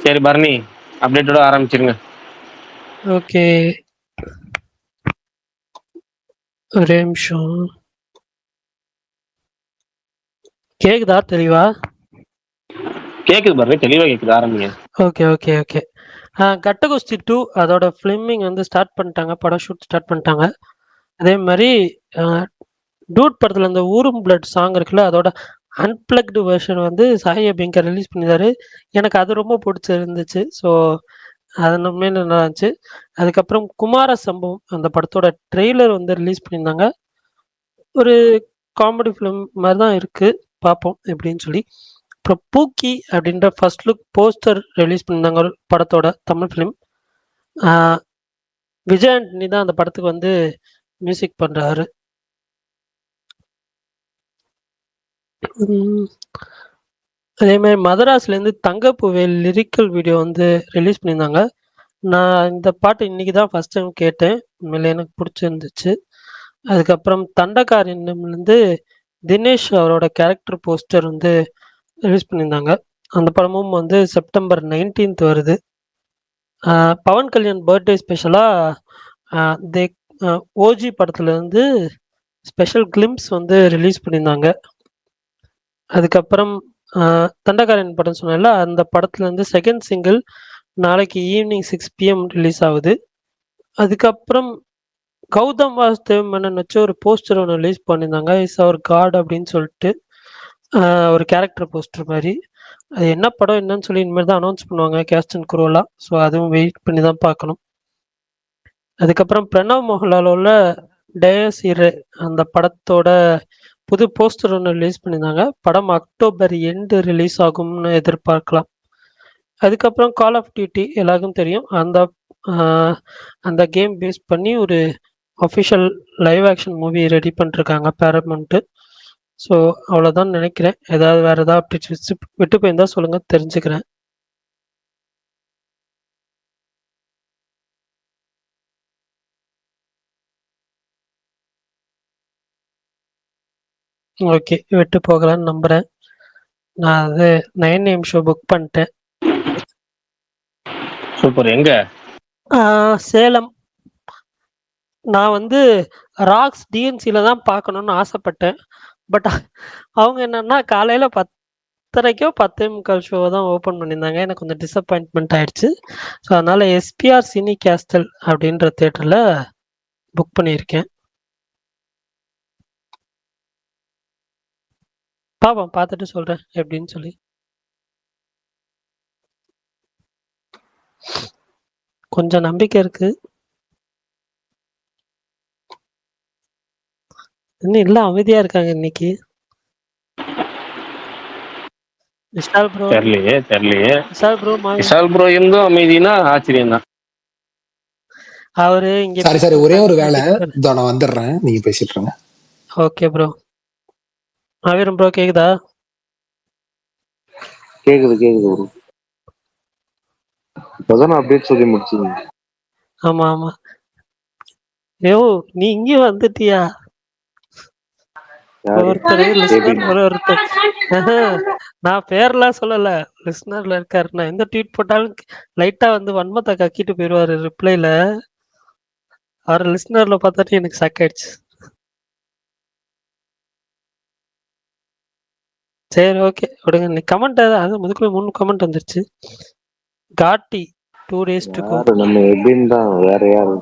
சரி பரணி, அப்டேட்டோட ஆரம்பிச்சிருங்க. ஓகே. ஒரே நிமிஷம். கேக்குதா தெளிவா? கேக்குது பரணி, தெளிவா கேக்குது. ஆரம்பிங்க. Okay, okay, okay. கட்டகுஸ்தி 2 அதோட ஃபிலிமிங் வந்து ஸ்டார்ட் பண்ணிட்டாங்க. படம் ஷூட் ஸ்டார்ட் பண்ணிட்டாங்க. அதே மாரி அ டூட் படத்துல இந்த ஊரும் பிளட் சாங் இருக்குல்ல, அதோட அன்பிளக்டு வெர்ஷன் வந்து சாய் அபியங்கர் ரிலீஸ் பண்ணியிருந்தாரு. எனக்கு அது ரொம்ப புடிச்சிருந்துச்சு. ஸோ, அது உண்மையிலே நல்லா இருந்துச்சு. அதுக்கப்புறம் குமார சம்பவம் அந்த படத்தோட ட்ரெய்லர் வந்து ரிலீஸ் பண்ணியிருந்தாங்க. ஒரு காமெடி ஃபிலிம் மாரி தான் இருக்கு. பார்ப்போம் எப்படின்னு சொல்லி. அப்புறம் பூக்கி அப்படின்ற ஃபர்ஸ்ட் லுக் போஸ்டர் ரிலீஸ் பண்ணியிருந்தாங்க ஒரு படத்தோட தமிழ் ஃபிலிம். ஆ விஜய் ஆண்டனி தான் அந்த படத்துக்கு வந்து மியூசிக் பண்றாரு. ம். அதே மாரி மதராஸ்லேருந்து தங்கப்பூவேல் லிரிக்கல் வீடியோ வந்து ரிலீஸ் பண்ணியிருந்தாங்க. நான் இந்த பாட்டு இன்னைக்கு தான் ஃபர்ஸ்ட் டைம் கேட்டேன். உண்மையிலே எனக்கு புடிச்சிருந்துச்சு. அதுக்கப்புறம் தண்டகாரண்யம்லேருந்து தினேஷ் அவரோட கேரக்டர் போஸ்டர் வந்து ரிலீஸ் பண்ணியிருந்தாங்க. அந்த படமும் வந்து செப்டம்பர் 19த் வருது. அ பவன் கல்யாண் பர்த்டே ஸ்பெஷலா அ தே அ ஓஜி படத்துலருந்து ஸ்பெஷல் கிளிம்ப்ஸ் வந்து ரிலீஸ் பண்ணியிருந்தாங்க. அதுக்கப்புறம் அ தண்டகாரன் படம் சொன்னேன்ல, அந்த படத்துலருந்து செகண்ட் சிங்கிள் நாளைக்கு ஈவினிங் 6 பிஎம் ரிலீஸ் ஆவுது. அதுக்கப்புறம் கௌதம் வாசுதேவ் மேனன் வச்சு ஒரு போஸ்டர் ஒண்ணு ரிலீஸ் பண்ணியிருந்தாங்க. இஸ் அவர் காட் அப்படின்னு சொல்லிட்டு. அ ஒரு கேரக்டர் போஸ்டர் மாரி. அது என்ன படம் என்னன்னு சொல்லி இனிமேல் தான் அனௌன்ஸ் பண்ணுவாங்க கேஸ்ட் அண்ட் குரூலாம். ஸோ அதுவும் வெயிட் பண்ணி தான் பார்க்கணும். அதுக்கப்புறம் பிரணவ் மோகன்லாலோட டயஸ் இரு அந்த படத்தோட புது போஸ்டர் ஒண்ணு ரிலீஸ் பண்ணியிருந்தாங்க. படம் அக்டோபர் எண்டு ரிலீஸ் ஆகும்னு எதிர்பார்க்கலாம். அதுக்கப்புறம் கால் ஆஃப் டியூட்டி எல்லாருக்கும் தெரியும். அ அந்த கேம் பேஸ் பண்ணி ஒரு official live action movie ready பண்ணிருக்காங்க பேரமௌண்ட். ஸோ அவ்வளோதான் நினைக்கிறேன். ஏதாவது வேற ஏதாவது அப்டேட்ஸ் விட்டு போயிருந்தா சொல்லுங்க தெரிஞ்சுக்கிறேன். ஓகே. விட்டு போகலன்னு நம்புறேன். நான் அது 9 AM ஷோ புக் பண்ணிட்டேன். சூப்பர். எங்க? சேலம். நான் வந்து ராக்ஸ் டிஎன்சில தான் பார்க்கணும்னு ஆசைப்பட்டேன். பட் அவங்க என்னன்னா காலையில 10:30க்கோ 10:45 ஷோ தான் ஓப்பன் பண்ணியிருந்தாங்க. எனக்கு கொஞ்சம் டிசப்பாயின்ட்மென்ட் ஆயிடுச்சு. ஸோ அதனால எஸ்பிஆர் சினி கேஸ்டல் அப்படின்ற தியேட்டர்ல புக் பண்ணியிருக்கேன். பார்ப்போம். பார்த்துட்டு சொல்றேன் எப்படின்னு சொல்லி. கொஞ்சம் நம்பிக்கை இருக்கு. இன்னும் எல்லாம் அமைதியா இருக்காங்க இன்னைக்கு. விஷால் ப்ரோ. தெரியலையே. விஷால் ப்ரோ விஷால் ப்ரோ இருந்தும் அமைதினா ஆச்சரியம் தான். அவரு இங்க சாரி ஒரே ஒரு வேலை. இதோ நான் வந்துடுறேன். நீங்க பேசிட்டு இருங்க. Okay bro. ஆவிரம் ப்ரோ கேக்குதா? கேக்குது ப்ரோ. இப்பதான் அப்டேட் சொல்லி முடிச்சீங்க. ஆமா. யோ நீ இங்க வந்துட்டியா? ஒருத்தர் லிஸ்னர் ஒருத்தர். நான் பேர்லாம் சொல்லல. லிஸ்னர்ல இருக்காரு. நான் எந்த ட்வீட் போட்டாலும் லைட்டா வந்து வன்மத்தை கக்கிட்டு போயிடுவாரு ரிப்ளைல. அவர் லிஸ்னர்ல பார்த்தாட்டி எனக்கு ஷாக் ஆயிடுச்சு. சரி ஓகே விடுங்க. நீ கமெண்ட் அது முதுக்குள்ள 3 கமெண்ட் வந்துருச்சு. காட்டி 2 days to go. நம்ம எபின் தான், வேற யாரு?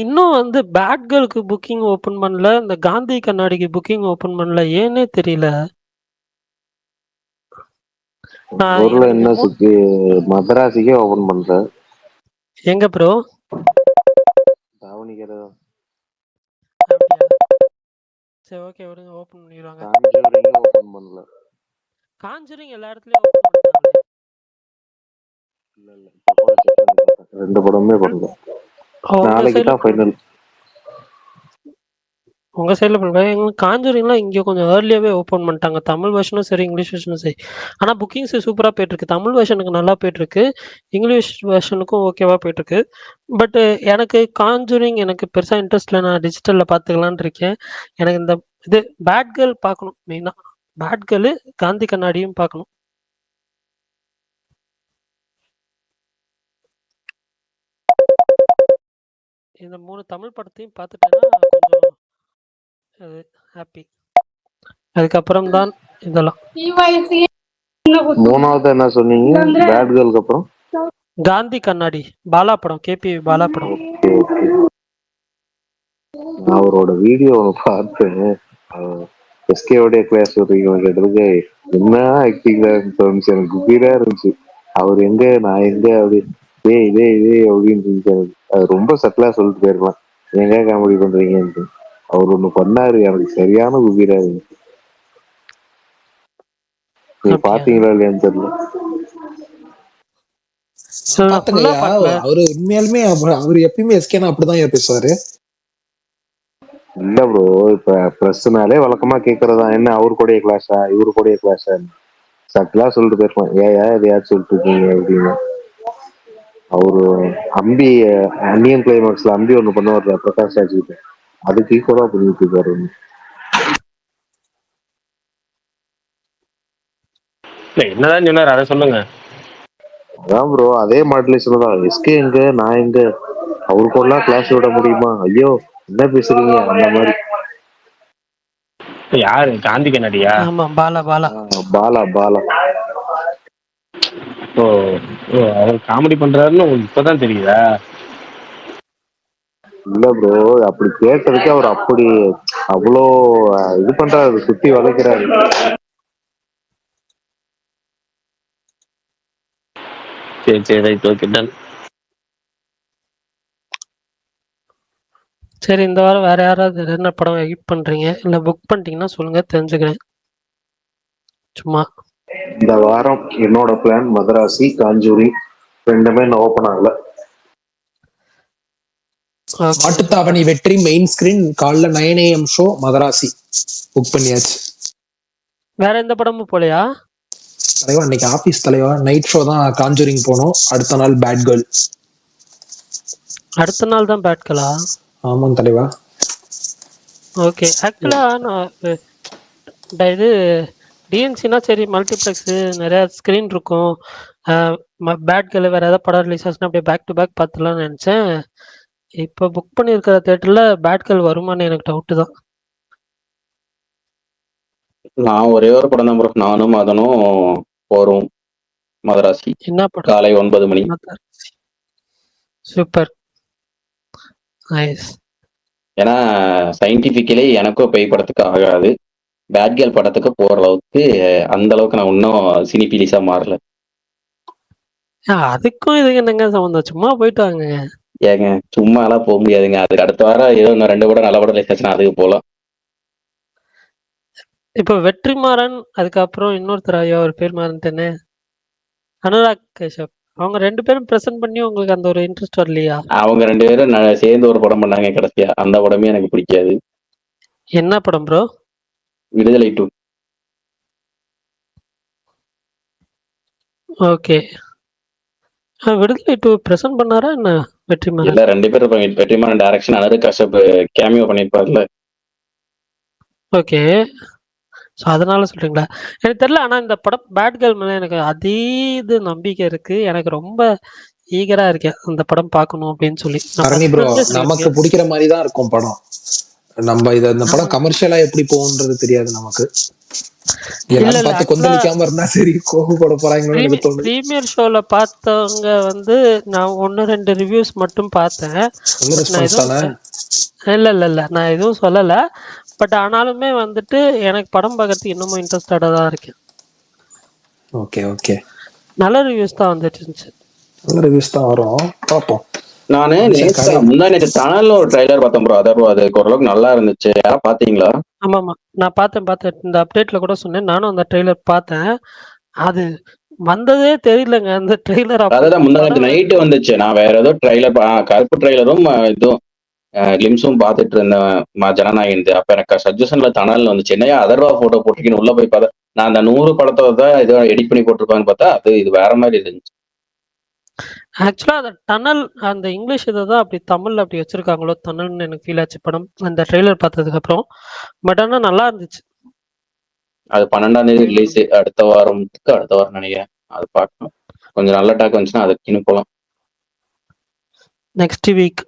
இன்னும் வந்து பேட் கேர்ளுக்கு புக்கிங் ஓபன் பண்ணல. இந்த காந்தி கண்ணாடிக்கு புக்கிங் ஓபன் பண்ணல. ஏன்னே தெரியல. ஊர்ல என்ன சுத்தி மதராசிக்கே ஓபன் பண்ற? எங்க ப்ரோ? தாவணிகரை. சரி ஓகே விடுங்க. ஓபன் பண்ணிடுவாங்க. காஞ்சூரிங் ஓபன் பண்ணல. காஞ்சூரிங் எல்லா இடத்துலயும் ஓபன் பண்ணிட்டாங்களே. இல்ல இப்ப கூட செக் பண்ணி பார்த்தேன். 2 படமே பண்ணல. நாளைக்கு தான் ஃபைனல். உங்க சைடுல பண்ணுவாங்க. காஞ்சூரிங்லாம் இங்க கொஞ்சம் ஏர்லியாவே ஓபன் பண்ணிட்டாங்க. தமிழ் வெர்ஷனும் சரி, இங்கிலீஷ் வெர்ஷனும் சரி. ஆனா புக்கிங்ஸ் சூப்பரா போயிட்டு இருக்கு. தமிழ் வெர்ஷனுக்கு நல்லா போயிட்டு இருக்கு. இங்கிலீஷ் வெர்ஷனுக்கும் ஓகேவா போயிட்டு இருக்கு. பட் எனக்கு காஞ்சூரிங் எனக்கு பெருசா இன்ட்ரெஸ்ட் இல்ல. நான் டிஜிட்டல்ல பாத்துக்கலாம்னு இருக்கேன். எனக்கு இந்த இது பேட் கேர்ள் பார்க்கணும் மெயினா. பேட் கேர்ளு, காந்தி கண்ணாடியும் பார்க்கணும். இந்த 3 தமிழ் படத்தையும் பார்த்துட்டேன்னா கொஞ்சம் ஹாப்பி. அதுக்கப்புறம் தான் இதெல்லாம். மூணாவது என்ன சொன்னீங்க? பேட் கேர்ளுக்கு அப்புறம் காந்தி கண்ணாடி, பாலா படம், கேபி பாலா படம். நான் அவரோட வீடியோ ஒன்று பார்த்தேன். எஸ்கேவோடைய கிளாஸ் கேட்டதுக்கு என்ன ஆக்டிங்ல தோணுச்சு, எனக்கு குபீரா இருந்துச்சு. அவர் எங்க நான் எங்க அப்படி டேய் டேய் டேய் அப்படின்னு இருந்துச்சு. அது ரொம்ப சட்டலா சொல்லிட்டு போயிருக்கலாம், எங்க காமெடி பண்றீங்கன்ட்டு. அவர் ஒண்ணு பண்ணாரு, எனக்கு சரியான குபீரா இருந்துச்சு. நீங்க பாத்தீங்களா இல்லையான்னு தெரியல. அவரு உண்மையாலுமே அவரு எப்பயுமே எஸ்கேனா அப்படிதான் பேசுவாரு. இல்ல ப்ரோ, இப்ப பிரஸ்னாலே வழக்கமா கேக்குறதா என்ன அவரு கூடயே கிளாஸா இவரு கூடயே கிளாஸா சட்டலா சொல்லிட்டு போயிருப்பான். ஏயா எதையாச்சும் சொல்லிட்டு இருக்கீங்க அப்படின்னு. அவரு அம்பி அன்னியன் கிளைமாக்ஸ்ல அம்பி ஒண்ணு பண்ணுவார்ல பிரகாஷ் ராஜ் கிட்ட, அதுக்கு ஈக்குவலா பண்ணிட்டு இருக்காரு. என்னதான் சொன்னாரு அதை சொல்லுங்க. அதான் ப்ரோ, அதே மாடுலேஷன் தான். எஸ்கே எங்க நான் எங்க அவரு கூடலாம் கிளாஸ் விட முடியுமா, ஐயோ என்ன பேசுறீங்க அந்த மாதிரி. யாரு காந்தி கண்ணாடியா? ஆமா, பாலா பாலா பாலா பாலா. ஓ ஓ, அவர் காமெடி பண்றாருன்னு உங்களுக்கு இப்பதான் தெரியுதா? இல்ல ப்ரோ, அப்படி கேட்டதுக்கு அவர் அப்படி அவ்வளோ இது பண்றாரு, சுத்தி வளைக்கிறாரு. சரி சரி, ரைட், ஓகே, டன். சரி, இந்த வாரம் வேற யாராவது என்ன படம் எடிட் பண்றீங்க இல்ல புக் பண்ணிட்டீங்கன்னா சொல்லுங்க, தெரிஞ்சுக்கிறேன். சும்மா இந்த வாரம் என்னோட பிளான் மதராசி காஞ்சூரி ரெண்டுமே நான் ஓபன் ஆகல. மாட்டுத்தாவணி வெற்றி மெயின் ஸ்கிரீன் காலைல 9 AM ஷோ மதராசி புக் பண்ணியாச்சு. வேற எந்த படமும் போலையா தலைவா? இன்னைக்கு ஆபீஸ் தலைவா, நைட் ஷோ தான் காஞ்சூரிங் போனோம். அடுத்த நாள் பேட் கேர்ள். அடுத்த நாள் தான் பேட் கேர்ளா? ஆமாம் தலைவா. ஓகே. ஆக்சுவலா நான் இது டிஎன்சினா சரி, மல்டிப்ளெக்ஸ் நிறைய ஸ்க்ரீன் இருக்கும், பேட் கேர்ள் வேற ஏதாவது படம் ரிலீஸ் ஆச்சுன்னா அப்படியே பேக் டு பேக் பார்த்துலாம்னு நினைச்சேன். இப்போ புக் பண்ணியிருக்கிற தேட்டர்ல பேட் கேர்ள் வருமானு எனக்கு டவுட்டு தான். நான் ஒரே ஒரு படம் தான் ப்ரோ, நானும் மதனும் போறோம் மதராசி. என்ன படம்? காலை 9 மணி. Super, nice. ஏன்னா சயின்டிபிக்கலி எனக்கும் பேய் படத்துக்கு ஆகாது, பேட் கேர்ள் படத்துக்கு போற அளவுக்கு அந்த அளவுக்கு நான் இன்னும் சினிபீலிஸா மாறல. அதுக்கும் இதுக்கு என்னங்க சம்பந்தம்? சும்மா போயிட்டு வாங்க. ஏங்க சும்மா எல்லாம் போக முடியாதுங்க. அதுக்கு அடுத்த வாரம் ஏதோ இன்னும் 2 படம் நல்ல படம் ரிலீஸ் ஆச்சுன்னா அதுக்கு போகலாம். இப்போ வெற்றிமாறன், அதுக்கப்புறம் இன்னொருத்தர், ஐயோ ஒரு பேர் மறந்துட்டேனே, அனுராக் கேஷப், அவங்க 2 பேரும் பிரசன்ட் பண்ணி உங்களுக்கு அந்த ஒரு இன்ட்ரெஸ்ட் வரலையா? அவங்க 2 பேரும் சேர்ந்து ஒரு படம் பண்ணாங்க கடைசியா, அந்த படமே எனக்கு பிடிக்காது. என்ன படம் ப்ரோ? விடுதலை 2. ஓகே. விடுதலை 2 பிரசன்ட் பண்ணாரா என்ன வெற்றிமாறன்? இல்ல 2 பேரும் இருப்பாங்க. வெற்றிமாறன் டைரக்ஷன், அனுராக் கஷ்யப் கேமியோ பண்ணிருப்பாருல. ஓகே, ஸோ அதனால சொல்றீங்களா? எனக்கு தெரியல. ஆனா இந்த படம் பேட் கேர்ள் மேல எனக்கு அதீத நம்பிக்கை இருக்கு. எனக்கு ரொம்ப ஈகரா இருக்கேன் அந்த படம் பார்க்கணும் அப்படின்னு சொல்லி. ப்ரோ, நமக்கு பிடிக்கிற மாதிரி தான் இருக்கும் படம். நம்ம இந்த படம் கமர்ஷியலா எப்படி போகுன்றது தெரியாது நமக்கு. பிரீமியர் ஷோல பார்த்தவங்க வந்து நான் 1-2 ரிவ்யூஸ் மட்டும் பார்த்தேன். இல்ல நான் எதுவும் சொல்லல. பட் ஆனாலுமே வந்துட்டு எனக்கு படம் பார்க்கறதுக்கு இன்னமும் இன்ட்ரெஸ்டடா தான் இருக்கேன். ஓகே ஓகே, நல்ல ரிவ்யூஸ் தான் வந்துட்டு இருந்துச்சு. நல்ல ரிவ்யூஸ் தான் வரும், பாப்போம். நானு முன்னாடி டனல்ல ஒரு ட்ரைலர் பார்த்தேன் ப்ரோ. அதான் அது ஓரளவுக்கு நல்லா இருந்துச்சு. யாரா பாத்தீங்களா? ஆமாமா, நான் பார்த்தேன். இந்த அப்டேட்ல கூட சொன்னேன், நானும் அந்த ட்ரெய்லர் பார்த்தேன். அது வந்ததே தெரியலங்க அந்த ட்ரெய்லர். அதான் முன்னாடி நைட்டு வந்துச்சு. நான் வேற ஏதோ ட்ரெய்லர், கருப்பு ட்ரெய்லரும் இதுவும் கிளிம்ஸும் பார்த்துட்டு இருந்தேன் ஜனநாயகன். அப்ப எனக்கு சஜஷன்ல டனல் வந்துச்சு. என்னையா அதர்வா போட்டோ போட்டிருக்கீன்னு உள்ள போய் பார்த்தா, நான் அந்த 100 படத்தை தான் ஏதோ எடிட் பண்ணி போட்டிருப்பான்னு பார்த்தா இது வேற மாதிரி இருந்துச்சு. ஆக்சுவலா அந்த டனல், அந்த இங்கிலீஷ் இதை தான் அப்படி தமிழ்ல அப்படி வச்சிருக்காங்களோ டனல்னு எனக்கு ஃபீல் ஆச்சு படம் அந்த ட்ரெய்லர் பார்த்ததுக்கு அப்புறம். பட் ஆனா நல்லா இருந்துச்சு. அது 12ஆம் தேதி ரிலீஸ், அடுத்த வாரம் நினைக்கிறேன். அது பார்க்கணும். கொஞ்சம் நல்ல டாக் வந்துச்சுன்னா அதுக்கு போலாம். நெக்ஸ்ட் வீக்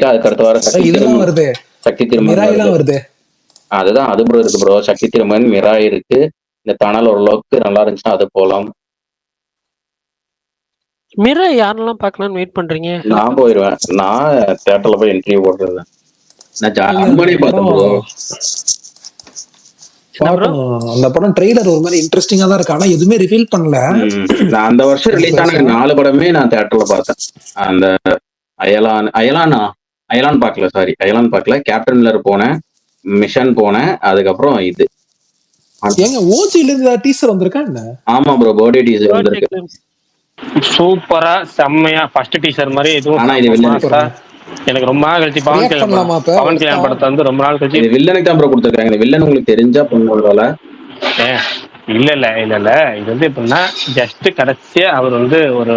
அதுக்கு அடுத்த வாரம் இதெல்லாம் வருது, சக்தி திருமகன் மிராயெல்லாம் வருது. அதுதான் அது ப்ரோ இருக்கு ப்ரோ. சக்தி திருமகன், மிராய் இருக்கு. இந்த தணல் ஓரளவுக்கு நல்லா இருந்துச்சுன்னா அது போலாம். மிரா யாரெல்லாம் பார்க்கலாம்னு வெயிட் பண்றீங்க? நான் போயிருவேன். நான் தியேட்டர்ல போய் என்ட்ரி போடுறது. நான் அம்மனே பார்த்தேன் ப்ரோ. அந்த படம் ட்ரெய்லர் ஒரு மாதிரி இன்ட்ரெஸ்டிங்கா தான் இருக்கு, ஆனா எதுவுமே ரிவீல் பண்ணல. நான் அந்த வருஷம் ரிலீஸ் ஆன 4 படமே நான் தியேட்டர்ல பார்த்தேன். அந்த அயலான் பார்க்கல. கேப்டன் மில்லர் போனேன், மிஷன் போனேன், அதுக்கப்புறம் இது. ஏங்க ஓஜில இருந்து டீசர் வந்திருக்கா என்ன? ஆமா ப்ரோ, பர்த்டே டீசர் வந்திருக்கு. சூப்பரா செம்மையா ஃபர்ஸ்ட் டீசர் மாதிரி இதுவும். ஆனா இது வில்லன் எனக்கு ரொம்ப நாள் கழிச்சு பவன் கல்யாணம் படத்தை வந்து ரொம்ப நாள் கழிச்சு இது வில்லனுக்கு தான் ப்ரோ கொடுத்துருக்காங்க. இந்த வில்லன் உங்களுக்கு தெரிஞ்சா பண்ணுவோம். இல்ல இது வந்து எப்படின்னா ஜஸ்ட் கடைசியா அவர் வந்து ஒரு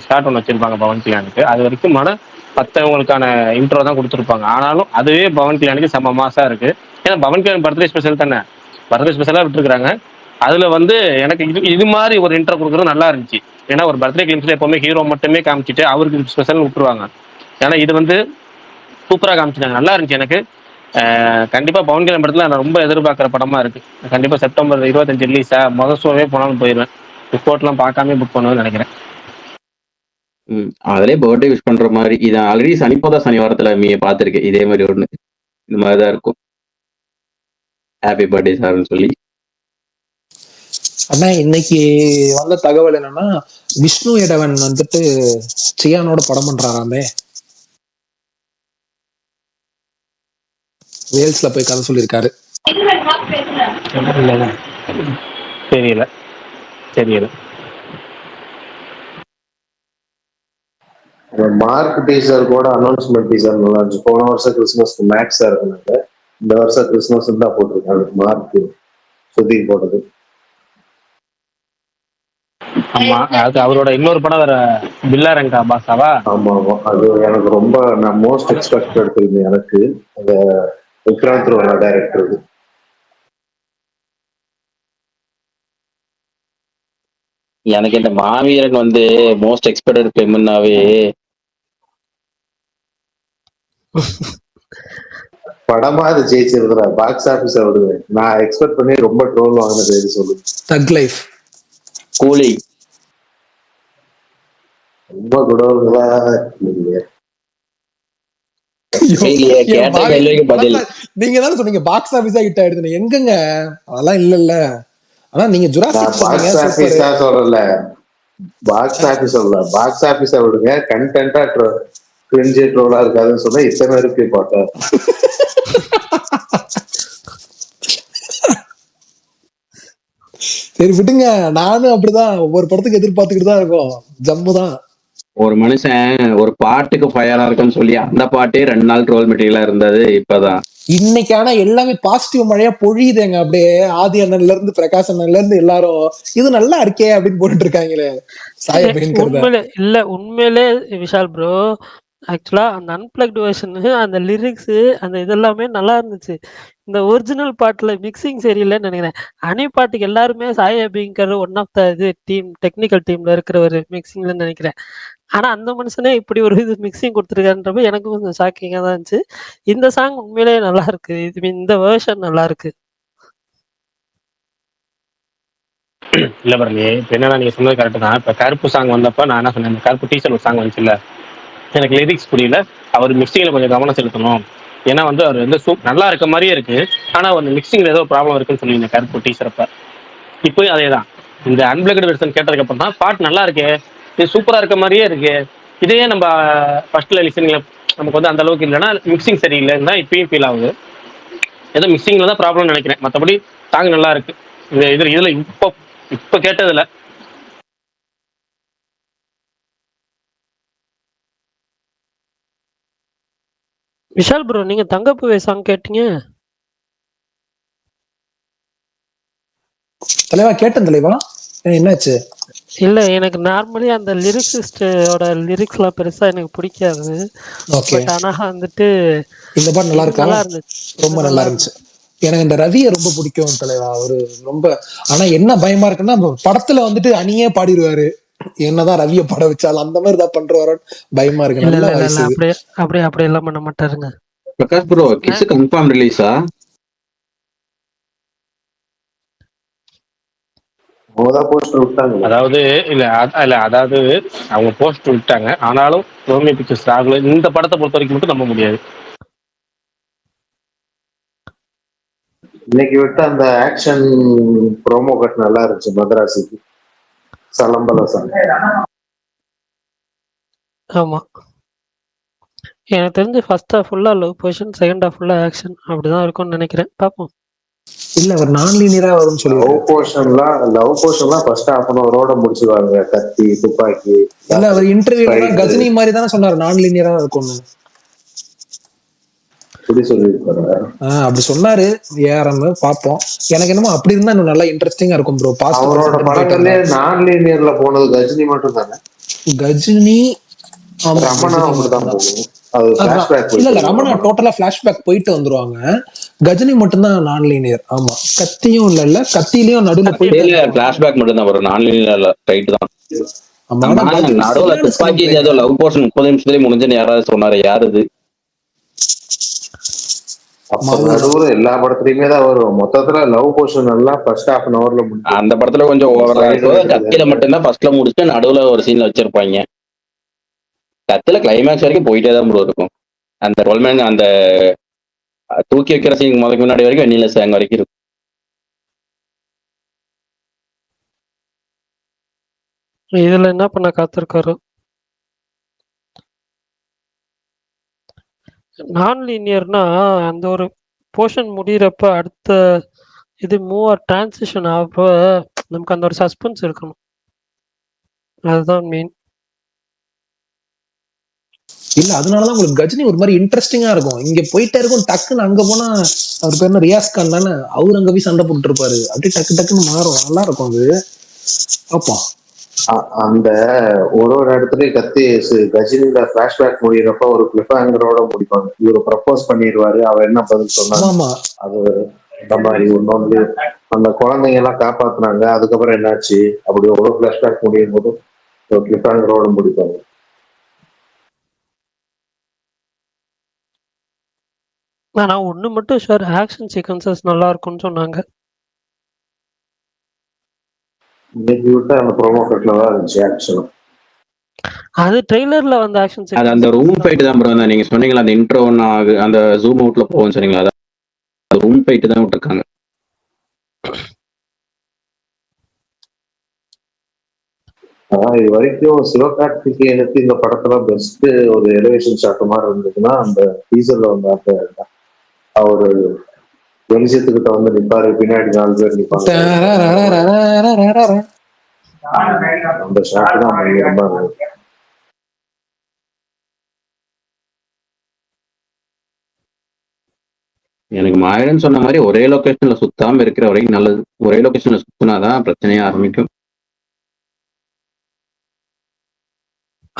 ஷார்ட் ஒன்று வச்சிருப்பாங்க பவன் கல்யாணுக்கு. அது வரைக்கும் மற்றவங்களுக்கான இன்ட்ரோ தான் கொடுத்துருப்பாங்க. ஆனாலும் அதுவே பவன் கல்யாணுக்கு செம்ம மாசா இருக்கு. ஏன்னா பவன் கல்யாண் பர்த்டே ஸ்பெஷல் தானே, பர்த்டே ஸ்பெஷலா விட்டுருக்காங்க. அதுல வந்து எனக்கு இது மாதிரி ஒரு இன்ட்ரோ கொடுக்குறது நல்லா இருந்துச்சு. ஏன்னா ஒரு பர்த்டே கிளிம்ஸ்ல எப்பவுமே ஹீரோ மட்டுமே காமிச்சிட்டு அவருக்கு ஸ்பெஷல் விட்டுருவாங்க. ஏன்னா இது வந்து சூப்பரா காமிச்சிட்டாங்க, நல்லா இருந்துச்சு. எனக்கு கண்டிப்பா பவன் கல்யாண் படத்துல நான் ரொம்ப எதிர்பார்க்குற படமா இருக்கு. கண்டிப்பா செப்டம்பர் 25 ரிலீஸா முதல் ஷோவே போனாலும் போயிடுவேன். ரிப்போர்ட்லாம் பார்க்காம புக் பண்ணுவேன்னு நினைக்கிறேன். அதிலே பர்த்டே விஷ் பண்ற மாதிரி இது ஆல்ரெடி சனிவாரத்துல மீ பார்த்துருக்கேன். இதே மாதிரி ஒண்ணு இந்த மாதிரிதான் இருக்கும். ஹாப்பி பர்த்டே சார்னு சொல்லி. ஆனா இன்னைக்கு வந்த தகவல் என்னன்னா, விஷ்ணு எடவன் வந்துட்டு சியானோட படம் பண்றாராமே. வேல்ஸ்ல போய் கதை சொல்லியிருக்காரு. தெரியல. மார்க் டீசர் கூட அனௌன்ஸ்மெண்ட் டீசர் நல்லா இருந்துச்சு. போன வருஷம் கிறிஸ்துமஸ்க்கு மேக்ஸா இருந்தாங்க, இந்த வருஷம் கிறிஸ்துமஸ் தான் போட்டிருக்காங்க. மார்க் சுத்தி போட்டது. ஆமா, அது அவரோட இன்னொரு படம் வேற, பில்லாரங்கா பாசாவா. ஆமா, அது எனக்கு ரொம்ப நான் மோஸ்ட் எக்ஸ்பெக்டட் ஃபில்ம் எனக்கு. அந்த விக்ராந்த் ரோனா டைரக்டர். எனக்கு இந்த மாவீரன் வந்து மோஸ்ட் எக்ஸ்பெக்டட் ஃபிலிம்னாவே படமா அது ஜெயிச்சிருந்தா பாக்ஸ் ஆபீஸ் விடுவேன். நான் எக்ஸ்பெக்ட் பண்ணி ரொம்ப ட்ரோல் வாங்கினது சொல்லு. தக் லைஃப், கூலி ரொம்ப குடோங்களா இல்லைங்க. நீங்க தானே சொன்னீங்க பாக்ஸ் ஆபீஸா ஹிட் ஆயிடுது. எங்கங்க அதெல்லாம் இல்லல்ல. ஆனா நீங்க ஜுராசிக் பாக்ஸ் ஆபீஸா சொல்லல, பாக்ஸ் ஆபீஸ் சொல்லல, பாக்ஸ் ஆபீஸா விடுங்க. கண்டென்ட்டா கிரிஞ்சு ட்ரோலா இருக்காதுன்னு சொன்னா இத்தனை இருக்கு பார்த்தா. சரி விடுங்க, நானும் அப்படிதான் ஒவ்வொரு படத்துக்கு எதிர்பார்த்துக்கிட்டு தான் இருக்கோம். ஜம்மு தான். ஒரு மனுஷன் ஒரு பாட்டுக்கு ஃபயரா இருக்குன்னு சொல்லி அந்த பாட்டே 2 நாள் ட்ரோல் மெட்டீரியலா இருந்தது. இப்பதான் இன்னைக்கு ஆனா எல்லாமே பாசிட்டிவ் மழையா பொழியுதுங்க. அப்படியே ஆதி அண்ணன்ல இருந்து பிரகாஷ் அண்ணன்ல இருந்து எல்லாரும் இது நல்லா இருக்கே அப்படின்னு போட்டுட்டு இருக்காங்களே. உண்மையிலே விஷால் ப்ரோ, ஆக்சுவலா அந்த அன்பிளக்டு வெர்ஷன், அந்த லிரிக்ஸ், அந்த இதெல்லாமே நல்லா இருந்துச்சு. இந்த ஒரிஜினல் பாட்டுல மிக்சிங் சரியில்லைன்னு நினைக்கிறேன். அணி பாட்டுக்கு எல்லாருமே Sai Abhyankar one of the இது டீம், டெக்னிக்கல் டீம்ல இருக்கிற ஒரு மிக்சிங்ல நினைக்கிறேன். ஆனா அந்த மனுஷனே இப்படி ஒரு இது மிக்சிங் கொடுத்துருக்காருன்றப்ப எனக்கு கொஞ்சம் ஷாக்கிங்கா தான் இருந்துச்சு. இந்த சாங் உண்மையிலேயே நல்லா இருக்கு. இந்த வேர்ஷன் நல்லா இருக்கு. இல்ல பாருங்க, இப்ப என்னன்னா நீங்க சொன்னது கரெக்ட் தான். இப்ப கருப்பு சாங் வந்தப்ப நான் என்ன சொன்னேன், கருப்பு டீசர் ஒரு சாங் வந்துச்சு இல்ல, எனக்கு லிரிக்ஸ் புரியல. அவர் மிக்சிங்ல கொஞ்சம் கவனம் செலுத்தணும். ஏன்னா வந்து அவர் வந்து நல்லா இருக்க மாதிரியே இருக்கு, ஆனா வந்து மிக்சிங்ல ஏதோ ப்ராப்ளம் இருக்குன்னு சொல்லுவீங்க கருப்பு டீசரப்ப. இப்பயும் அதேதான். இந்த அன்பிளக்டு வெர்ஷன் கேட்டதுக்கு அப்புறம் தான் பாட்டு நல்லா இருக்கு, இது சூப்பரா இருக்க மாதிரியே இருக்கு. இதையே நம்ம ஃபர்ஸ்ட்ல லிசனிங்ல நமக்கு வந்து அந்த அளவுக்கு இல்லைன்னா மிக்சிங் சரியில்லைன்னு தான் இப்பயும் ஃபீல் ஆகுது. ஏதோ மிக்சிங்ல தான் ப்ராப்ளம் நினைக்கிறேன். மற்றபடி சாங் நல்லா இருக்கு. இதுல இப்ப கேட்டதுல விஷால் ப்ரோ, நீங்க தங்கப்பூவே சாங் கேட்டீங்க? தலைவா கேட்டேன் தலைவா, என்னாச்சு? இல்ல, எனக்கு நார்மலி அந்த லிரிக்ஸிஸ்டோட லிரிக்ஸ்லாம் பெருசா எனக்கு பிடிக்காது. பட் ஆனா வந்துட்டு இந்த பாட்டு நல்லா இருக்கா? நல்லா இருந்துச்சு, ரொம்ப நல்லா இருந்துச்சு. எனக்கு இந்த ரவியை ரொம்ப பிடிக்கும் தலைவா. அவரு ரொம்ப, ஆனா என்ன பயமா இருக்குன்னா படத்துல வந்துட்டு அணியே பாடிடுவாரு. என்னதான் ரவியை பாட வச்சாலும் அந்த மாதிரி தான் பண்றாரு, பயமா இருக்கு. இல்ல நல்ல இல்ல இல்ல வாய்ஸ் இல்ல இது. அப்படியே அப்படியே அப்படியே எல்லாம் பண்ண மாட்டாருங்க. பிரகாஷ் ப்ரோ கிஸ் கன்ஃபார்ம் ரிலீஸா? அவங்கதான் போஸ்டர் விட்டாங்க. அதாவது இல்ல அதாவது அவங்க போஸ்ட் விட்டாங்க. ஆனாலும் ரோமியோ பிக்சர்ஸ் ஆகல. இந்த படத்தை பொறுத்த வரைக்கும் மட்டும் நம்ப முடியாது. இன்னைக்கு விட்ட அந்த ஆக்ஷன் ப்ரோமோ கட் நல்லா இருந்துச்சு. மதராசிக்கு சலம்பலசம். ஆமா, எனக்கு தெரிஞ்சு ஃபர்ஸ்ட் ஹாஃப் ஃபுல்லா லவ் பொசிஷன், செகண்ட் ஹாஃப் ஃபுல்லா ஆக்ஷன் அப்படிதான் இருக்கும்னு நினைக்கிறேன். பார்ப்போம். இல்ல அவர் நான் லீனியரா வரும்னு லவ் சொல்லியிருக்காரு. போர்ஷன்லாம் ஃபர்ஸ்ட் ஹாஃப் அன் அவரோட முடிச்சுவாங்க. கத்தி, துப்பாக்கி, இல்ல அவர் இன்டர்வியூல fight. கஜினி மாதிரி தானே சொன்னாரு நான் லீனியரா இருக்கும்னு. இப்படி சொல்லியிருப்பாரு. அப்படி சொன்னாரு. ஏஆர்எம் பார்ப்போம். எனக்கு என்னமோ அப்படி இருந்தா இன்னும் நல்லா இன்ட்ரெஸ்டிங்கா இருக்கும் ப்ரோ. பாஸ்ட் அவரோட படங்கள்லயே நான் லீனியர்ல போனது கஜினி மட்டும் தானே. கஜினி, ஆமா ரமணா கஜினி அப்படிதான் மட்டும்தான். போகும். அது flashback இல்ல இல்ல போயிட்டு ரமணா வரும். டோட்டலா பிளாஷ்பேக் போயிட்டு வந்துருவாங்க. கஜினி மட்டும்தான் நான் லீனியர். ஆமா, கத்தியும் இல்ல கத்திலயும் நடுவுல போயிட்டு இல்ல வந்துருவாங்க. பிளாஷ்பேக் மட்டும் தான் வரும், நான் ரைட் தான். ஆமா, ஆனா ஆனா கஜினி நடுவுல சரியான ஸ்கிரீன் துப்பாக்கி பிளேங்க. ஏதோ லவ் போர்ஷன் 30 நிமிஷத்துலயே முடிஞ்சுன்னு யாராவது சொன்னாரு, யாரு அது? அப்ப நடுவுல எல்லா படத்துலயுமே தான் வரும். மொத்தத்துல லவ் போர்ஷன் எல்லாம் ஃபர்ஸ்ட் ஹாஃப் அன் அவர்ல முடியும். அந்த படத்துல கொஞ்சம் ஓவரா இருக்கும். கத்தியில மட்டும்தான் ஃபர்ஸ்ட்ல முடிச்சுட்டு நடுவுல ஒரு சீன்ல வச்சிருப்பாங்க. கத்தில கிளைமேக்ஸ் வரைக்கும் போயிட்டே தான் ப்ரோ இருக்கும். அந்த ரோல்மேன் அந்த தூக்கி வைக்கிற சீன் முதக்கு முன்னாடி வரைக்கும் வெண்ணில சாங் வரைக்கும் இருக்கும். இதுல என்ன பண்ண காத்திருக்காரு? நான் லீனியர்னா அந்த ஒரு போர்ஷன் முடியிறப்ப அடுத்த இது டிரான்சிஷன் ஆகப்போ நமக்கு அந்த ஒரு சஸ்பென்ஸ் இருக்கணும். அதுதான் மெயின். இல்ல அதனாலதான் உங்களுக்கு கஜினி ஒரு மாதிரி இன்ட்ரெஸ்டிங்கா இருக்கும். இங்க போயிட்டே இருக்கும், டக்குன்னு அங்க போனா அவர் பேர் என்ன, ரியாஸ் கான் தானே, அவரு அங்க போய் சண்டை போட்டு இருப்பாரு. அப்படியே டக்கு டக்குன்னு மாறும். நல்லா இருக்கும் அது. அப்பா அந்த ஒரு இடத்துலயும் கத்தி கஜினியோட பிளாஷ்பேக் முடியிறப்ப ஒரு கிளிப் ஹேங்கரோட முடிப்பாங்க. இவரு ப்ரப்போஸ் பண்ணிடுவாரு, அவ என்ன பதில் சொன்னாங்க. ஆமா அது இந்த மாதிரி ஒன்னொன்று அந்த குழந்தைங்க எல்லாம் காப்பாத்துனாங்க. அதுக்கப்புறம் என்னாச்சு, அப்படி ஒரு பிளாஷ்பேக் முடியும் போது ஒரு கிளிப் ஹேங்கரோட முடிப்பாங்க. ஆனா ஒண்ணு மட்டும் ஷுர், ஆக்ஷன் சீக்வன்சஸ் நல்லா இருக்கும்னு சொன்னாங்க. இன்னைக்கு விட்டு அந்த ப்ரோமோ கட்ல தான் இருந்துச்சு ஆக்ஷன். அது ட்ரெய்லர்ல வந்த ஆக்ஷன் அது அந்த ரூம் ஃபைட் தான் ப்ரோ. நீங்க சொன்னீங்களா அந்த இன்ட்ரோ ஒன்னு அந்த ஜூம் அவுட்ல போகும் சொன்னீங்களா, அது ரூம் ஃபைட் தான் விட்டுருக்காங்க. அதான் இது வரைக்கும் சிவகார்த்திகேயனுக்கு இந்த படத்துல பெஸ்ட் ஒரு எலிவேஷன் ஷாட் மாதிரி இருந்ததுன்னா அந்த டீசர்ல வந்து அந்த அவரு வெளிச்சத்துக்கிட்ட வந்து நிப்பாரு, பின்னாடி 4 பேர் நிப்பாங்க. அந்த ஷாட் தான் பயங்கரமா இருந்தது. எனக்கு மாயன் சொன்ன மாதிரி ஒரே லொகேஷன்ல சுத்தாம இருக்கிற வரைக்கும் நல்லது. ஒரே லொகேஷன்ல சுத்தினாதான் பிரச்சனையே ஆரம்பிக்கும்.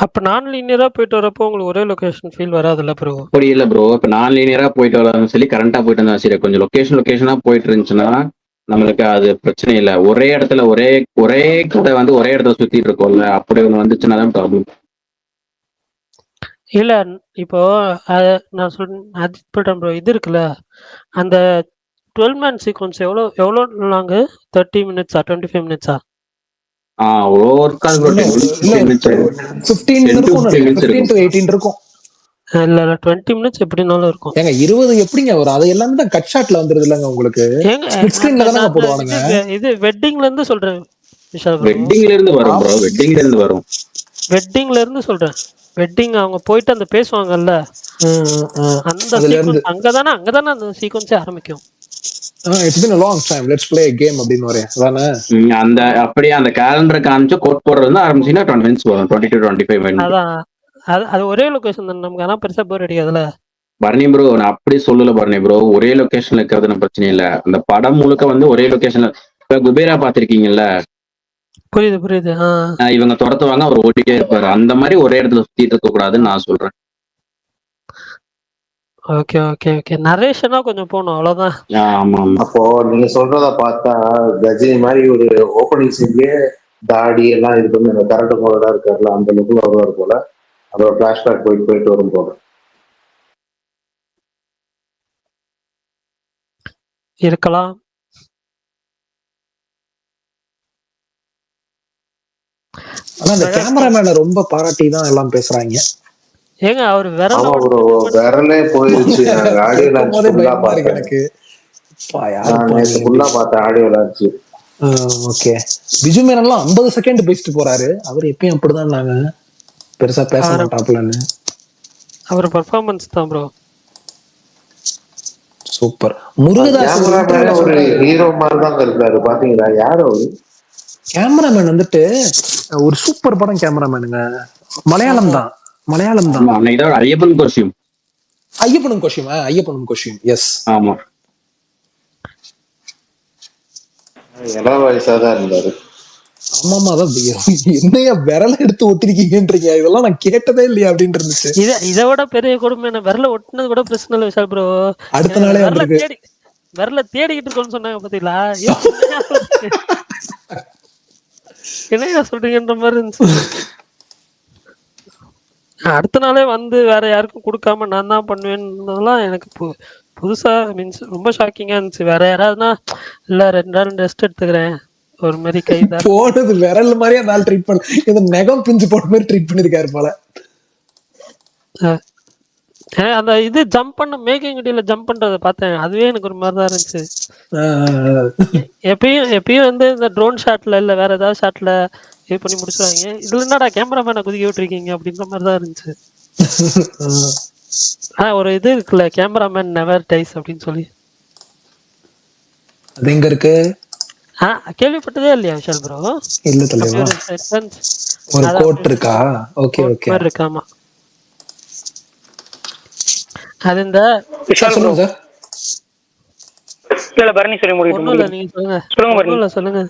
அப்ப நான் லீனியரா போயிட்டு வரப்போ உங்களுக்கு ஒரே லொகேஷன் ஃபீல் வராதுல்ல ப்ரோ? அப்படி இல்ல ப்ரோ. இப்ப நான் லீனியரா போயிட்டு வரலாம்னு சொல்லி கரண்டா போயிட்டு இருந்தா சரி, கொஞ்சம் லொகேஷனா போயிட்டு இருந்துச்சுன்னா நம்மளுக்கு அது பிரச்சனை இல்லை. ஒரே இடத்துல ஒரே ஒரே கதை வந்து ஒரே இடத்துல சுத்திட்டு இருக்கோம்ல, அப்படி ஒண்ணு வந்துச்சுன்னா தான் ப்ராப்ளம். இல்ல இப்போ நான் சொல்றேன் அஜித் படம் ப்ரோ, இது இருக்குல்ல அந்த 12 மேன் சீக்வன்ஸ் எவ்வளோ லாங்கு? 30 மினிட்ஸா 25 மினிட்ஸா? ஒவ்வொரு கால் ப்ரோ 15 இருக்கும், 15 to 18 இருக்கும். இல்ல 20 மினிட்ஸ் எப்படினாலும் இருக்கும். ஏங்க 20 எப்படிங்க வரும்? அது எல்லாமே தான் கட் ஷாட்ல வந்துருது இல்லங்க உங்களுக்கு. ஸ்பிளிட் ஸ்கிரீன்ல தானங்க போடுவானுங்க. இது வெட்டிங்ல இருந்து சொல்றேன் விஷால் ப்ரோ. வெட்டிங்ல இருந்து வரும் ப்ரோ, வெட்டிங்ல இருந்து வரும். வெட்டிங்ல இருந்து சொல்றேன். வெட்டிங் அவங்க போயிட்டு அந்த பேசுவாங்கல்ல, அந்த சீக்வன்ஸ் அங்கதானே அந்த சீக்வன்ஸே ஆரம்பிக்கும். It's been a long time, let's play a game அப்படின்னு வரேன் அதானே. அந்த அப்படியே அந்த கேலண்டர் காமிச்சு கோட் போடுறது வந்து ஆரம்பிச்சுன்னா 20 மினிட்ஸ் வரும், 20 to 25 மினிட்ஸ். அதான் அது ஒரே லொகேஷன் தான் நமக்கு. ஆனா பெருசா போர் அடிக்காதுல பரணி ப்ரோ. நான் அப்படி சொல்லல பரணி ப்ரோ, ஒரே லொகேஷன்ல இருக்கிறது பிரச்சனை இல்ல. அந்த படம் முழுக்க வந்து ஒரே லொகேஷன்ல. இப்ப குபேரா பாத்திருக்கீங்கல்ல? புரியுது. இவங்க துரத்துவாங்க, அவர் ஓட்டிட்டே இருப்பாரு. அந்த மாதிரி ஒரே இடத்துல சுத்திட்டு இருக்க கூடாதுன்னு நான் சொல்றேன். Okay okay okay. நரேஷனா கொஞ்சம் போகணும் அவ்வளோதான். ஆமா ஆமா. அப்போ நீங்க சொல்றத பார்த்தா கஜினி மாதிரி ஒரு ஓப்பனிங் சீன்லயே தாடி எல்லாம் இது பண்ணி அந்த கரண்ட் போலடா இருக்காருல்ல அந்த லுக்கில் வருவார் போல. அதோட பிளாஷ்பேக் போயிட்டு போயிட்டு வரும் போல. இருக்கலாம். ஆனா அந்த கேமராமேனை ரொம்ப பாராட்டி தான் எல்லாம் பேசுறாங்க. ஏங்க அவர் விரல ஆமா ப்ரோ, உடச்சு விரலே போயிருச்சு. நாங்க ஆடியோ கேட்கும் லான்ச் போதே ஃபுல்லா பயமா இருக்கு பார்த்தேன். எனக்கு. யாரு நான் நேற்று போனீங்க? ஃபுல்லா பார்த்தேன் ஆடியோ லான்ச். ஓகே. பிஜு மேனன்லாம் 50 செகண்ட் பேசிட்டு போறாரு. அவர் எப்பயும் அப்படிதான், நாங்க பெருசா பேச அவர் மாட்டாப்லன்னு. அவர் பர்ஃபார்மன்ஸ் தான் ப்ரோ. சூப்பர். முருகதாஸ் ஒரு கேமராமேனே இன்டர்வியூல ஒரு சொல்றாரு, ஹீரோ மாதிரி தான் இருக்காரு. பாத்தீங்களா யாரு அவரு? கேமராமேன் வந்துட்டு ஒரு சூப்பர் படம் கேமராமேனுங்க. மலையாளம் ஆமா. தான், மலையாளம் தான். ஆமா, அன்னைக்கு தான் ஐயப்பன் கோஸ்டியூம். ஐயப்பனும் கோஷ்யம், ஐயப்பனும் கோஷ்யம். எஸ். ஆமா. இள வயசா தான் இருந்தாரு. ஆமாமா, அதான் என்னையா விரல எடுத்து ஒட்டிருக்கீங்கன்றீங்க, இதெல்லாம் நான் கேட்டதே இல்லையா அப்படின்னு இருந்துச்சு. இதை விட பெரிய கொடுமை என்ன, விரல ஒட்டினது கூட பிரச்சனை இல்லை விஷால் ப்ரோ. அடுத்த நாளே விரல வந்திருக்கு. தேடிக்கிட்டு இருக்கோம்னு சொன்னாங்க பாத்தீங்களா? என்னையா சொல்றீங்கன்ற மாதிரி இருந்துச்சு. அடுத்த நாளே வந்து வேற யாருக்கும் கொடுக்காம நான் தான் பண்ணுவேன்னதெல்லாம் எனக்கு புதுசா மீன்ஸ் ரொம்ப ஷாக்கிங்கா இருந்துச்சு. வேற யாராவதுனா இல்ல 2 நாள் ரெஸ்ட் எடுத்துக்கிறேன் ஒரு மாதிரி கைதான் போனது விரல் மாதிரியே அந்த ஆள் ட்ரீட் பண்ண, இது நெகம் பிஞ்சு போன மாதிரி ட்ரீட் பண்ணிருக்காரு போல. அந்த இது ஜம்ப் பண்ண மேக்கிங் இடையில ஜம்ப் பண்றத பார்த்தேன், அதுவே எனக்கு ஒரு மாதிரி தான் இருந்துச்சு. எப்பயும் வந்து இந்த ட்ரோன் ஷாட்ல இல்ல வேற ஏதாவது ஷாட்ல இது பண்ணி முடிச்சுருவாங்க. இதுல என்னடா கேமராமேனை குதிக்க விட்டுருக்கீங்க அப்படின்ற மாதிரி தான் இருந்துச்சு. ஒரு இது இருக்குல்ல, கேமராமேன் நெவர் டைஸ் அப்படின்னு சொல்லி. அது எங்க இருக்கு? கேள்விப்பட்டதே இல்லையா விஷால் ப்ரோ? இல்ல தலைவா. ஒரு கோட் இருக்கா? ஓகே ஓகே இருக்காமா. அது இந்த சொல்லுங்க சார். இல்ல பரணி சொல்லி முடியும். நீங்க சொல்லுங்க. சொல்லுங்க.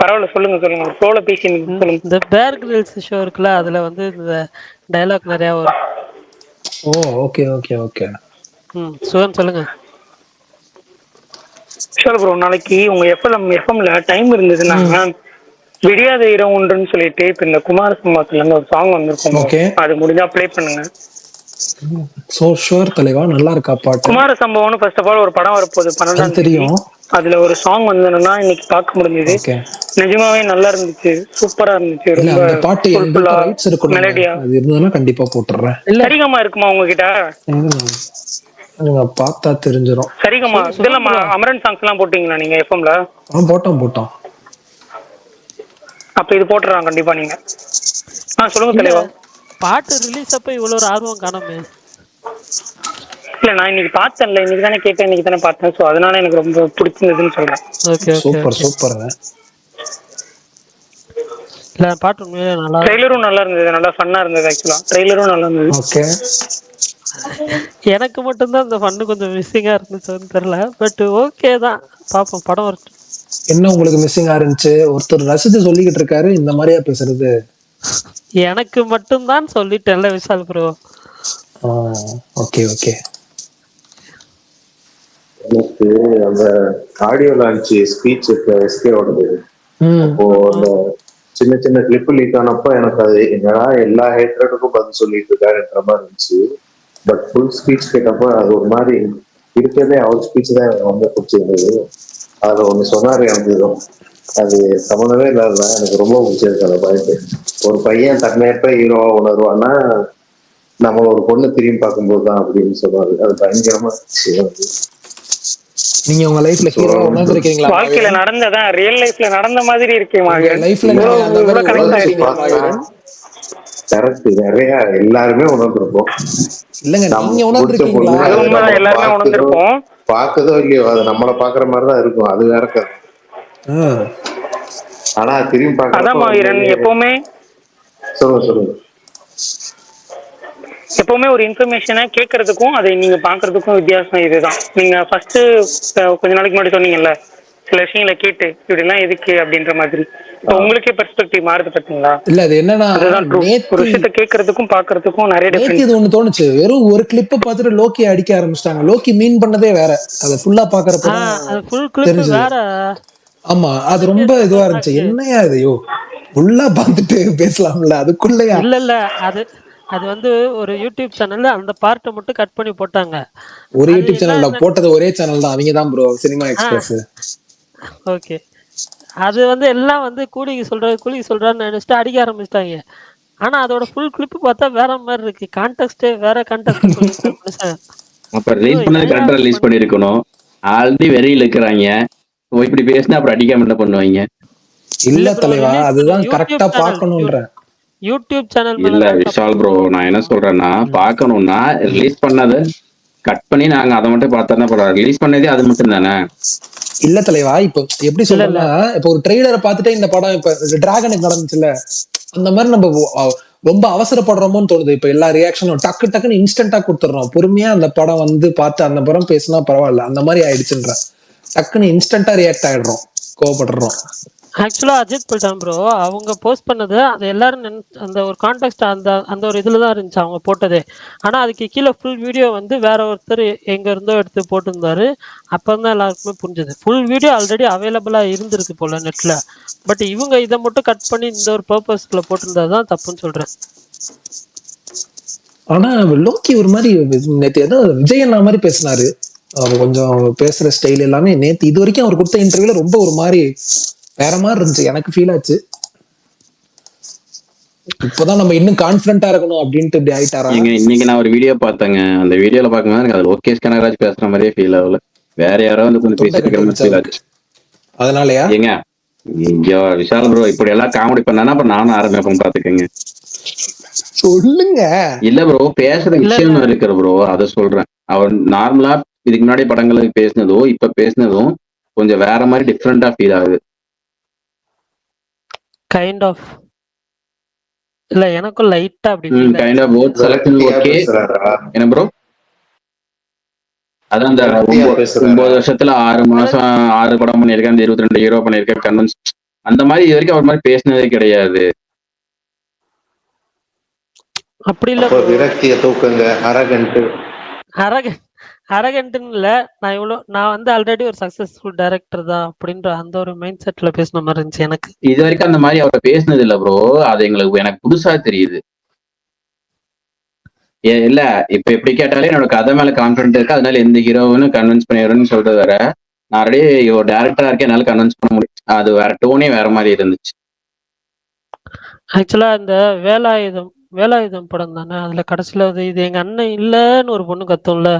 பரவாயில்ல, சொல்லுங்க. ஃப்ளோல பேசி சொல்லுங்க. இந்த பேர் கிரில்ஸ் ஷோ இருக்குல்ல, அதுல வந்து இந்த டயலாக் நிறைய வரும். ஓ ஓகே ஓகே ஓகே. சுகன் சொல்லுங்க. விஷால் ப்ரோ, நாளைக்கு உங்க எஃப்எம்ல டைம் இருந்ததுன்னா விடியாத இரவு ஒன்றுன்னு சொல்லிட்டு இப்ப இந்த குமார சம்பாத்துல இருந்து ஒரு சாங் வந்திருக்கும். அது முடிஞ்சா ப்ளே பண்ணுங்க. சோ ஷூர் தலைவா. நல்லா இருக்கா பாட்டு? குமார சம்பவம்னு ஃபர்ஸ்ட் ஆஃப் ஆல் ஒரு படம் வரப்போகுது 12ஆம் தேதி. அதுல ஒரு சாங் வந்ததுன்னா இன்னைக்கு பார்க்க முடிஞ்சது. நிஜமாவே நல்லா இருந்துச்சு, சூப்பரா இருந்துச்சு. ரொம்ப பாட்டு மெலடியா அது இருந்ததுன்னா கண்டிப்பா போட்டுறேன். சரிகமா இருக்குமா உங்ககிட்ட? பார்த்தா தெரிஞ்சிடும். சரிகமா இதெல்லாம் அமரன் சாங்ஸ் எல்லாம் போட்டீங்களா நீங்க எஃப்எம்ல? போட்டோம். அப்ப இது போட்டுறாங்க கண்டிப்பா நீங்க. சொல்லுங்க தலைவா. பாட்டு ரிலீஸ் அப்ப இவ்வளவு ஒரு ஆர்வம் காணோமே. இல்ல, நான் இன்னைக்கு பார்த்தேன்ல, இன்னைக்கு தானே கேட்டேன், இன்னைக்கு தானே பார்த்தேன். சோ அதனால எனக்கு ரொம்ப பிடிச்சிருந்ததுன்னு சொல்றேன். சூப்பர். இல்ல பாட்டு உண்மையிலே நல்லா, ட்ரெய்லரும் நல்லா இருந்தது, நல்லா ஃபன்னா இருந்தது. ஆக்சுவலா ட்ரெய்லரும் நல்லா இருந்தது. ஓகே. எனக்கு மட்டும்தான் இந்த ஃபன்னு கொஞ்சம் மிஸ்ஸிங்கா இருந்துச்சுன்னு தெரியல. பட் ஓகே தான், பாப்போம் படம் வரட்டும். என்ன உங்களுக்கு மிஸ்ஸிங்கா இருந்துச்சு? ஒருத்தர் ரசித்து சொல்லிக்கிட்டு இருக்காரு, இந்த மாதிரியா பேசுறது? எனக்கு மட்டும்தான் சொல்லிட்டேன்ல விஷால் ப்ரோ. Okay okay. எனக்கு அந்த ஆடியோ லான்ச் ஸ்பீச் எஸ்கேவோடது, அப்போ அந்த சின்ன சின்ன கிளிப் லீக் ஆனப்போ எனக்கு அது என்னடா எல்லா ஹேட்ரடுக்கும் பதில் சொல்லிட்டு இருக்காருன்ற மாதிரி இருந்துச்சு. பட் ஃபுல் ஸ்பீச் கேட்டப்போ அது ஒரு மாதிரி இருக்கிறதே அவர் ஸ்பீச் தான் எனக்கு ரொம்ப பிடிச்சிருந்தது. அதுல ஒண்ணு சொன்னாரு, எனக்கு அது சம்மந்தமே இல்லாத எனக்கு ரொம்ப பிடிச்சிருக்கு அந்த பாயிண்ட். ஒரு பையன் தன்மையற்ற ஹீரோவா உணர்வான்னா நம்ம ஒரு பொண்ணு திரும்பி பார்க்கும்போது தான் அப்படின்னு சொன்னாரு. அது பயங்கரமா இருந்துச்சு. நீங்க உங்க லைஃப்ல ஹீரோ உணர்ந்திருக்கீங்களா? வாழ்க்கையில நடந்ததா ரியல் லைஃப்ல நடந்த மாதிரி இருக்கே லைஃப்ல கரெக்ட். நிறைய எல்லாருமே உணர்ந்திருப்போம். இல்லங்க, நீங்க உணர்ந்திருக்கீங்களா? எல்லாருமே உணர்ந்திருப்போம். பாக்குதோ இல்லையோ அது நம்மள பாக்குற மாதிரிதான் இருக்கும். அது வேற கதை. ஆனா திரும்பி பார்க்க எப்பவுமே சொல்லுங்க. எப்பவுமே ஒரு இன்ஃபர்மேஷனை கேட்கறதுக்கும் அதை நீங்க பாக்குறதுக்கும் வித்தியாசம் இதுதான். நீங்க ஃபர்ஸ்ட் கொஞ்ச நாளைக்கு முன்னாடி சொன்னீங்கல்ல, சில விஷயங்களை கேட்டு இப்படி எல்லாம் எதுக்கு அப்படின்ற மாதிரி இப்போ உங்களுக்கே பெர்ஸ்பெக்டிவ் மாறுது பாத்தீங்களா? இல்ல அது என்னன்னா அதுதான் ட்ரூ. ஒரு நேத்து விஷயத்த கேட்கறதுக்கும் பாக்குறதுக்கும் நிறைய நேத்து டிஃபரன்ஸ். இது ஒண்ணு தோணுச்சு. வெறும் ஒரு கிளிப்ப பார்த்துட்டு லோக்கி அடிக்க ஆரம்பிச்சிட்டாங்க. லோக்கி மீன் பண்ணதே வேற. அதை ஃபுல்லா பாக்குறப்பதான் அது ஃபுல் கிளிப் தெரிஞ்சது. வேற. ஆமா அது ரொம்ப இதுவா இருந்துச்சு. என்னையா இதையோ ஃபுல்லா பார்த்துட்டு பேசலாம்ல அதுக்குள்ளயா? இல்ல அது அது வந்து ஒரு யூடியூப் சேனல்ல அந்த பார்ட்டை மட்டும் கட் பண்ணி போட்டாங்க. ஒரு அது யூடியூப் எல்லாம் சேனல்ல போட்டது ஒரே சேனல் தான். அவங்க தான் ப்ரோ சினிமா எக்ஸ்பிரஸ். ஓகே. அது வந்து எல்லாம் வந்து கூலிக்கு சொல்றான்னு நினைச்சிட்டு அடிக்க ஆரம்பிச்சிட்டாங்க. ஆனா அதோட ஃபுல் கிளிப் பார்த்தா வேற மாதிரி இருக்கு. கான்டெக்ஸ்டே வேற கான்டெக்ட்ல சொல்லியிருக்காரு மனுஷன். அப்ப ரிலீஸ் பண்ணது ஏன்டா கரெக்டா இப்படி ரிலீஸ் பண்ணிருக்கணும். ஆல்ரெடி வெறியில் இருக்கிறாங்க. இப்படி பேசினா அப்புறம் அடிக்காம என்ன பண்ணுவாங்க? இல்ல bro, தலைவா release அதுதான் யூடியூப் கரெக்டா சேனல் பாக்கணும்ன்ற. யூடியூப் சேனல் இல்ல மேலதான் விஷால் தப்பு ப்ரோ, bro. நான் என்ன சொல்றேன்னா பார்க்கணும்னா ரிலீஸ் பண்ணது கட் பண்ணி நாங்க அதை மட்டும் பார்த்தா பரவாயில்ல. ரிலீஸ் பண்ணதே அது மட்டும் தானே. இல்ல தலைவா இப்போ எப்படி இல்ல சொல்றேன்னா இப்போ ஒரு ட்ரெய்லரை பார்த்துட்டு இந்த படம் இப்ப டிராகனுக்கு நடந்துச்சுல்ல அந்த மாதிரி நம்ம ரொம்ப அவசரப்படுறோமோன்னு தோணுது. இப்ப எல்லா ரியாக்ஷனும் டக்குன்னு இன்ஸ்டன்டா கொடுத்துடுறோம். பொறுமையா அந்த படம் வந்து பார்த்து அந்த படம் பேசினா பரவாயில்ல. அந்த மாதிரி ஆயிடுச்சுன்ற டக்குன்னு இன்ஸ்டன்டா ரியாக்ட் ஆயிடுறோம், கோவப்படுறோம். ஆக்சுவலா அஜித் போயிட்டான் ப்ரோ. அவங்க போஸ்ட் பண்ணது அது எல்லாரும் அந்த ஒரு கான்டெக்ட் அந்த அந்த ஒரு இதுலதான் இருந்துச்சு அவங்க போட்டதே. ஆனா அதுக்கு கீழே ஃபுல் வீடியோ வந்து வேற ஒருத்தர் எங்க இருந்தோ எடுத்து போட்டிருந்தாரு. அப்பதான் எல்லாருக்குமே புரிஞ்சது. ஃபுல் வீடியோ ஆல்ரெடி அவைலபிளா இருந்திருக்கு போல நெட்ல. பட் இவங்க இதை மட்டும் கட் பண்ணி இந்த ஒரு பர்பஸ்ல போட்டிருந்ததுதான் தப்புன்னு சொல்றேன். ஆனா லோக்கி ஒரு மாதிரி நேத்து ஏதோ விஜய் அண்ணா மாதிரி பேசினாரு. அவர் கொஞ்சம் பேசுற ஸ்டைல் எல்லாமே நேத்து இது வரைக்கும் அவர் கொடுத்த இன்டர்வியூல ரொம்ப ஒரு மாதிரி வேற மாதிரி இருந்துச்சு. எனக்கு ஃபீல் ஆச்சு. இப்பதான் நம்ம இன்னும் கான்பிடண்டா இருக்கணும் அப்படின்ட்டு இப்படி ஆயிட்டாரா? இன்னைக்கு நான் ஒரு வீடியோ பார்த்தேங்க. அந்த வீடியோல பார்க்கும்போது எனக்கு அது லோகேஷ் கனகராஜ் பேசுற மாதிரியே ஃபீல் ஆகல. வேற யாரோ வந்து கொஞ்சம் பேசிட்டு இருக்கிற மாதிரி ஃபீல் ஆச்சு. அதனாலயா ஏங்க இங்க விஷால் ப்ரோ இப்படி எல்லாம் காமெடி பண்ணா அப்புறம் நானும் ஆரம்பிப்பேன் பாத்துக்கங்க. சொல்லுங்க. இல்ல ப்ரோ பேசுற விஷயம் இருக்கிற ப்ரோ அதை சொல்றேன். அவர் நார்மலா இதுக்கு முன்னாடி படங்களுக்கு பேசினதும் இப்ப பேசினதும் கொஞ்சம் வேற மாதிரி டிஃப்ரெண்டா ஃபீல் ஆகுது. கைண்ட் ஆஃப் இல்ல எனக்கும் லைட்டா அப்படி kind of word selection okay. என்ன ப்ரோ? அதான் அந்த 9 வருஷத்துல 6 மாசம் 6 படம் பண்ணியிருக்கேன், அந்த 22 ஹீரோ பண்ணியிருக்கேன், கன்வென்ஸ் அந்த மாதிரி இது வரைக்கும் அவர் மாதிரி பேசினதே கிடையாது. அப்படி இல்ல விரக்திய தூக்குங்க. அரகன்ட்னு இல்ல. நான் வந்து ஆல்ரெடி ஒரு சக்சஸ்ஃபுல் டைரக்டர் தான் அப்படின்ற அந்த ஒரு மைண்ட் செட்ல பேசின மாதிரி இருந்துச்சு எனக்கு. இது வரைக்கும் அந்த மாதிரி அவர் பேசினது இல்ல ப்ரோ. அது எனக்கு புதுசா தெரியுது. இல்ல இப்ப எப்படி கேட்டாலே என்னோட கதை மேல கான்பிடன்ட் இருக்கு, அதனால எந்த ஹீரோவும் கன்வின்ஸ் பண்ணிடுறேன்னு சொல்றது வேற. நான் ஆல்ரெடி ஒரு டேரக்டரா இருக்கேன், என்னால கன்வின்ஸ் பண்ண முடியும். அது வேற டோனே வேற மாதிரி இருந்துச்சு. ஆக்சுவலா இந்த வேலாயுதம் படம் தானே. அதுல கடைசியில இது எங்க அண்ணன் இல்லன்னு ஒரு பொண்ணு கத்தும்ல.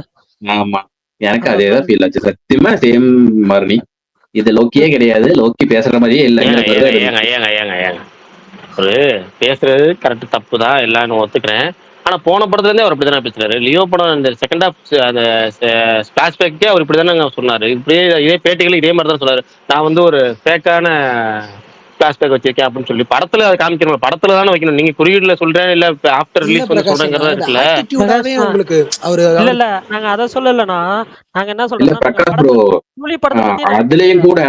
ஆமா எனக்கு அதேதான் ஃபீல் ஆச்சு. சத்தியமா சேம் மாதிரி. இது லோக்கியே கிடையாது, லோக்கி பேசுற மாதிரியே இல்லைங்க. ஒரு பேசுறது கரெக்ட் தப்பு தான் எல்லாம் ஒத்துக்கிறேன். ஆனா போன படத்துல இருந்தே அவர் இப்படிதானே பேசுறாரு. லியோ படம் இந்த செகண்ட் ஹாஃப் அந்த பிளாஷ்பேக்கே அவர் இப்படிதானே சொன்னாரு. இப்படியே இதே பேட்டிகள் இதே மாதிரி தான் சொன்னாரு. நான் வந்து ஒரு ஃபேக்கான பிளாஷ்பேக் வச்சிருக்கேன் அப்படின்னு சொல்லி படத்துல அதை காமிக்கணும். படத்துல தானே வைக்கணும். நீங்க குறியீடுல சொல்றேன் இல்ல ஆஃப்டர் ரிலீஸ் வந்து சொல்றேங்கிறதா இருக்குல்ல. உங்களுக்கு இல்ல நாங்க அதை சொல்லலன்னா நாங்க என்ன இல்ல சொல்றோம் பிரகாஷ் ப்ரோ, அதுலயும் கூட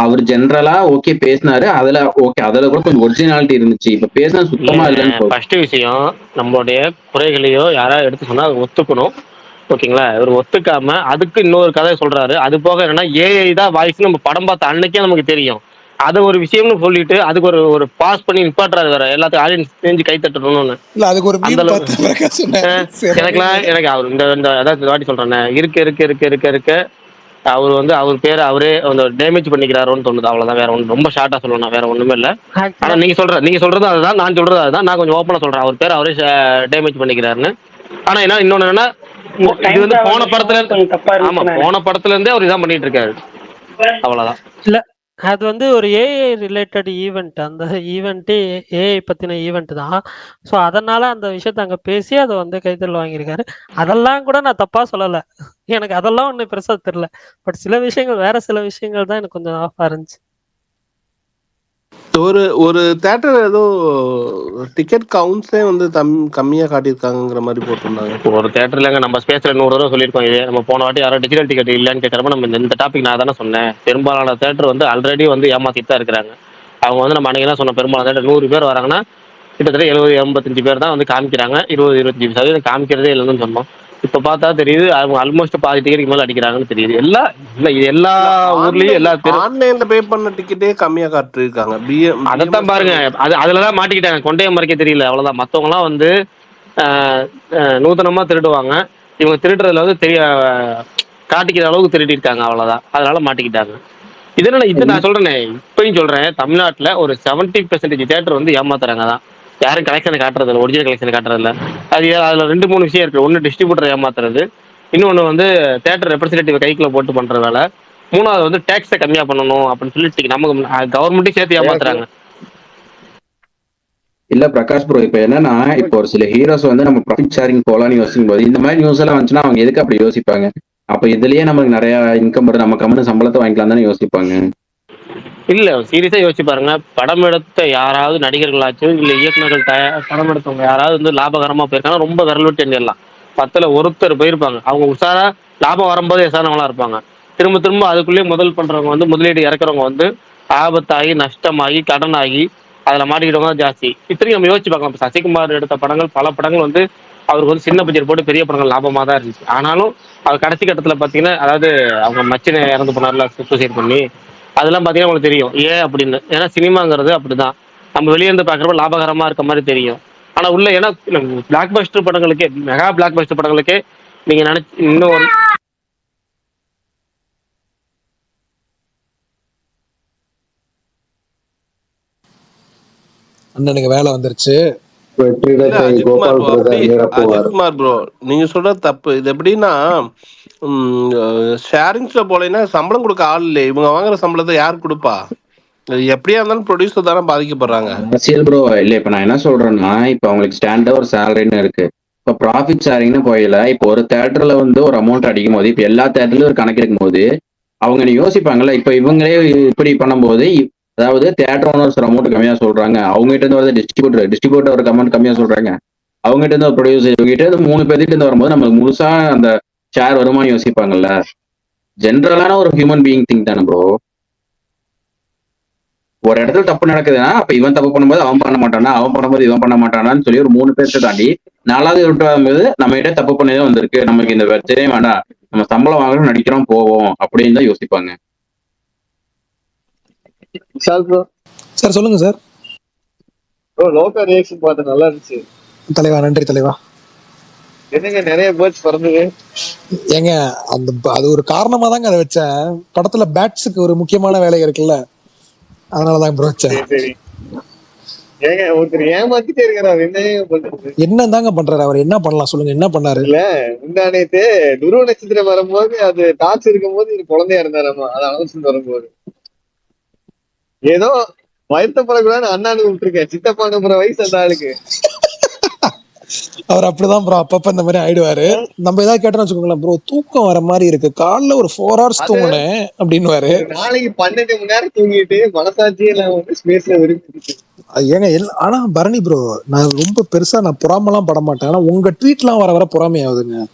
அவர் ஜெனரலா ஓகே பேசினாரு. அதுல ஓகே அதுல கூட கொஞ்சம் ஒரிஜினாலிட்டி இருந்துச்சு. இப்ப பேசினா சுத்தமா இல்லைன்னு. ஃபர்ஸ்ட் விஷயம் நம்மளுடைய குறைகளையோ யாராவது எடுத்து சொன்னா அதை ஒத்துக்கணும். ஓகேங்களா? இவர் ஒத்துக்காம அதுக்கு இன்னொரு கதை சொல்றாரு. அது போக என்னன்னா ஏஐ தான் வாய்ஸ் நம்ம படம் பார்த்த அன்னைக்கே நமக்கு தெரியும். அது ஒரு விஷயம்னு சொல்லிட்டு அதுக்கு ஒரு பாஸ் பண்ணி நிப்பாட்டுறாரு வேற. எல்லாத்தையும் ஆடியன்ஸ் தெரிஞ்சு கை தட்டணும்னு. அந்த அளவுக்கு எனக்கு அவர் இந்த அதாவது வாட்டி சொல்றேன் இருக்க அவர் வந்து அவர் பேரை அவரே டேமேஜ் பண்ணிக்கிறாரோன்னு தோணுது. அவ்வளவுதான். வேற ஒன்று ரொம்ப ஷார்ட்டா சொல்லணும். வேற ஒண்ணுமே இல்ல. ஆனா நீங்க சொல்றது அதுதான், நான் சொல்றது அதுதான். நான் கொஞ்சம் ஓப்பனா சொல்றேன். அவர் பேர் அவரே டேமேஜ் பண்ணிக்கிறாருன்னு. ஆனா இன்னொன்னு என்னன்னா இது வந்து போன படத்துல இருந்தே அவர் இதான் பண்ணிட்டு இருக்காரு. அவ்வளவுதான். இல்ல அது வந்து ஒரு ஏஐ ரிலேட்டட் ஈவெண்ட். அந்த ஈவெண்ட்டே ஏஐ பத்தின ஈவெண்ட் தான். ஸோ அதனால அந்த விஷயத்த அங்க பேசி அதை வந்து கைத்தறல் வாங்கியிருக்காரு. அதெல்லாம் கூட நான் தப்பா சொல்லல. எனக்கு அதெல்லாம் ஒன்றும் பெருசா தெரியல. பட் சில விஷயங்கள் வேற சில விஷயங்கள் தான் எனக்கு கொஞ்சம் ஆஃபா இருந்துச்சு. ஒரு ஒரு தேட்டர் ஏதோ டிக்கெட் கவுண்ட்ஸே வந்து கம்மியா காட்டியிருக்காங்கங்கிற மாதிரி போட்டிருந்தாங்க. ஒரு தேட்டர்லங்க நம்ம ஸ்பேஸ்ல 100 தடவை சொல்லியிருக்கோம். இது நம்ம போன வாட்டி யாரோ டிஜிட்டல் டிக்கெட் இல்லைன்னு கேட்கறப்ப நம்ம இந்த டாபிக் நான் தானே சொன்னேன். பெரும்பாலான தேட்டர் வந்து ஆல்ரெடி வந்து ஏமாத்திட்டு தான் இருக்கிறாங்க. அவங்க வந்து நம்ம அன்னைக்கு தான் சொன்ன பெரும்பாலான தேட்டர் 100 பேர் வராங்கன்னா கிட்டத்தட்ட 70-85 பேர் தான் வந்து காமிக்கிறாங்க. 20-25% காமிக்கிறதே இல்லைன்னு சொன்னோம். இப்ப பார்த்தா தெரியுது அவங்க ஆல்மோஸ்ட் பாதி டிக்கெட்டுக்கு மேல அடிக்கிறாங்கன்னு தெரியுது. இது எல்லா ஊர்லயும் எல்லா பேரும் ஆன்லைன்ல பே பண்ண டிக்கெட்டே கம்மியா காட்டிருக்காங்க. அதைத்தான் பாருங்க. அதுலதான் மாட்டிக்கிட்டாங்க. கொண்டைய மறைக்க தெரியல, அவ்வளவுதான். மத்தவங்க எல்லாம் வந்து நூதனமா திருடுவாங்க. இவங்க திருடுறதுல வந்து காட்டிக்கிற அளவுக்கு திருடி இருக்காங்க, அவ்வளவுதான். அதனால மாட்டிக்கிட்டாங்க. இது நான் சொல்றேனே, இப்பயும் சொல்றேன், தமிழ்நாட்டுல ஒரு 70% தேட்டர் வந்து ஏமாத்துறாங்க தான். யாரும் கலெக்ஷனை காட்டுறது இல்லை, ஒரிஜினல் கலெக்ஷனை காட்டுறது இல்லை. அதுல 2-3 விஷயம் இருக்கு. ஒன்னு டிஸ்ட்ரிபியூட்டர் ஏமாத்துறது, இன்னொன்னு வந்து தேட்டர் ரெப்ரஸன்டேட்டிவ் கைக்குள்ள போட்டு பண்ற வேலை, மூணாவது வந்து டேக்ஸை கம்மியா பண்ணணும் அப்படின்னு சொல்லிட்டு நமக்கு கவர்மெண்ட்டே சேர்த்து ஏமாத்துறாங்க. இல்ல பிரகாஷ் ப்ரோ, இப்ப என்னன்னா, இப்போ ஒரு சில ஹீரோஸ் வந்து நம்ம ப்ராஃபிட் ஷேரிங் போலான்னு யோசிக்கும் போது இந்த மாதிரி நியூஸ் எல்லாம் வந்துச்சுன்னா அவங்க எதுக்கு அப்படி யோசிப்பாங்க? அப்ப இதுலயே நமக்கு நிறைய இன்கம் வருது, நம்ம கம்மனு சம்பளத்தை வாங்கிக்கலாம் தானே யோசிப்பாங்க. இல்ல சீரியஸா யோசிச்சு பாருங்க. படம் எடுத்த யாராவது நடிகர்களாச்சும் இல்ல இயக்குநர்கள் படம் எடுத்தவங்க யாராவது வந்து லாபகரமா போயிருக்காங்க, ரொம்ப விரல் விட்டு எண்ணிடலாம். 10ல் ஒருத்தர் போயிருப்பாங்க. அவங்க உஷாரா லாபம் வரும்போது எசானவங்களா இருப்பாங்க. திரும்ப திரும்ப அதுக்குள்ளேயே முதல் பண்றவங்க வந்து, முதலீடு இறக்குறவங்க வந்து ஆபத்தாகி நஷ்டமாகி கடனாகி அதுல மாட்டிக்கிட்டவங்க தான் ஜாஸ்தி. இத்தனையும் நம்ம யோசிச்சு பார்க்கலாம். சசிகுமார் எடுத்த படங்கள், பல படங்கள் வந்து அவருக்கு வந்து சின்ன பட்ஜெட் போட்டு பெரிய படங்கள் லாபமா தான் இருந்துச்சு. ஆனாலும் அவர் கடைசி கட்டத்துல பாத்தீங்கன்னா, அதாவது அவங்க மச்சினை இறந்து போனார்ல சூசைட் பண்ணி, அதெல்லாம் பாத்தீங்கன்னா உங்களுக்கு தெரியும் ஏன் அப்படின்னு. ஏன்னா சினிமாங்கிறது அப்படிதான். நம்ம வெளியே இருந்து பாக்குறப்ப லாபகரமா இருக்க மாதிரி தெரியும். ஆனா உள்ள ஏன்னா பிளாக் பஸ்டர் படங்களுக்கே, மெகா பிளாக் பஸ்டர் படங்களுக்கே நீங்க நினைச்சு இன்னும் ஒரு அண்ணனுக்கு வேலை வந்துருச்சு. அஜித்குமார் ப்ரோ, நீங்க சொல்றது தப்பு. இது எப்படின்னா, ஷேரிங்ஸ்ல போலன்னா சம்பளம் கொடுக்க ஆள் இல்லை. இவங்க வாங்குற சம்பளத்தை யார் கொடுப்பா? எப்படியா இருந்தாலும் ப்ரொடியூசர் தானே பாதிக்கப்படுறாங்க. அரசியல் ப்ரோ இல்ல. இப்ப நான் என்ன சொல்றேன்னா, இப்ப அவங்களுக்கு ஸ்டாண்டர்ட் ஒரு சேலரின்னு இருக்கு. இப்ப ப்ராஃபிட் ஷேரிங்னு போயில, இப்போ ஒரு தேட்டர்ல வந்து ஒரு அமௌண்ட் அடிக்கும் போது, இப்ப எல்லா தேட்டர்லயும் ஒரு கணக்கு இருக்கும் போது அவங்க நீ யோசிப்பாங்கல்ல. இப்ப இவங்களே இப்படி பண்ணும்போது, அதாவது தேட்டர் ஓனர்ஸ் ஒரு அமௌண்ட் கம்மியா சொல்றாங்க, அவங்க கிட்ட இருந்து வரது டிஸ்ட்ரிபியூட்டர் ஒரு அமௌண்ட் கம்மியா சொல்றாங்க, அவங்க கிட்ட இருந்து ஒரு ப்ரொடியூசர், இவங்க கிட்ட இருந்து 3 பேர்கிட்ட இருந்து வரும்போது நமக்கு முழுசா அந்த ஷேர் வருமானு யோசிப்பாங்கல்ல. ஜென்ரலான ஒரு ஹியூமன் பீயிங் திங்க் தானே ப்ரோ. ஒரு இடத்துல தப்பு நடக்குதுன்னா அப்ப இவன் தப்பு பண்ணும்போது அவன் பண்ண மாட்டானா, அவன் பண்ணும்போது இவன் பண்ண மாட்டானான்னு சொல்லி ஒரு 3 பேர்த்த தாண்டி 4வது விட்டு வரும்போது நம்ம கிட்ட தப்பு பண்ணதே வந்திருக்கு, நமக்கு இந்த பிரச்சனையே வேண்டாம், நம்ம சம்பளம் வாங்குறோம் நடிக்கிறோம் போவோம் அப்படின்னு தான் யோசிப்பாங்க. சார் சொல்லுங்க சார். லோக்கல் ரியாக்ஷன் பார்த்து நல்லா இருந்துச்சு தலைவா. நன்றி தலைவா. என்னங்க நிறைய பேர்ட்ஸ் பறந்தது ஏங்க அது ஒரு காரணமா தாங்க அதை வச்சேன். படத்துல பேட்ஸுக்கு ஒரு முக்கியமான வேலை இருக்குல்ல, அதனாலதான் ப்ரோ வச்சேன். சரி ஏங்க ஒருத்தர் ஏமாத்திட்டே இருக்கிறார், என்ன தாங்க பண்றாரு அவர்? என்ன பண்ணலாம் சொல்லுங்க, என்ன பண்ணாரு? இல்ல முந்தானேத்து துருவ நட்சத்திரம் வரும்போது அது டார்ச் இருக்கும் போது இது குழந்தையா இருந்தாராமா, அது அனௌன்ஸ்மெண்ட் வரும்போது ஏதோ வருத்தப்படக்கூடாதுன்னு அண்ணானுக்கு விட்டுருக்கேன். சித்தப்பா அனுப்புற வயசு அந்த ஆளுக்கு. அவர் அப்படிதான் ப்ரோ, அப்பப்ப இந்த மாதிரி ஆயிடுவாரு. நம்ம ஏதாவது கேட்டோம்னு வச்சுக்கோங்களேன், ப்ரோ தூக்கம் வர மாதிரி இருக்கு, காலைல ஒரு 4 hours தூங்குனேன் அப்படின்னு. நாளைக்கு 12 மணி நேரம் தூங்கிட்டு மனசாட்சியே வந்து ஸ்பேஸ்ல விரும்பி. ஏங்க ஆனா பரணி ப்ரோ, நான் ரொம்ப பெருசா நான் பொறாமலாம் பட மாட்டேன். ஆனா உங்க ட்வீட்லாம் வர பொறாமை ஆகுதுங்க.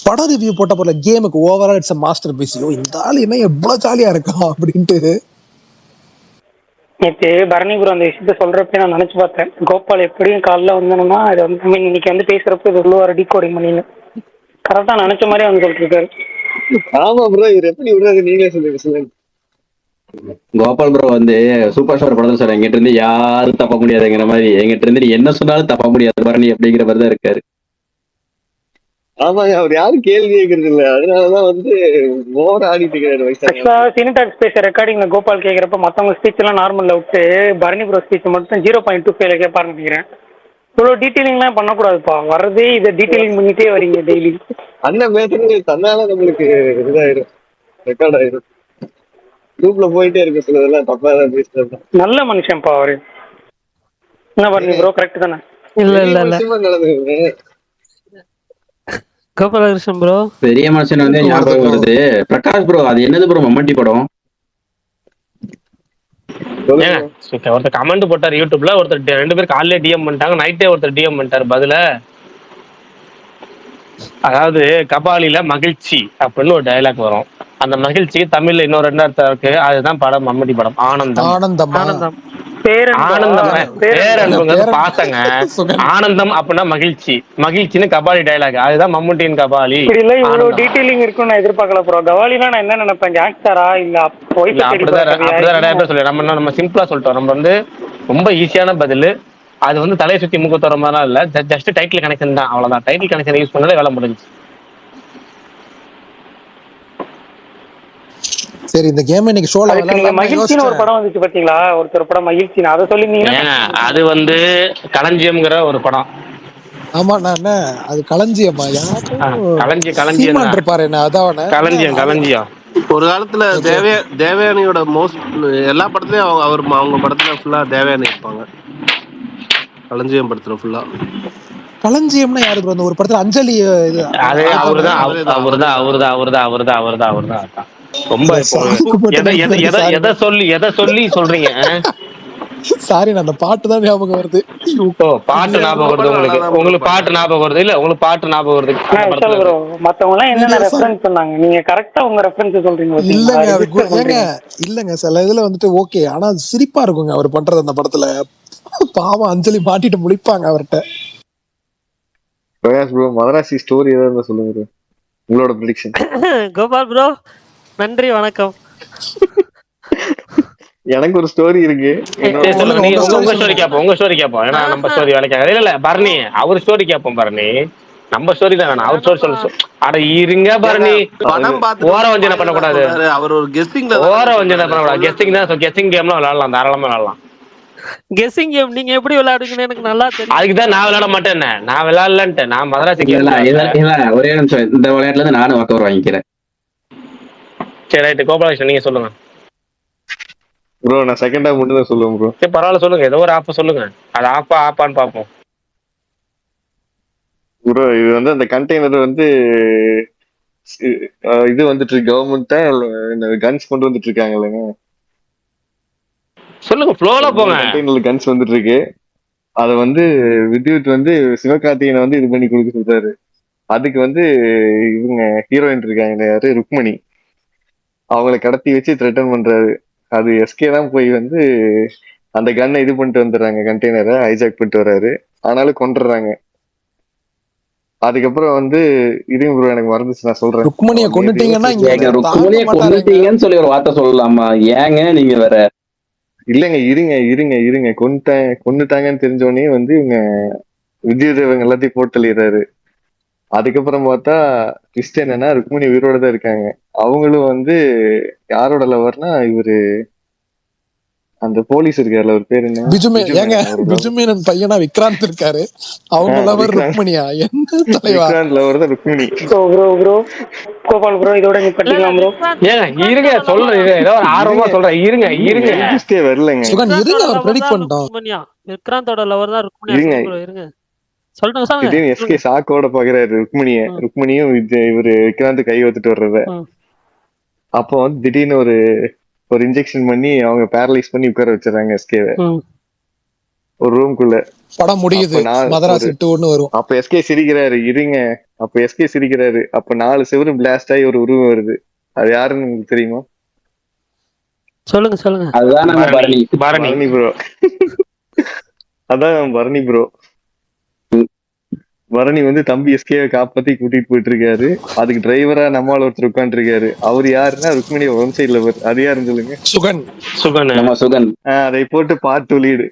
பட ரிவ்யூ போட்ட போல கேமுக்கு ஓவரால் இட்ஸ் மாஸ்டர் பீஸ். இந்த ஆள் என்ன எவ்வளவு ஜாலியா இருக்கான் அப்படின்ட்டு. நேற்று பரணி ப்ரோ அந்த விஷயத்த சொல்றப்ப நான் நினைச்சு பார்த்தேன், கோபால் எப்படியும் காலைல வந்தோம்னா இது வந்து இன்னைக்கு வந்து பேசுறப்ப இது உள்ள டீகோடிங் பண்ணின்னு கரெக்டா நினைச்ச மாதிரி அவங்க சொல்லிட்டு இருக்காரு. ஆமா ப்ரோ, இவர் எப்படி விடுறது நீங்களே சொல்லுங்க. கோபால் ப்ரோ வந்து சூப்பர் ஸ்டார் படத்துல சார், எங்கிட்ட இருந்து யாரும் தப்ப முடியாதுங்கிற மாதிரி, எங்கிட்ட இருந்து நீ என்ன சொன்னாலும் தப்ப முடியாது பரணி அப்படிங்கிற மாதிரி தான் இருக்காரு. ஆமாங்க, அவர் யாரும் கேள்வி கேட்கறது இல்ல, அதனாலதான் வந்து ஓவர் ஆடிட்டு இருக்காரு. சினிடாக்ஸ் பேச ரெக்கார்டிங்ல கோபால் கேட்கறப்ப மத்தவங்க ஸ்பீச் எல்லாம் நார்மல்ல விட்டு பரணி ப்ரோ ஸ்பீச் மட்டும் 0.25 கேட்பாருன்னு நினைக்கிறேன். இவ்வளவு டீட்டெயிலிங்லாம் பண்ணக்கூடாதுப்பா, வர்றதே இதை டீட்டெயிலிங் பண்ணிட்டே வரீங்க டெய்லி. அண்ணன் பேசுறது தன்னால நம்மளுக்கு இதாயிரும், ரெக்கார்ட் ஆயிரும், குரூப்ல போயிட்டே இருக்க சிலதெல்லாம் தப்பா தான் பேசுறது. நல்ல மனுஷன்ப்பா அவரு. என்ன பரணி ப்ரோ, கரெக்ட் தானே? இல்ல இல்ல இல்ல நடந்தது கோபாலகிருஷ்ணன் ப்ரோ பெரிய மனுஷன் வந்து ஞாபகம் வருது. பிரகாஷ் ப்ரோ அது என்னது ப்ரோ மம்மட்டி படம்? சொல்லுங்க ஏங்க bro. ஒருத்தர் கமெண்ட் போட்டார் யூடியூப்ல, ஒருத்தர் 2 பேர் காலையிலே டிஎம் பண்ணிட்டாங்க, நைட்டே ஒருத்தர் டிஎம் பண்ணிட்டாரு பதில. அதாவது கபாலில மகிழ்ச்சி அப்படின்னு ஒரு டயலாக் வரும். அந்த மகிழ்ச்சி தமிழ்ல இன்னொரு 2 அர்த்தம் இருக்கு. அதுதான் படம், மம்மூட்டி படம் ஆனந்தம். ஆனந்தமா? ஆனந்தம். பேரன்பா ஆனந்தம் பேரன்பு. ஏங்க பேரன்புங்கிறது பேரன் பாசங்க. சுகன். ஆனந்தம் அப்படின்னா மகிழ்ச்சி, மகிழ்ச்சின்னு கபாலி டயலாக். அதுதான் மம்முட்டியின் கபாலி. இப்படி எல்லாம் இவ்வளவு ஆனந்தம். டீட்டெயிலிங் இருக்கும்னு நான் எதிர்பார்க்கல ப்ரோ. கவாலினா நான் என்ன நினைப்பேன், கேங்ஸ்டரா இல்ல இல்ல ஒய்ஃபை தேடி போற கதையா? அப்படிதான் நிறைய பேர் சொல்லி நம்ம சிம்பிளா சொல்லிட்டோம். நம்ம வந்து ரொம்ப ஈஸியான பதில். அது வந்து தலையை சுத்தி மூக்க தர மாதிரிலாம் இல்ல, ஜஸ்ட் டைட்டில் கனெக்ஷன் தான், அவ்வளவுதான். டைட்டில் கனெக்ஷன் யூஸ் பண்ணாலே வேலை முடிஞ்சு. சரி, இந்த கேம் இன்னைக்கு ஷோல அதுக்கு நீங்க விளையாடலாம் மகிழ்ச்சின்னு ஒரு படம் வந்துச்சு பாத்தீங்களா, ஒருத்தர் படம் மகிழ்ச்சின்னு, அதை சொல்லிருந்தீங்கன்னா ஏங்க அது வந்து களஞ்சியம்ங்கிற ஒரு படம். ஆமா, நான் அது களஞ்சியமா? யாரும் களஞ்சியம் சீமான் தான். இருப்பாரு என்ன அதாவன களஞ்சியம். ஒரு காலத்துல தேவயானியோட மோஸ்ட் எல்லா படத்துலயும் அவங்க படத்துல ஃபுல்லா தேவயானி இருப்பாங்க. களஞ்சியம் படத்துல ஃபுல்லா. களஞ்சியம்னா யாரு ப்ரோ? ஒரு படத்துல அஞ்சலி இது அது அவர்தான். ரொம்ப இப்போ எதை சொல்லி சொல்றீங்க? சாரி, நான் அந்த பாட்டு தான் ஞாபகம் வருது. பாட்டு ஞாபகம் வருது உங்களுக்கு பாட்டு ஞாபகம் வருது இல்ல? உங்களுக்கு பாட்டு ஞாபகம் வருது. ப்ரோ மத்தவங்க எல்லாம் என்னென்ன ரெஃபரன்ஸ் சொன்னாங்க, நீங்க கரெக்டா உங்க ரெஃபரன்ஸ் சொல்றீங்க. இல்லங்க ஏங்க, இல்லங்க சில இதுல வந்துட்டு ஓகே, ஆனா அது சிரிப்பா இருக்குங்க அவர் பண்றது அந்த படத்துல. பாவம் அஞ்சலி மாட்டிட்டு முழிப்பாங்க அவர்கிட்ட. பிரகாஷ் ப்ரோ, மதராசி ஸ்டோரி ஏதாவது சொல்லுங்க bro. உங்களோட ப்ரெடிக்ஷன். கோபால் ப்ரோ, நன்றி, வணக்கம். எனக்கு ஒரு ஸ்டோரி இருக்கு. உங்க ஸ்டோரி கேப்போம். ஏன்னா நம்ம ஸ்டோரி வேலைக்காக இல்ல பரணி, அவர் ஸ்டோரி கேப்போம். பரணி நம்ம ஸ்டோரி தான் வேணும். அவர் ஸ்டோரி சொல்லு. அட இருங்க பரணி, படம் பார்த்து ஓர வஞ்சனை பண்ணக்கூடாது. அவர் ஒரு கெஸ்டிங்ல ஓர வஞ்சனை பண்ணக்கூடாது. கெஸ்டிங் கேம்லாம் விளையாடலாம், தாராளமா விளையாடலாம். கெஸ்ஸிங் கேம் நீங்க எப்படி விளையாடுங்கன்னு எனக்கு நல்லா தெரியும். அதுக்குதான் நான் விளையாட மாட்டேன். நான் விளையாடலன்ட்டு நான் மதராசி ஒரே நிமிஷம், இந்த விளையாட்டுல இருந்து நானும் வாக்கவர் வாங்கிக்கிறேன். சரி ரைட்டு, கோபாலகிருஷ்ணன் நீங்க சொல்லுங்க ப்ரோ. நான் செகண்ட் ஹாஃப் மட்டும் தான் சொல்லுவேன் ப்ரோ. சரி பரவாயில்ல, சொல்லுங்க. ஏதோ ஒரு ஆப்ப சொல்லுங்க. அது ஆப்பான்னு பார்ப்போம். ப்ரோ இது வந்து அந்த கண்டெய்னர் வந்து இது வந்துட்டு இருக்கு, கவர்மெண்ட் கன்ஸ் கொண்டு வந்துட்டு இருக்காங்க இல்லைங்க. சொல்லுங்க, ஃப்ளோல போங்க. கண்டெய்னர்ல கன்ஸ் வந்துட்டு இருக்கு. அத வந்து வித்யுத் வந்து சிவகார்த்திகேயனை வந்து இது பண்ணி கொடுக்க சொல்றாரு. அதுக்கு வந்து இவங்க ஹீரோயின் இருக்காங்க, யாரு, ருக்மணி, அவங்கள கடத்தி வச்சு த்ரெட்டன் பண்றாரு. அது எஸ்கே தான் போய் வந்து அந்த கன்னை இது பண்ணிட்டு வந்துடுறாங்க, கண்டெய்னரை ஹைஜாக் பண்ணிட்டு வர்றாரு. ஆனாலும் கொண்டுடுறாங்க. அதுக்கப்புறம் வந்து இதையும் ப்ரோ எனக்கு மறந்துச்சு, நான் சொல்றேன். ருக்மணியை கொண்டுட்டீங்கன்னா கொண்டுட்டீங்கன்னு சொல்லி ஒரு வார்த்தை சொல்லலாமா? ஏங்க நீங்க வேற? இல்லங்க, இருங்க கொண்டுட்டாங்கன்னு தெரிஞ்சோடனே வந்து இவங்க வித்யுத் இவங்க எல்லாத்தையும் போட்டு தள்ளிடுறாரு. அதுக்கப்புறம் பார்த்தா ட்விஸ்ட் என்னன்னா, ருக்மணி உயிரோட தான் இருக்காங்க. அவங்களும் வந்து யாரோட லவர்னா இவரு அந்த போலீஸ் இருக்காருல, ஒரு பேர் என்ன, பிஜுமேனன் பையனா விக்ராந்த் இருக்காரு. அவங்க லவர் ருக்மணியா? என்ன தலைவா? விக்ராந்த் லவர் தான் ருக்மணி. ப்ரோ கோபால் ப்ரோ, இதோட நீ பண்ணிக்கலாம் ப்ரோ. இருங்க சொல்றேன், ஏதோ ஒரு ஆர்வமா சொல்றேன். இருங்க வரலங்க. சுகன் இருங்க, அவர் ப்ரெடிக்ட் பண்ணிட்டோம். விக்ராந்தோட லவர் தான் ருக்மணியா? இருங்க சொல்லுங்க. எஸ்கே சாக்கோட பாக்குறாரு ருக்மணியும் இவரு விக்ராந்த் கை ஒத்துட்டு வர்றத. அப்போ வந்து திடீர்னு ஒரு இன்ஜெக்ஷன் பண்ணி அவங்க பேரலைஸ் பண்ணி உட்கார வச்சிடறாங்க எஸ்கேவை ஒரு ரூம்குள்ள. படம் முடியுது, மதராசி 2 வரும். அப்ப எஸ்கே சிரிக்கிறாரு. அப்ப 4 செவரு பிளாஸ்ட் ஆகி ஒரு உருவம் வருது. அது யாருன்னு உங்களுக்கு தெரியுமா? சொல்லுங்க. அதுதான் நம்ம பரணி ப்ரோ. அதான் பரணி ப்ரோ. பரணி வந்து தம்பி எஸ்கேவை காப்பாத்தி கூட்டிட்டு போயிட்டு இருக்காரு. அதுக்கு டிரைவரா நம்மால் ஒருத்தர் உட்காந்து இருக்காரு. அவர் யாருன்னா ருக்மணி ஒன் சைட்ல வரும். அது யாருன்னு சொல்லுங்க? சுகன். அதை போட்டு பார்ட் லீடு.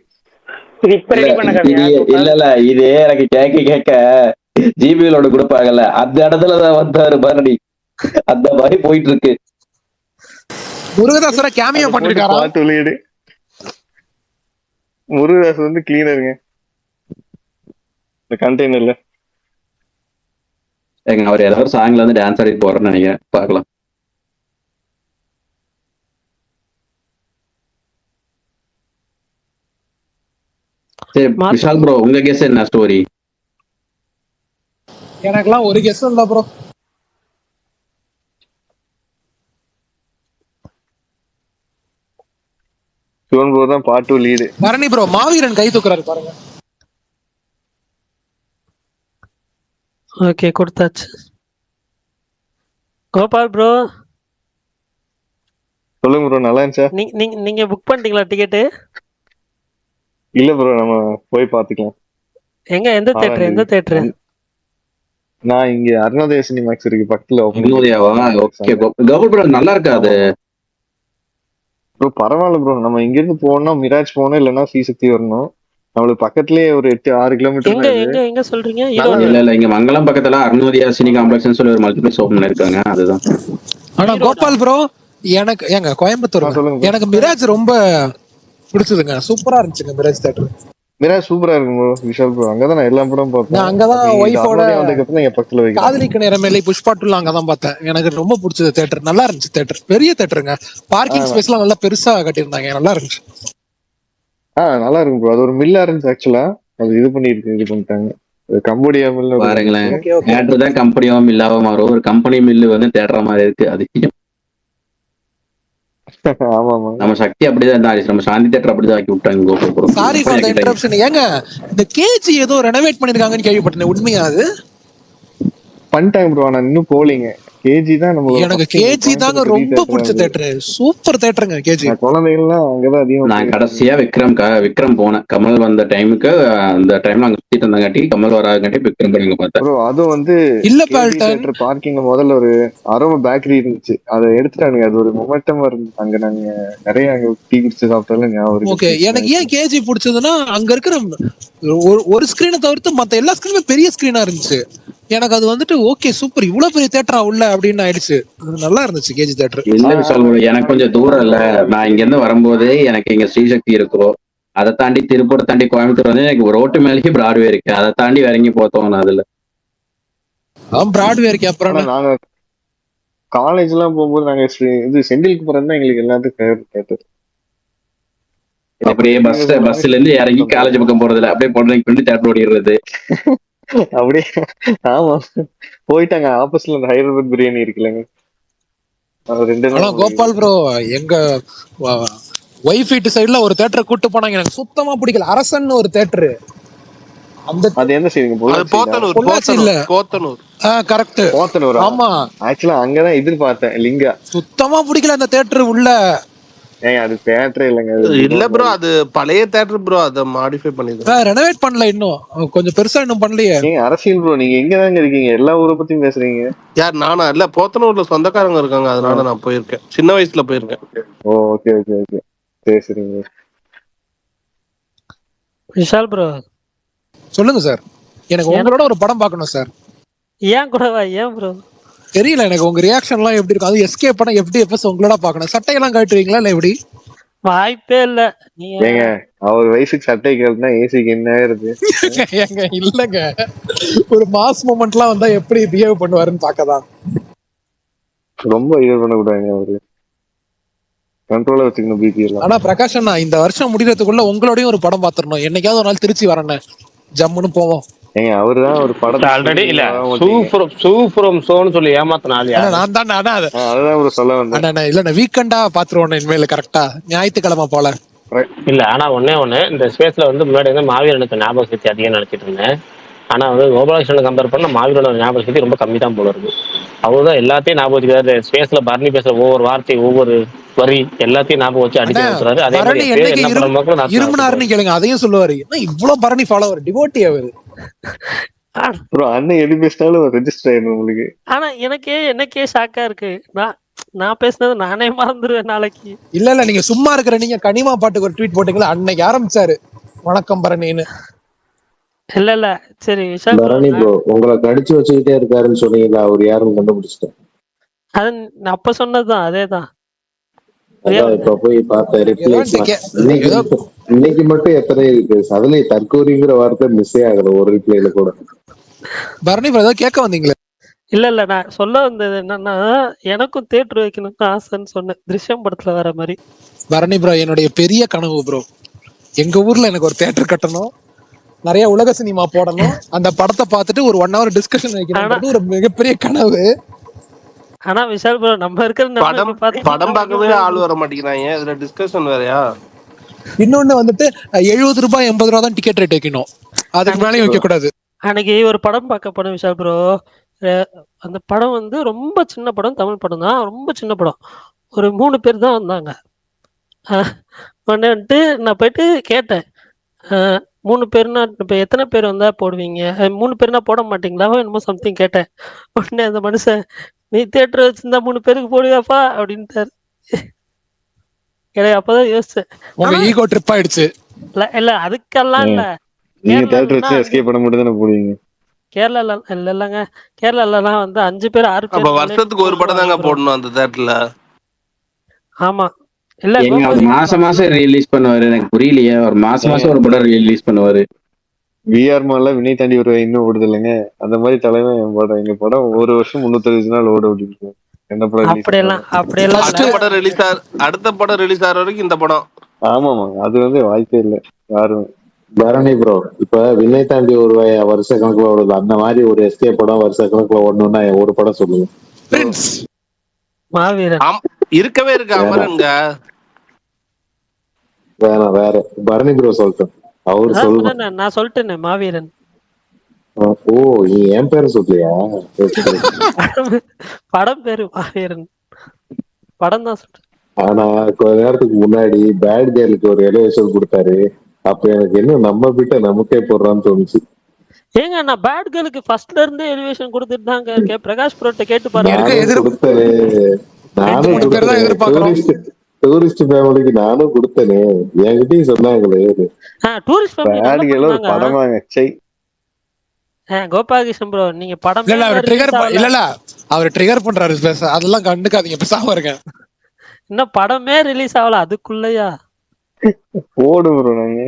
இல்ல இதே எனக்கு கேட்க ஜிபிஎலோட கொடுப்பாங்கல்ல, அந்த இடத்துலதான் வந்தாரு பரணி. அந்த மாதிரி போயிட்டு இருக்கு. முருகதாசர கேமியோ பண்ணிருக்காரா? Part lead. முருகதாஸ் வந்து கிளீனருங்க இந்த கண்டெய்னர்ல. அவர் ஏதாவது சாங்ல வந்து டான்ஸ் ஆடி போறேன்னு நினைக்கிறேன். பார்க்கலாம். சரி விஷால் ப்ரோ, உங்க கெஸ் என்ன ஸ்டோரி? எனக்குலாம் ஒரு கெஸ் இல்ல ப்ரோ. சிவன் ப்ரோ தான் பார்ட் 2 லீடு. பரணி ப்ரோ மாவீரன் கை தூக்குறாரு பாருங்க. ஓகே கொடுத்தாச்சு. கோபால் ப்ரோ சொல்லுங்க ப்ரோ, நல்லா இருந்துச்சா? நீங்க புக் பண்ணிட்டீங்களா டிக்கெட்டு? இல்ல ப்ரோ, நம்ம போய் பாத்துக்கலாம். எங்க எந்த தியேட்டர் எந்த தியேட்டர்? நான் இங்க அருணோதய சினிமாக்ஸ் இருக்கு பக்கத்துல. ஓகே கோகுல் ப்ரோ நல்லா இருக்கா அது? ப்ரோ பரவாயில்ல ப்ரோ, நம்ம இங்க இருந்து போனோம்னா மிராஜ் போகணும், இல்லைன்னா ஸ்ரீசக்தி வரணும். நம்மளுக்கு பக்கத்துலயே ஒரு 8-6 கிலோமீட்டர். எங்க எங்க எங்க சொல்றீங்க? இல்ல இங்க மங்கலம் பக்கத்துல அருணோதயா சினி காம்ப்ளெக்ஸ்னு சொல்லி ஒரு மல்டிபிளெக்ஸ் ஓபன் பண்ணிருக்காங்க, அதுதான். ஆனா கோபால் ப்ரோ எனக்கு ஏங்க கோயம்புத்தூர், எனக்கு மிராஜ் ரொம்ப பிடிச்சதுங்க. சூப்பரா இருந்துச்சுங்க மிராஜ் தியேட்டர். மிராஜ் சூப்பரா இருக்கும் ப்ரோ. விஷால் ப்ரோ அங்கதான் நான் எல்லா படம் பார்த்தேன். நான் அங்கதான் ஒய்ஃபோட என் பக்கத்துல வைக்கிறேன். காதலிக்க நேரமேலை புஷ்பா 2 அங்கதான் பார்த்தேன். எனக்கு ரொம்ப பிடிச்சது தியேட்டர். நல்லா இருந்துச்சு தியேட்டர். பெரிய தியேட்டருங்க. பார்க்கிங் ஸ்பேஸ் எல்லாம் நல்லா பெருசா கட்டியிருந்தாங்க. நல்லா இருந்துச்சு. நல்லா இருக்கும் ப்ரோ. அது ஒரு மில்லா இருந்துச்சு ஆக்சுவலா. அது இது பண்ணிட்டாங்க. கம்போடியா மில் பாருங்களேன், தியேட்டர் தான் கம்பெனியா மில்லாவ மாறும். ஒரு கம்பெனி மில்லு வந்து தேட்டர் மாதிரி இருக்கு. அது ஆமா நம்ம சக்தி அப்படிதான் இருந்தா, நம்ம சாந்தி தியேட்டர் அப்படிதான் ஆக்கி விட்டாங்க. Sorry for the interruption. ஏங்க இந்த கேஜி ஏதோ ரெனோவேட் பண்ணிருக்காங்கன்னு கேள்விப்பட்டேன். உண்மையா அது? பண்ணிட்டாங்க ப்ரோ, ஆனா இன்னும் போலீங்க. கேஜி தான் நம்ம. எனக்கு கேஜி தாங்க ரொம்ப பிடிச்ச தியேட்டர். Super தியேட்டருங்க KG. குழந்தைகள்லாம் அங்கதான் அதிகம். நான் கடைசியா விக்ரம் போனேன். கமல் வந்த டைமுக்கு அந்த டைம்ல அங்க சுத்திட்டு இருந்தாங்காட்டி, கமல் வராங்காட்டி விக்ரம் படம் பார்த்தேன். ப்ரோ அது வந்து இல்ல பால்டன் பார்க்கிங்ல முதல்ல ஒரு அரோமா பேக்கரி இருந்துச்சு, அதை எடுத்துட்டானுங்க. அது ஒரு மொமெண்டமா இருந்துச்சு. அங்க நாங்க நிறைய அங்க டீ குடிச்சு சாப்பிட்டாலும் ஞாபகம். ஓகே, எனக்கு ஏன் கேஜி பிடிச்சதுன்னா அங்க இருக்கிற ஒரு ஸ்கிரீனை தவிர்த்து மத்த எல்லா ஸ்கிரீனுமே பெரிய ஸ்கிரீனா இருந்துச்சு. எனக்கு அது வந்துட்டு ஓகே சூப்பர், இவ்வளவு பெரிய தியேட்டரா உள்ள அப்படின்னு ஆயிடுச்சு. நல்லா இருந்துச்சு கேஜி தியேட்டர். இல்ல விஷால், எனக்கு கொஞ்சம் தூரம் இல்ல. நான் இங்க இருந்து வரும்போதே எனக்கு இங்க ஸ்ரீசக்தி இருக்கும். அதை தாண்டி திருப்பூர் தாண்டி கோயம்புத்தூர் வந்து எனக்கு ஒரு ரோட்டு மேலேயே பிராட்வே இருக்கு. அதை தாண்டி இறங்கி போத்தோம். அதுல பிராட்வே இருக்கு. அப்புறம் நாங்க காலேஜ் எல்லாம் போகும்போது நாங்க இது செந்திலுக்கு போறதுதான் எங்களுக்கு எல்லாத்துக்கும் ஃபேவரட் தியேட்டர். அப்படியே பஸ்ல இருந்து இறங்கி காலேஜ் பக்கம் போறதுல அப்படியே பொண்ணு தேட்டர் ஓடிடுறது. அப்படியே ஆமா, போயிட்டாங்க. ஆப்போசிட்ல அந்த ஹைதராபாத் பிரியாணி இருக்குல்லங்க. கோபால் ப்ரோ எங்க ஒய்ஃப் வீட்டு சைடுல ஒரு தியேட்டர் கூட்டு போனாங்க. எனக்கு சுத்தமா பிடிக்கல. அரசன் ஒரு தியேட்டர். அது எந்த சைடுங்க? பொள்ளாச்சி இல்ல, போத்தனூர். கரெக்ட், போத்தனூர். ஆமா, ஆக்சுவலா அங்கதான் எதிர்பார்த்தேன். லிங்கா சுத்தமா பிடிக்கல அந்த தியேட்டர் உள்ள. அது தியேட்டரே இல்லங்க. இல்ல ப்ரோ, அது பழைய தியேட்டர் ப்ரோ. அத மாடிஃபை பண்ணிருக்காங்க. ரெனோவேட் பண்ணல, இன்னும் கொஞ்சம் பெருசா இன்னும் பண்ணலையே. அரசியல் ப்ரோ, நீங்க எங்க தாங்க இருக்கீங்க? எல்லா ஊரை பத்தியும் பேசுறீங்க. யார் நானா? இல்ல, போத்தனூர்ல சொந்தக்காரங்க இருக்காங்க, அதனால நான் போயிருக்கேன். சின்ன வயசுல போயிருக்கேன். ஓகே ஓகே ஓகே, சரி சரிங்க. விஷால் ப்ரோ சொல்லுங்க சார். எனக்கு உங்களோட ஒரு படம் பார்க்கணும் சார். ஏன் கூடவா? ஏன் ப்ரோ? தெரியல எனக்கு உங்க ரியாக்ஷன் எல்லாம் எப்படி இருக்கும். அது எஸ்கே படம் FDFS உங்களோட பார்க்கணும். சட்டையெல்லாம் கட்டுவீங்களா இல்ல எப்படி? வாய்ப்பே இல்ல. ஏங்க அவர் வயசுக்கு சட்டை கேள்னா ஏசிக்கு என்ன ஆயிருது? ஏங்க இல்லங்க, ஒரு மாஸ் மொமெண்ட்லாம் வந்தா எப்படி பிஹேவ் பண்ணுவாருன்னு பார்க்கதான். ரொம்ப இது பண்ணக்கூடாதுங்க, அவரு கண்ட்ரோலா வச்சுக்கணும் பிபி எல்லாம். ஆனா பிரகாஷ் அண்ணா, இந்த வருஷம் முடிகிறதுக்குள்ள உங்களோடயும் ஒரு படம் பாத்துறணும். என்னைக்காவது ஒரு நாள் திருச்சி வரேன்னு ஜம்முன்னு போவோம். ஏங்க அவருதான் ஒரு படத்தை ஆல்ரெடி இல்ல சூப்பரம் ஷோன்னு சொல்லி ஏமாத்தினால நான் தான். அதுதான் ஒரு சொல்ல வந்தேன். இல்ல வீக்கெண்டா பாத்துருவோம் இனிமேல். கரெக்டா ஞாயிற்றுக்கிழமை போல. இல்ல ஆனா ஒண்ணு இந்த ஸ்பேஸ்ல வந்து முன்னாடி வந்து மாவீரனுக்கு ஞாபக சக்தி அதிகம் நினைச்சிட்டு இருந்தேன். ஆனா வந்து கோபாலகிருஷ்ணன் கம்பேர் பண்ண மாவீரனோட ஞாபக சக்தி ரொம்ப கம்மி தான் போல இருக்கு. அவர்தான் எல்லாத்தையும் ஞாபகம் வச்சுக்கிறாரு. ஸ்பேஸ்ல பரணி பேசுற ஒவ்வொரு வார்த்தை, ஒவ்வொரு வரி எல்லாத்தையும் ஞாபகம் வச்சு அடிச்சு வச்சுறாரு. அதே மாதிரி இருமுனாருன்னு கேளுங்க, அதையும் சொல்லுவாரு. இவ்வளவு பரணி ஃபாலோவர், டிவோட்டி அவரு. அண்ணன் எது பேசினாலும் ரெஜிஸ்டர் ஆயிடும் உங்களுக்கு. ஆனா எனக்கே ஷாக்கா இருக்கு. நான் பேசுனது நானே மறந்துடுவேன் நாளைக்கு. இல்ல நீங்க சும்மா இருக்கிற. நீங்க கனிமா பாட்டுக்கு ஒரு ட்வீட் போட்டீங்களா அன்னைக்கு ஆரம்பிச்சாரு, வணக்கம் பரணின்னு. இல்ல சரி விஷால் பரணி ப்ரோ உங்களை கடிச்சு வச்சுக்கிட்டே இருக்காருன்னு சொன்னீங்களா, அவர் யாருன்னு கண்டுபிடிச்சிட்டேன். அது அப்ப சொன்னதுதான், அதேதான். இப்ப போய் பார்த்தேன். இன்னைக்கு மட்டும் எத்தனை இருக்கு? அதுல தற்கூரிங்கிற வார்த்தை மிஸ்ஸே ஆகல ஒரு ரிப்ளைல கூட. பரணி ப்ரோ ஏதோ கேட்க வந்தீங்களே? இல்ல நான் சொல்ல வந்தது என்னன்னா, எனக்கும் தியேட்டர் வைக்கணும்னு ஆசைன்னு சொன்னேன், திருஷ்யம் படத்துல வர மாதிரி. பரணி ப்ரோ என்னுடைய பெரிய கனவு ப்ரோ. எங்க ஊர்ல எனக்கு ஒரு தியேட்டர் கட்டணும், நிறைய உலக சினிமா போடணும், அந்த படத்தை பார்த்துட்டு ஒரு 1 hour டிஸ்கஷன் வைக்கணும். ஒரு மிகப்பெரிய கனவு. ஆனா விஷால் ப்ரோ, நம்ம இருக்கிற படம் பார்க்கவே ஆள் வர மாட்டேங்கிறாங்க. இதுல டிஸ்கஷன் வேறயா? இன்னொன்னு வந்துட்டு 70 ரூபாய் 80 ரூபா தான் டிக்கெட் ரேட் வைக்கணும், அதுக்கு மேலே வைக்க கூடாது. அன்னைக்கு ஒரு படம் பார்க்க போனேன் விஷால் ப்ரோ. அந்த படம் வந்து ரொம்ப சின்ன படம், தமிழ் படம் தான், ரொம்ப சின்ன படம். ஒரு 3 பேர் தான் வந்தாங்க. உடனே வந்துட்டு நான் போயிட்டு கேட்டேன், 3 பேர்னா இப்போ எத்தனை பேர் வந்தா போடுவீங்க, 3 பேர்னா போட மாட்டீங்களா என்னமோ சம்திங் கேட்டேன். உடனே அந்த மனுஷன், நீ தியேட்டர் வச்சிருந்தா 3 பேருக்கு போடுவியாப்பா அப்படின்ட்டாரு. எனக்கு அப்பதான் யோசிச்சேன். உங்க ஈகோ ட்ரிப் ஆயிடுச்சு. இல்ல அதுக்கெல்லாம் இல்ல. நீங்க தேட்டர் வச்சு எஸ்கேப் பண்ண மட்டும் தானே போடுவீங்க. கேரளால இல்லங்க, கேரளாலாம் வந்து 5 பேர் 6 அப்ப பேர் வருஷத்துக்கு ஒரு படம் தாங்க போடணும் அந்த தேட்டர்ல. ஆமா இல்ல எங்க அவர் மாசம் மாசம் ரிலீஸ் பண்ணுவாரு, எனக்கு புரியலையே. அவர் மாசம் மாசம் ஒரு படம் ரிலீஸ் பண்ணுவாரு. விஆர் மால்ல வினை தாண்டி ஒரு இன்னும் ஓடுது இல்லைங்க, அந்த மாதிரி தலைமை என் படம், எங்க படம் ஒரு வருஷம் 360 நாள் ஓட அப்படின்னு எந்த படம் அப்படியெல்லாம் அடுத்த படம் ரிலீஸ் ஆகிற வரைக்கும் இந்த படம். ஆமாமா, அது வந்து வாய்ப்பே இல்லை யாரும். பரணி ப்ரோ, இப்ப விண்ணை தாண்டி ஒரு வருஷ கணக்குல ஓடுது, அந்த மாதிரி ஒரு எஸ்கே படம் வருஷ கணக்குல ஓடணும்னா ஒரு படம் சொல்லுங்க. மாவீரன் இருக்கவே இருக்கு, அமரன்ங்க. வேணாம், வேற பரணி ப்ரோ சொல்லிட்டேன், அவரு சொல்லுங்க. நான் சொல்லிட்டேன் மாவீரன். ஓ, நீ என் பேரு சொல்லியா? படம் பேரு மாவீரன், படம் தான் சொல்றேன். ஆனா கொஞ்ச நேரத்துக்கு முன்னாடி பேட் கேர்ளுக்கு ஒரு எலிவேஷன் கொடுத்தாரு, அப்ப எனக்கு என்ன நம்ம கிட்ட நமக்கே போடுறான்னு தோணுச்சு. ஏங்க நான் பேட் கேர்ளுக்கு ஃபர்ஸ்ட்ல இருந்தே எலிவேஷன் கொடுத்துட்டு தாங்க இருக்கேன். பிரகாஷ் ப்ரோட்ட கேட்டு பாருங்க. நானும் கொடுத்தேன், டூரிஸ்ட் ஃபேமிலிக்கு நானும் கொடுத்தேனே, என்கிட்டயும் சொன்னாங்களே. டூரிஸ்ட் ஃபேமிலி ஒரு படமாங்க. கோபாலகிருஷ்ணன் ப்ரோ, நீங்க படம் இல்ல அவர் ட்ரிகர் பண்றாரு பேச, அதெல்லாம் கண்டுக்காதீங்க, பேசாம இருங்க. இன்னும் படமே ரிலீஸ் ஆகல அதுக்குள்ளயா போடு ப்ரோ. நாங்க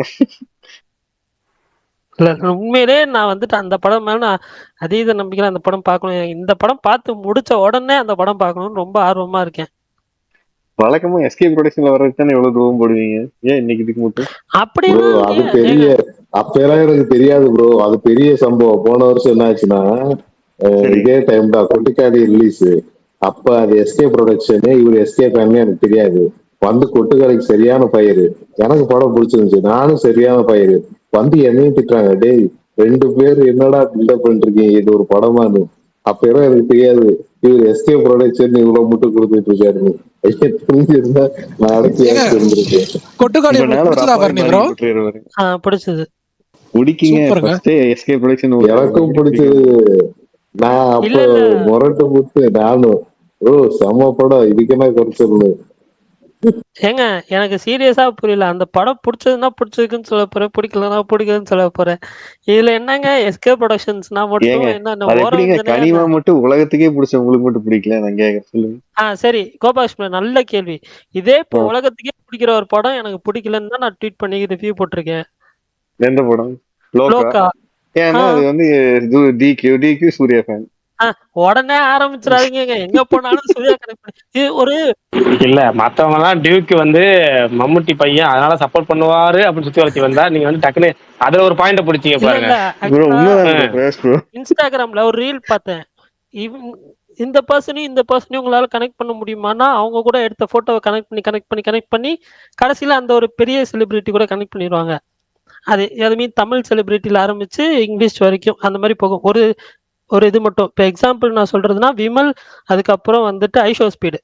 இல்ல உண்மையிலே நான் வந்துட்டு அந்த படம் மேல நான் அதீத நம்பிக்கையில அந்த படம் பார்க்கணும். இந்த படம் பார்த்து முடிச்ச உடனே அந்த படம் பார்க்கணும்னு ரொம்ப ஆர்வமா இருக்கேன். வழக்கமா எஸ்கே ப்ரொடக்ஷன்ல வர்றதுக்கு தானே எவ்வளவு தூரம் போடுவீங்க, ஏன் இன்னைக்கு இதுக்கு மட்டும்? அப்படி அது பெரிய அப்பெல்லாம் எனக்கு தெரியாது ப்ரோ, அது பெரிய சம்பவம். போன வருஷம் என்ன ஆச்சுன்னா, இதே டைம் தான் கொட்டிக்காடி ரிலீஸ். அப்ப அது எஸ்கே ப்ரொடக்ஷன், இவர் எஸ்கே ஃபேமிலி எனக்கு தெரியாது. வந்து கொட்டுக்காடிக்கு சரியான பயிர், எனக்கு படம் பிடிச்சிருந்துச்சு, நானும் சரியான பயிர். வந்து என்னையும் திட்டுறாங்க, டேய் 2 பேர் என்னடா பில்டப் பண்ணிட்டு இருக்கீங்க, இது ஒரு படமானு. அப்ப எல்லாம் எனக்கு தெரியாது இவர் எஸ்கே ப்ரொடக்ஷன் இவ்வளவு மட்டும் கொடுத்துட்டு இருக்காரு. புரிஞ்சிருந்தா நான் அடைச்சி இருந்திருக்கேன். கொட்டுக்காடி பிடிச்சது எனக்கும் பிடிச்சது. நான் அப்ப முரட்டு முட்டு நானும், ஓ செம்ம படம், இதுக்கு என்ன குறைச்சிடணும். ஏங்க எனக்கு சீரியஸா புரியல. அந்த படம் பிடிச்சதுன்னா பிடிச்சிருக்குன்னு சொல்ல போறேன், பிடிக்கலன்னா பிடிக்கலன்னு சொல்ல போறேன். இதுல என்னங்க எஸ்கே ப்ரொடக்ஷன்ஸ்னா மட்டும் என்ன கனிமா மட்டும் உலகத்துக்கே பிடிச்ச உங்களுக்கு மட்டும் பிடிக்கல நான் கேக்குறேன், சொல்லுங்க. சரி கோபாலகிருஷ்ணன், நல்ல கேள்வி. இதே இப்போ உலகத்துக்கே பிடிக்கிற ஒரு படம் எனக்கு பிடிக்கலன்னு தான் நான் ட்வீட் பண்ணி ரிவ்யூ போட்டிருக்கேன். எந்த படம்? லோகா. ஏன்னா அது வந்து டிக்யூ சூர்யா ஃபேன். உடனே ஆரம்பிச்சிடாதீங்க, எங்க போனாலும் சூர்யா கனெக்ட் ஒரு இல்ல மத்தவங்க எல்லாம் டியூக்கு வந்து மம்முட்டி பையன் அதனால சப்போர்ட் பண்ணுவாரு அப்படின்னு சுத்தி வளர்ச்சி வந்தா, நீங்க வந்து டக்குனு அதுல ஒரு பாயிண்ட் பிடிச்சீங்க பாருங்க. இன்ஸ்டாகிராம்ல ஒரு ரீல் பார்த்தேன், இந்த பர்சனையும் உங்களால கனெக்ட் பண்ண முடியுமானா அவங்க கூட எடுத்த போட்டோவை கனெக்ட் பண்ணி கடைசியில அந்த ஒரு பெரிய செலிபிரிட்டி கூட கனெக்ட் பண்ணிடுவாங்க. அது தமிழ் செலிபிரிட்டியில ஆரம்பிச்சு இங்கிலீஷ் வரைக்கும் அந்த மாதிரி போகும். ஒரு இது மட்டும் இப்போ எக்ஸாம்பிள் நான் சொல்றதுன்னா விமல், அதுக்கப்புறம் வந்துட்டு ஐஷோ ஸ்பீடு,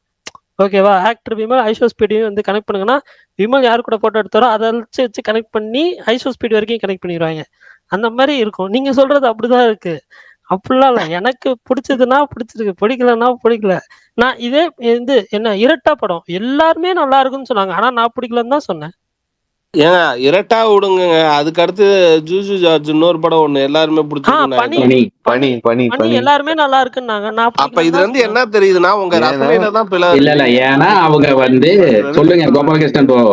ஓகேவா? ஆக்டர் விமல் ஐஷோ ஸ்பீடையும் வந்து கனெக்ட் பண்ணுங்கன்னா, விமல் யாரு கூட போட்டோ எடுத்தாரோ அதை வச்சு கனெக்ட் பண்ணி ஐஷோ ஸ்பீடு வரைக்கும் கனெக்ட் பண்ணிடுவாங்க. அந்த மாதிரி இருக்கும். நீங்க சொல்றது அப்படிதான் இருக்கு. அப்படிலாம் இல்லை, எனக்கு பிடிச்சதுன்னா பிடிச்சிருக்கு, பிடிக்கலன்னா பிடிக்கல. நான் இதே வந்து என்ன இரட்டா படம் எல்லாருமே நல்லா இருக்குன்னு சொன்னாங்க, ஆனா நான் பிடிக்கலன்னு தான் சொன்னேன். ஏங்க இரட்டா விடுங்க, அதுக்கு அடுத்து ஜூஜு ஜார்ஜ் இன்னொரு படம் ஒண்ணு எல்லாருமே பிடிச்சிருக்கு, எல்லாருமே நல்லா இருக்குன்னாங்க. அப்ப இதுல இருந்து என்ன தெரியுதுன்னா உங்க ரசனையில தான் பிள்ளை இல்ல. ஏன்னா அவங்க வந்து சொல்லுங்க கோபாலகிருஷ்ணன் ப்ரோ,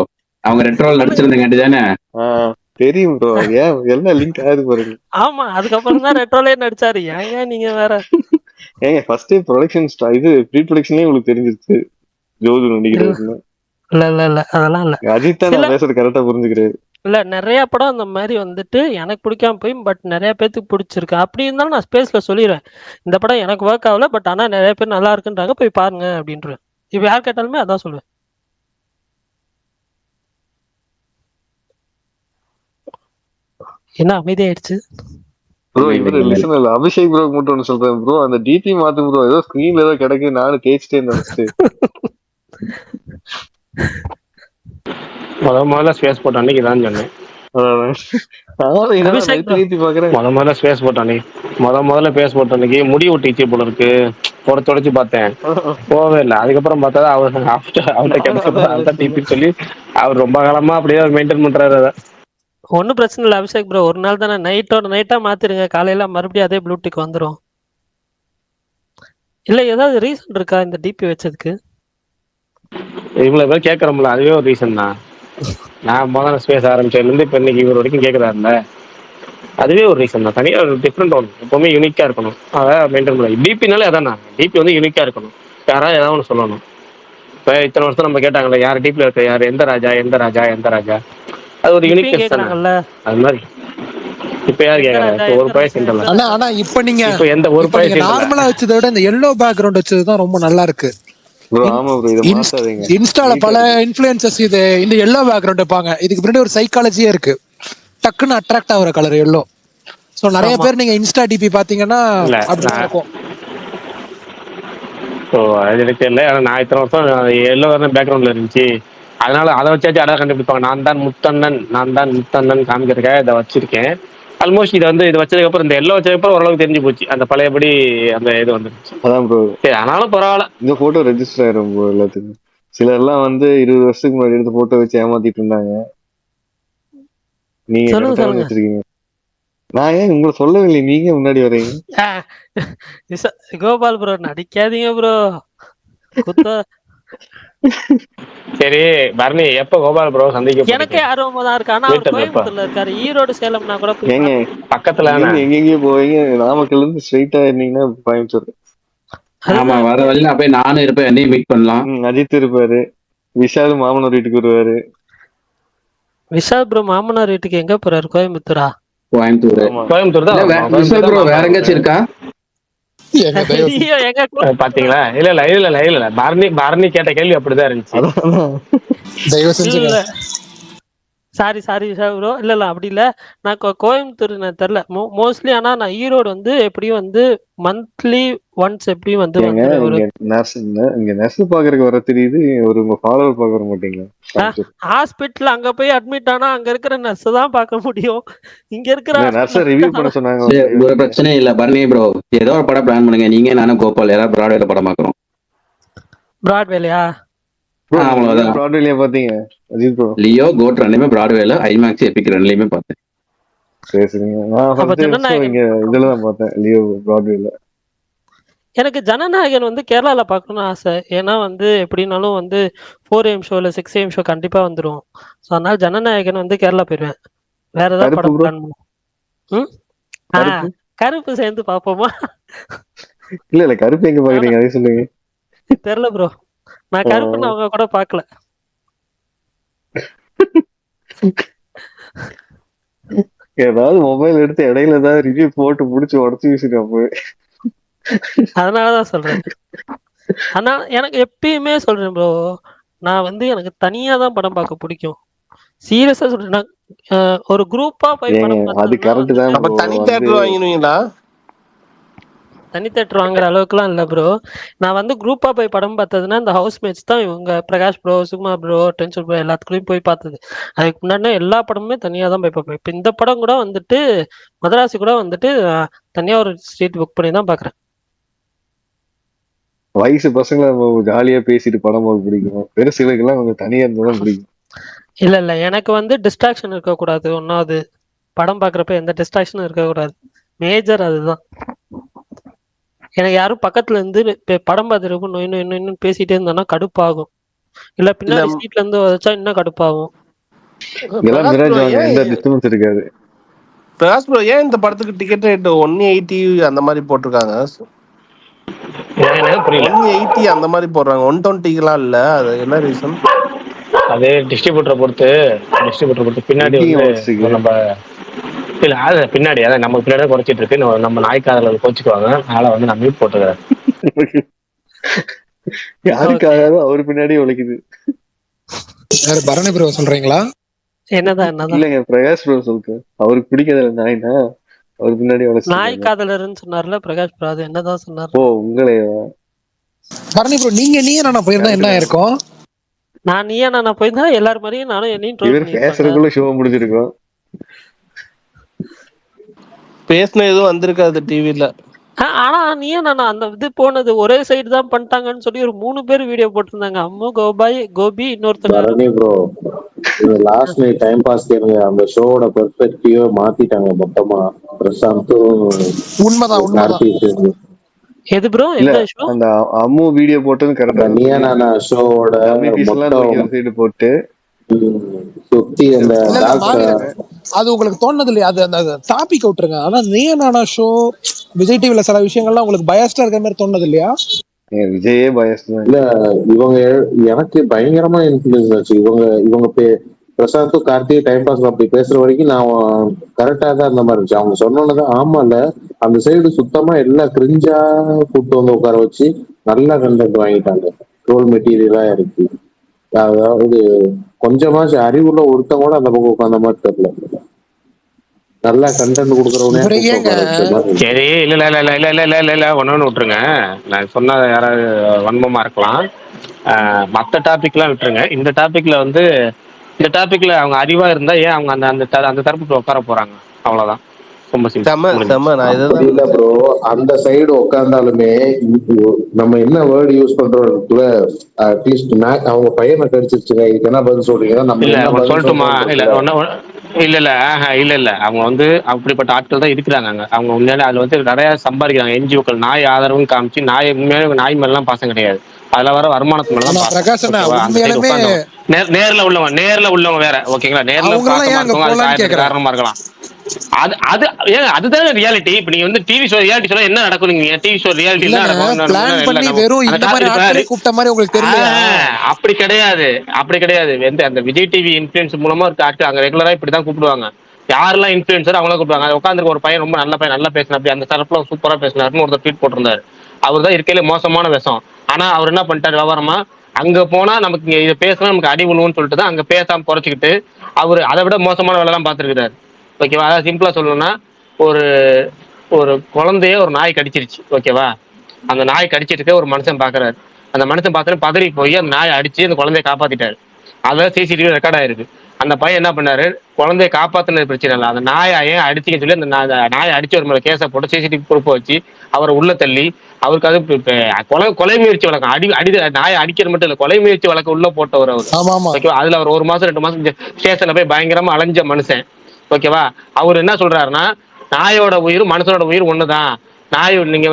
அவங்க ரெட்ரோல் நடிச்சிருந்தாங்க தானே? தெரியும் ப்ரோ, ஏன் எல்லாம் லிங்க் ஆகுது பாருங்க. ஆமா, அதுக்கப்புறம் தான் ரெட்ரோலே நடிச்சாரு. ஏங்க நீங்க வேற. ஏங்க ஃபர்ஸ்ட் ப்ரொடக்ஷன் இது ப்ரீ ப்ரொடக்ஷன்லயே உங்களுக்கு தெரிஞ்சிருச்சு ஜோது நடிக்கிறது. இல்ல அதெல்லாம் இல்ல, அஜித் தான் நான் பேசுறது கரெக்டா புரிஞ்சுக்கிறாரு. இல்ல நிறைய படம் அந்த மாதிரி வந்துட்டு எனக்கு பிடிக்காம போய் பட் நிறைய பேருக்கு பிடிச்சிருக்கு. அப்படி இருந்தாலும் நான் ஸ்பேஸ்ல சொல்லிடுவேன், இந்த படம் எனக்கு ஒர்க் ஆகல பட் ஆனா நிறைய பேர் நல்லா இருக்குன்றாங்க, போய் பாருங்க அப்படின்றேன். இப்ப யார் கேட்டாலுமே அதான் சொல்லுவேன். என்ன அமைதியாயிடுச்சு? ப்ரோ இல்ல இல்ல இவரு இல்ல இல்ல. லிசன் இல்ல அபிஷேக் ப்ரோ மட்டும் ஒண்ணு சொல்றேன் ப்ரோ, அந்த டிபி மாத்து ப்ரோ, ஏதோ ஸ்கிரீன்ல ஏதோ கிடக்கு நானும் தேய்ச்சிட்டே நினைச்சிட்டு. முதல்ல ஸ்பேஸ் போட்ட அன்னைக்கு தான் சொன்னேன். நானும் என்னடா அபிஷேக் நைட்டு ப்ரோ நீத்தி பாக்குறேன். முதல்ல ஸ்பேஸ் போட்ட அன்னைக்கு முதல்ல ஸ்பேஸ் போட்ட அன்னைக்கு முடி ஒட்டிச்சு போல இருக்கு. தொடச்சு பார்த்தேன், போகவே இல்லை. அதுக்கப்புறம் பார்த்தா அவர் அவர்கிட்ட நானும் கிடைச்சப்ப அதான் அதுதான் நினைச்சிட்டு இருந்தேன். டிபின்னு சொல்லி அவர் ரொம்ப காலமா அப்படியே மெயின்டைன் பண்றாரு அதை. ஒன்றும் பிரச்சனை இல்லை அபிஷேக் ப்ரோ, ஒரு நாள் தானே, நைட்டோட நைட்டா மாத்திருங்க, காலையில மறுபடியும் அதே ப்ளூடிக் வந்துடும். இல்லை ஏதாவது ரீசன் இருக்கா இந்த டிபி வச்சதுக்கு? இவ்வளவு பேர் கேட்கறோம்ல, அதுவே ஒரு ரீசன் தான். நான் முதல்ல ஸ்பேஸ் ஆரம்பிச்சதுலேருந்து இப்போ இன்னைக்கு இவர் வரைக்கும் கேட்குறாருல்ல, அதுவே ஒரு ரீசன் தான். தனியாக ஒரு டிஃப்ரெண்ட் ஒன்று, எப்பவுமே யூனிக்காக இருக்கணும், அதை மெயின்டைன் பண்ணி. டிபினாலே அதான், டிபி வந்து யூனிக்காக இருக்கணும், யாராவது ஏதாவது ஒன்று சொல்லணும். இப்போ இத்தனை வருஷம் நம்ம கேட்டாங்கல்ல, யார் டிபியில் இருக்க, யார் எந்த ராஜா எந்த ராஜா எந்த ராஜா, அது ஒரு இப்பயும் யூனிக்னஸ் தானே. கேக்குறாங்கல்ல, அது மாதிரி இப்போ யார் எந்த கேட்குறா? ராஜா இப்போ ஒரு எந்த பய ராஜா சிண்டல, எந்த ஆனா ராஜா? ஆனா இப்போ எந்த ஒரு இப்ப பய நீங்க சிண்டல. நார்மலா வச்சதை விட இந்த எல்லோ பேக்ரவுண்ட் வச்சதுதான் ரொம்ப நல்லா இருக்கு. ப்ரோ ஆமா ப்ரோ, இதை மாத்தாதீங்க. இன்ஸ்டால நீட்டா பல இருக்கு. இன்ஃபுளுசர்ஸ் இது இந்த எல்லோ பேக்ரவுண்ட் வைப்பாங்க. இதுக்கு பின்னாடி ஒரு சைக்காலஜியே இருக்கு. டக்குன்னு அட்ராக்ட் ஆகுற கலர் எல்லோ. சோ நிறைய ஆமா, பேர் நீங்க இன்ஸ்டா டிபி பாத்தீங்கன்னா இல்லை அப்படிதான் நான் இருக்கும். ஸோ அது எனக்கு தெரியல. ஆனால் நான் இத்தனை வருஷம் எல்லோ தான் பேக்ரவுண்டில் இருந்துச்சு, அதனால அதை வச்சாச்சு அழகாக கண்டுபிடிப்பாங்க. நான் தான் முத்தண்ணன் காமிக்கிறதுக்காக இதை வச்சிருக்கேன். ஆல்மோஸ்ட் இதை வந்து இது வச்சதுக்கப்புறம், இந்த எல்லோ வச்சதுக்கப்புறம் ஓரளவுக்கு தெரிஞ்சு போச்சு, அந்த பழையபடி அந்த இது வந்துருச்சு. அதான் ப்ரோ, சரி, ஆனாலும் பரவாயில்ல. இந்த போட்டோ ரெஜிஸ்டர் ஆயிரும் ப்ரோ எல்லாத்துக்கும். சிலர்லாம் வந்து 20 வருஷத்துக்கு முன்னாடி எடுத்த போட்டோ வச்சு ஏமாத்திட்டு இருந்தாங்க. நீங்க சொல்லுங்க கரெக்டா சொல்லுங்க. வச்சிருக்கீங்க. நான் ஏன் உங்களை சொல்லவில்லை, நீங்க முன்னாடி வரீங்க. ஆ, கோபால் ப்ரோ நடிக்காதீங்க ப்ரோ, குத்த. சரி பரணி, எப்போ கோபால் ப்ரோ சந்திக்க எனக்கே போறீங்க? ஆர்வமா தான் இருக்கு, ஆனா அவர் மீட்டப் எப்போ? கோயம்புத்தூர்ல இருக்காரு, ஈரோடு சேலம்னா கூட போய் ஏங்க பக்கத்துல இங்க இருந்து எங்கெங்கயோ போவீங்க, நாமக்கல்ல இருந்து ஸ்ட்ரைட்டா இருந்தீங்கன்னா கோயம்புத்தூர். ஆமா, அதுதான் வர வந்து வழியில அப்படியே நானும் இருப்பேன், என்னையும் மீட் பண்ணலாம். அஜித் இருப்பாரு, விஷால் மாமனார் வீட்டுக்கு வருவாரு. விஷால் ப்ரோ மாமனார் வீட்டுக்கு எங்க போறாரு? கோயம்புத்தூரா? கோயம்புத்தூர். ஆமா கோயம்புத்தூர் தான் இல்ல வரணும், விஷால் கோயம்புத்தூர் தான் ப்ரோ வேற மாமனார் வீடு. எங்கேயாச்சும் இருக்கா? எங்க தயவு ஐயோ, எங்க பாத்தீங்களா? இல்ல இல்ல இல்ல இல்ல இல்ல இல்ல, பரணி கேட்ட கேள்வி அப்படிதான் இருந்துச்சு. அதான் தயவு செஞ்சுங்க. இல்ல, சாரி ப்ரோ, இல்ல இல்ல அப்படி இல்ல. நான் கோயம்புத்தூர் நான் தெரில மோஸ்ட்லி, ஆனா நான் ஈரோடு வந்து எப்படியும் வந்து மந்த்லி ஒன்ஸ் எப்படியும் வந்து ஏங்க, வந்துருவேன். ஒரு இங்க நர்ஸ் பாக்குறதுக்கு வர தெரியுது, ஒரு உங்க ஃபாலோவர் பாக்க வர மாட்டீங்களா? கோயம்புத்தூர் ஹாஸ்பிட்டல் அங்க போய் அட்மிட் ஆனா அங்க இருக்கிற நர்ஸ் தான் பார்க்க முடியும். இங்க இருக்கிற நர்ஸை ஹாஸ்பிட்டல் ரிவ்யூ பண்ண சொன்னாங்க சரி, ஒரு ஒரு பிரச்சனையும் இல்ல பரணி ப்ரோ, ஏதோ ஒரு படம் பிளான் பண்ணுங்க, நீங்க நானும் கோபால் ஏதாவது பிராட்வேல படம் பார்க்கறோம். பிராட்வேலையா? ப்ரோ. நீங்க அவ்வளவுதான். ப்ராட்வேலியா பாத்தீங்க அஜித் ப்ரோ? லியோ கோட் ரெண்டுமே பிராட்வேல, ஐமேக்ஸ் எபிக் ரெண்டுலயுமே பார்த்தேன். சரி சரிங்க. நான் அப்ப ஃபர்ஸ்ட் ஷோ ஜனநாயகன் இங்க இதுல தான் பார்த்தேன், லியோ ப்ராட்வேல. எனக்கு ஜனநாயகன் வந்து கேரளால பார்க்கணும்னு ஆசை. ஏன்னா வந்து எப்படின்னாலும் வந்து 4 AM ஷோ இல்லை 6 AM ஷோ கண்டிப்பா வந்துடும். ஸோ அதனால ஜனநாயகன் வந்து கேரளா போயிடுவேன். வேற ஏதாவது கருப்பு படம் ப்ரோ, பிளான் பண்ணுவோம். ம் ஆ கருப்பு. கருப்பு சேர்ந்து பார்ப்போமா? இல்ல இல்ல, கருப்பு எங்க பாக்குறீங்க அதே சொல்லுங்க. தெரில ப்ரோ, நான் கருப்புன்னு அவங்க கூட பார்க்கல. ஏதாவது மொபைல் எடுத்து இடையில ஏதாவது ரிவ்யூ போட்டு முடிச்சு உடச்சு வீசிட்டு அதனாலதான் சொல்றேன். ஆனா எனக்கு எப்பயுமே சொல்றேன் ப்ரோ, நான் வந்து எனக்கு தனியா தான் படம் பார்க்க பிடிக்கும். சீரியஸா சொல்றேன். நான் ஒரு குரூப்பா போய் ஏங்க படம் அது பார்த்தோம்னா கரெக்ட் தான் அப்ப ப்ரோ. தனி வந்து தேட்டர் வாங்கினுவீங்களா? தனி தேட்டர் வாங்குற அளவுக்குலாம் இல்லை ப்ரோ. நான் வந்து குரூப்பா போய் படம் பார்த்ததுன்னா இந்த ஹவுஸ்மேட்ஸ் தான், இவங்க Prakash bro, Sukumar bro, tension bro எல்லாத்துக்குள்ளயும் போய் பார்த்தது. அதுக்கு முன்னாடி எல்லா படமுமே தனியா தான் போய் பார்ப்பேன். இப்போ இந்த படம் கூட வந்துட்டு மதராசி கூட வந்துட்டு தனியா ஒரு சீட் புக் பண்ணி தான் பார்க்குறேன். வயசு பசங்களை ஜாலியா பேசிட்டு படம் பார்க்க பிடிக்கும், பெருசுகளுக்கெல்லாம் கொஞ்சம் தனியா இருந்தாதான் பிடிக்கும். இல்லை இல்லை, எனக்கு வந்து டிஸ்ட்ராக்ஷன் இருக்கக்கூடாது. ஒன்றாவது படம் பார்க்குறப்ப எந்த டிஸ்ட்ராக்ஷனும் இருக்கக்கூடாது. மேஜர் அதுதான். எனக்கு யாரும் பக்கத்துல இருந்து படம் பார்த்துருப்ப இன்னும் பேசிட்டே இருந்தானா கடுப்பாகும். இல்ல பின்னாடி இல்ல சீட்ல இருந்து வச்சா இன்னும் கடுப்பாகும். இதெல்லாம் பிரகாஷ் மிராஜ் ப்ரோ வாங்க, ஏன் எந்த டிஸ்டர்பன்ஸ் இருக்காது. பிரகாஷ் ப்ரோ ஏன் இந்த படத்துக்கு டிக்கெட் ரேட் 180 அந்த மாதிரி போட்டிருக்காங்க? புரியல. 180 அந்த மாதிரி போடுறாங்க, 120லாம் இல்ல, அது என்ன ரீசன்? அது டிஸ்ட்ரிபியூட்டரை பொறுத்து பின்னாடி எங்கேயும் வந்து ஓடிச்சுக்கு. நம்ம இல்ல, அது பின்னாடி அதான் நம்ம பின்னாடி தான் குறைச்சிட்டு இருக்கு. நம்ம நாய்க்காதல கோச்சிக்குவாங்க, அதனால வந்து நான் மியூட் போட்டுக்கிறேன். யாருக்காக அவரு பின்னாடி உழைக்குது. யாரு பரணி ப்ரோ சொல்றீங்களா? என்னதான் இல்லைங்க பிரகாஷ் ப்ரோ சொல்லிட்டு அவருக்கு பிடிக்காத நாய்னா அவருக்கு முன்னாடி நாய் வளர்ச்சிருக்காங்க. காதலர்னு சொன்னார்ல பிரகாஷ் ப்ரோ, அது என்னதான் சொன்னார்? ஓ உங்களையா? பரணி ப்ரோ நீங்க நான் போயிருந்தா கரெக்ட் என்ன தான். ஆயிருக்கும்? நான் நீயா நான் போயிருந்தா எல்லாரும் மாதிரியும் நானும் என்னையும் ட்ரோல் இவர் பண்ணியிருப்பாங்க. பேசுறதுக்குள்ள ஷோ முடிஞ்சிருக்கும். பேசின எதுவும் வந்திருக்காது டிவில. ஆனா நீயா நான் அந்த இது போனது ஒரே சைடு தான் பண்ணிட்டாங்கன்னு சொல்லி ஒரு 3 பேர் வீடியோ போட்டிருந்தாங்க. அம்மு, கோபி இன்னொருத்தங்க யாரோ. பரணி ப்ரோ, இந்த லாஸ்ட் நைட் டைம் பாஸ் கேளுங்க. அந்த ஷோவோட பெர்ஸ்பெக்டிவ் மாத்திட்டாங்க மொத்தமா. பிரசாந்தும் உண்மைதான். கார்த்திக் எது ப்ரோ? இல்ல எந்த ஷோ? அந்த அம்மு வீடியோ போட்டதும் கரெக்டா தான் நீயா சொன்னீங்க. நானா ஷோவோட டம்மி பீஸ் எல்லாம் தூக்கி மொத்தம் ஒரு சைடு போட்டு சுத்தி அந்த இல்ல அது உங்களுக்கு தோணுது இல்லையா? அது அந்த டாபிக் விட்டுருங்க. ஆனா நீயா நானா ஷோ விஜய் டிவில சில விஷயங்கள்லாம் உங்களுக்கு பயாஸ்டா இருக்கிற மாதிரி தோணுது இல்லையா? விஜயே பயஸ் தான். இல்ல இவங்க எனக்கு பயங்கரமா இன்ஃபுளுன்ஸ் ஆச்சு. இவங்க பிரசாந்தும் கார்த்திக் டைம் பாஸ் அப்படி பேசுற வரைக்கும் நான் கரெக்டா தான் அந்த மாதிரி இருந்துச்சு. அவங்க சொன்னோன்னதான் ஆமால அந்த சைடு சுத்தமா எல்லாம் கிரிஞ்சா கூப்பிட்டு வந்து உட்கார வச்சு நல்லா கண்டென்ட் வாங்கிட்டாங்க. ட்ரோல் மெட்டீரியலா இருக்கு. அதாவது கொஞ்சமாச்சும் அறிவுள்ள ஒருத்தன் கூட அந்த பக்கம் உட்காந்த மாதிரி தெரியல. நல்லா கண்டென்ட் கொடுக்குறவனே இவரை கூப்பிட்டு ஏங்க உட்கார வச்ச மாதிரி. சரி, இல்ல ஒன்னு விட்டுருங்க. நான் சொன்ன யாராவது வன்மமா இருக்கலாம். மற்ற டாபிக்லாம் விட்டுருங்க. இந்த டாபிக்ல அவங்க அறிவா இருந்தா ஏன் அவங்க அந்த அந்த அந்த தரப்பு உட்கார போறாங்க? அவ்வளவுதான். ரொம்ப சிம்பிள். நான் அப்படி இதைதான் இல்ல ப்ரோ, அந்த சைடு உட்கார்ந்தாலுமே நம்ம என்ன வேர்டு யூஸ் பண்றோம்ல, அட்லீஸ்ட் அவங்க பையனை கடிச்சிருச்சுங்க, இதுக்கு என்ன பதில் சொல்றீங்கன்னா நம்ம இல்ல என்ன ஒன்று பதில் சொல்லட்டுமா? இல்ல சொல்றோம். இல்ல அவங்க அப்படிப்பட்ட ஆட்கள் தான் இருக்கிறாங்க அங்க. அவங்க உண்மையிலே அதுல நிறைய சம்பாதிக்கிறாங்க. என்ஜிஓக்கள் நாய் ஆதரவும் காமிச்சு நாய் உண்மையிலே நாய் மேலாம் பாசம் கிடையாது. அதுல வர வருமானத்து மேல தான் ஆனா பாசம். பிரகாஷ் அண்ணா ஓகேவா? அந்த சைடு உண்மையாலுமே உட்காந்தவங்க நேர்ல உள்ளவங்க வேற. ஓகேங்களா? நேர்ல அவங்களெல்லாம் ஏன் பாசமா அங்க இருக்கவங்க அதுக்கு போலான்னு 1000 கேக்குறேன். காரணமா இருக்கலாம். அது அது ஏங்க அதுதான் ரியாலிட்டி. இப்ப நீங்க டிவி ஷோ ரியாலிட்டி ஷோ என்ன நடக்கும்? நீங்க டிவி ஷோ ரியாலிட்டி என்ன இல்லங்க நடக்கும்? பிளான் பண்ணி வெறும் இந்த மாதிரி ஆட்களே கூப்பிட்ட மாதிரி உங்களுக்கு தெரியலையா? அப்படி கிடையாது. அந்த விஜய் டிவி இன்ஃபுளுன்ஸ் மூலமா இருக்க அங்க ரெகுலரா இப்படிதான் கூப்பிடுவாங்க. யாரெல்லாம் இன்ஃபுளுன்சர் அவங்கள கூப்பிடுவாங்க. உட்காந்துருக்க ஒரு பையன் ரொம்ப நல்ல பையன், நல்லா பேசினா, அப்படி அந்த தரப்புல சூப்பரா பேசினாருன்னு ஒருத்தர் ட்வீட் போட்டிருந்தாரு. அவர் தான் இருக்கையில மோசமான விஷம். ஆனா அவர் என்ன பண்ணிட்டாரு விவரமா, அங்க போனா நமக்கு இதை பேசினா நமக்கு அடி விழுவுன்னு சொல்லிட்டு தான் அங்க பேசாம குறைச்சிக்கிட்டு அவர் அதை விட மோசமான வேலை எல்லாம் பார்த்துருக்கிறாரு. ஓகேவா? அதாவது சிம்பிளா சொல்லணும்னா, ஒரு ஒரு குழந்தைய ஒரு நாய் கடிச்சிருச்சு. ஓகேவா? அந்த நாய் கடிச்சிட்டு ஒரு மனுஷன் பாக்குறாரு. அந்த மனுஷன் பார்த்துட்டு பதறி போய் அந்த நாயை அடிச்சு அந்த குழந்தைய காப்பாத்திட்டாரு. அதான் சிசிடிவி ரெக்கார்ட் ஆயிருக்கு. அந்த பையன் என்ன பண்ணாரு, குழந்தைய காப்பாத்துனது பிரச்சனை இல்லை, அந்த நாயை ஏன் அடிச்சுன்னு சொல்லி அந்த நாயை அடிச்சு ஒரு மேல கேஸை போட்டு சிசிடிவி ப்ரூஃப் வச்சு அவரை உள்ள தள்ளி அவருக்கு அது கொலை முயற்சி வழக்கம். அடி நாயை அடிக்கிறது மட்டும் இல்லை, கொலை முயற்சி வழக்கம் உள்ள போட்டவர் அவர். ஆமா. ஓகேவா? அதுல அவர் 1 மாசம் 2 மாசம் ஸ்டேஷன்ல போய் பயங்கரமா அலைஞ்ச மனுஷன். ஓகேவா? அவர் என்ன சொல்றாருன்னா, நாயோட உயிர் மனுஷனோட உயிர் ஒண்ணுதான். நாய் நீங்க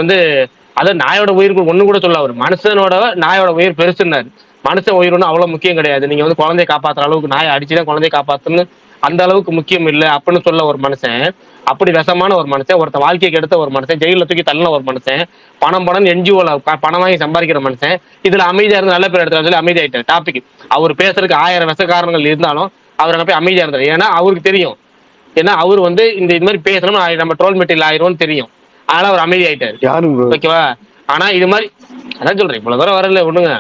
அதாவது நாயோட உயிருக்கு ஒண்ணு கூட சொல்ல, அவர் மனுஷனோட நாயோட உயிர் பெருசுன்னாரு. மனுஷன் உயிர் ஒன்றும் அவ்வளவு முக்கியம் கிடையாது. நீங்க குழந்தைய காப்பாத்துற அளவுக்கு நாயை அடிச்சுதான் குழந்தைய காப்பாத்துன்னு அந்த அளவுக்கு முக்கியம் இல்லை அப்படின்னு சொல்ல ஒரு மனுஷன். அப்படி விஷமான ஒரு மனுஷன், ஒருத்த வாழ்க்கைக்கு எடுத்த ஒரு மனுஷன், ஜெயில தூக்கி தள்ளின ஒரு மனுஷன், பணம் என்ஜிஓல பணம் வாங்கி சம்பாதிக்கிற மனுஷன், இதுல அமைதியா இருந்து நல்ல பேர் எடுத்து சொல்லி அமைதி ஆயிட்டார். டாபிக் அவர் பேசுறதுக்கு 1000 விஷ காரணங்கள் இருந்தாலும் அவர் அங்க போய் அமைதியா இருந்தார். ஏன்னா அவருக்கு தெரியும், ஏன்னா அவர் இந்த மாதிரி பேசணும் நம்ம ட்ரோல் மெட்டீரியல் ஆயிரும்னு தெரியும். அதனால அவர் அமைதி ஆயிட்டாரு. ஓகேவா? ஆனா இது மாதிரி அதான் சொல்றேன், இவ்வளவு தூரம் வரல ஒண்ணுங்க.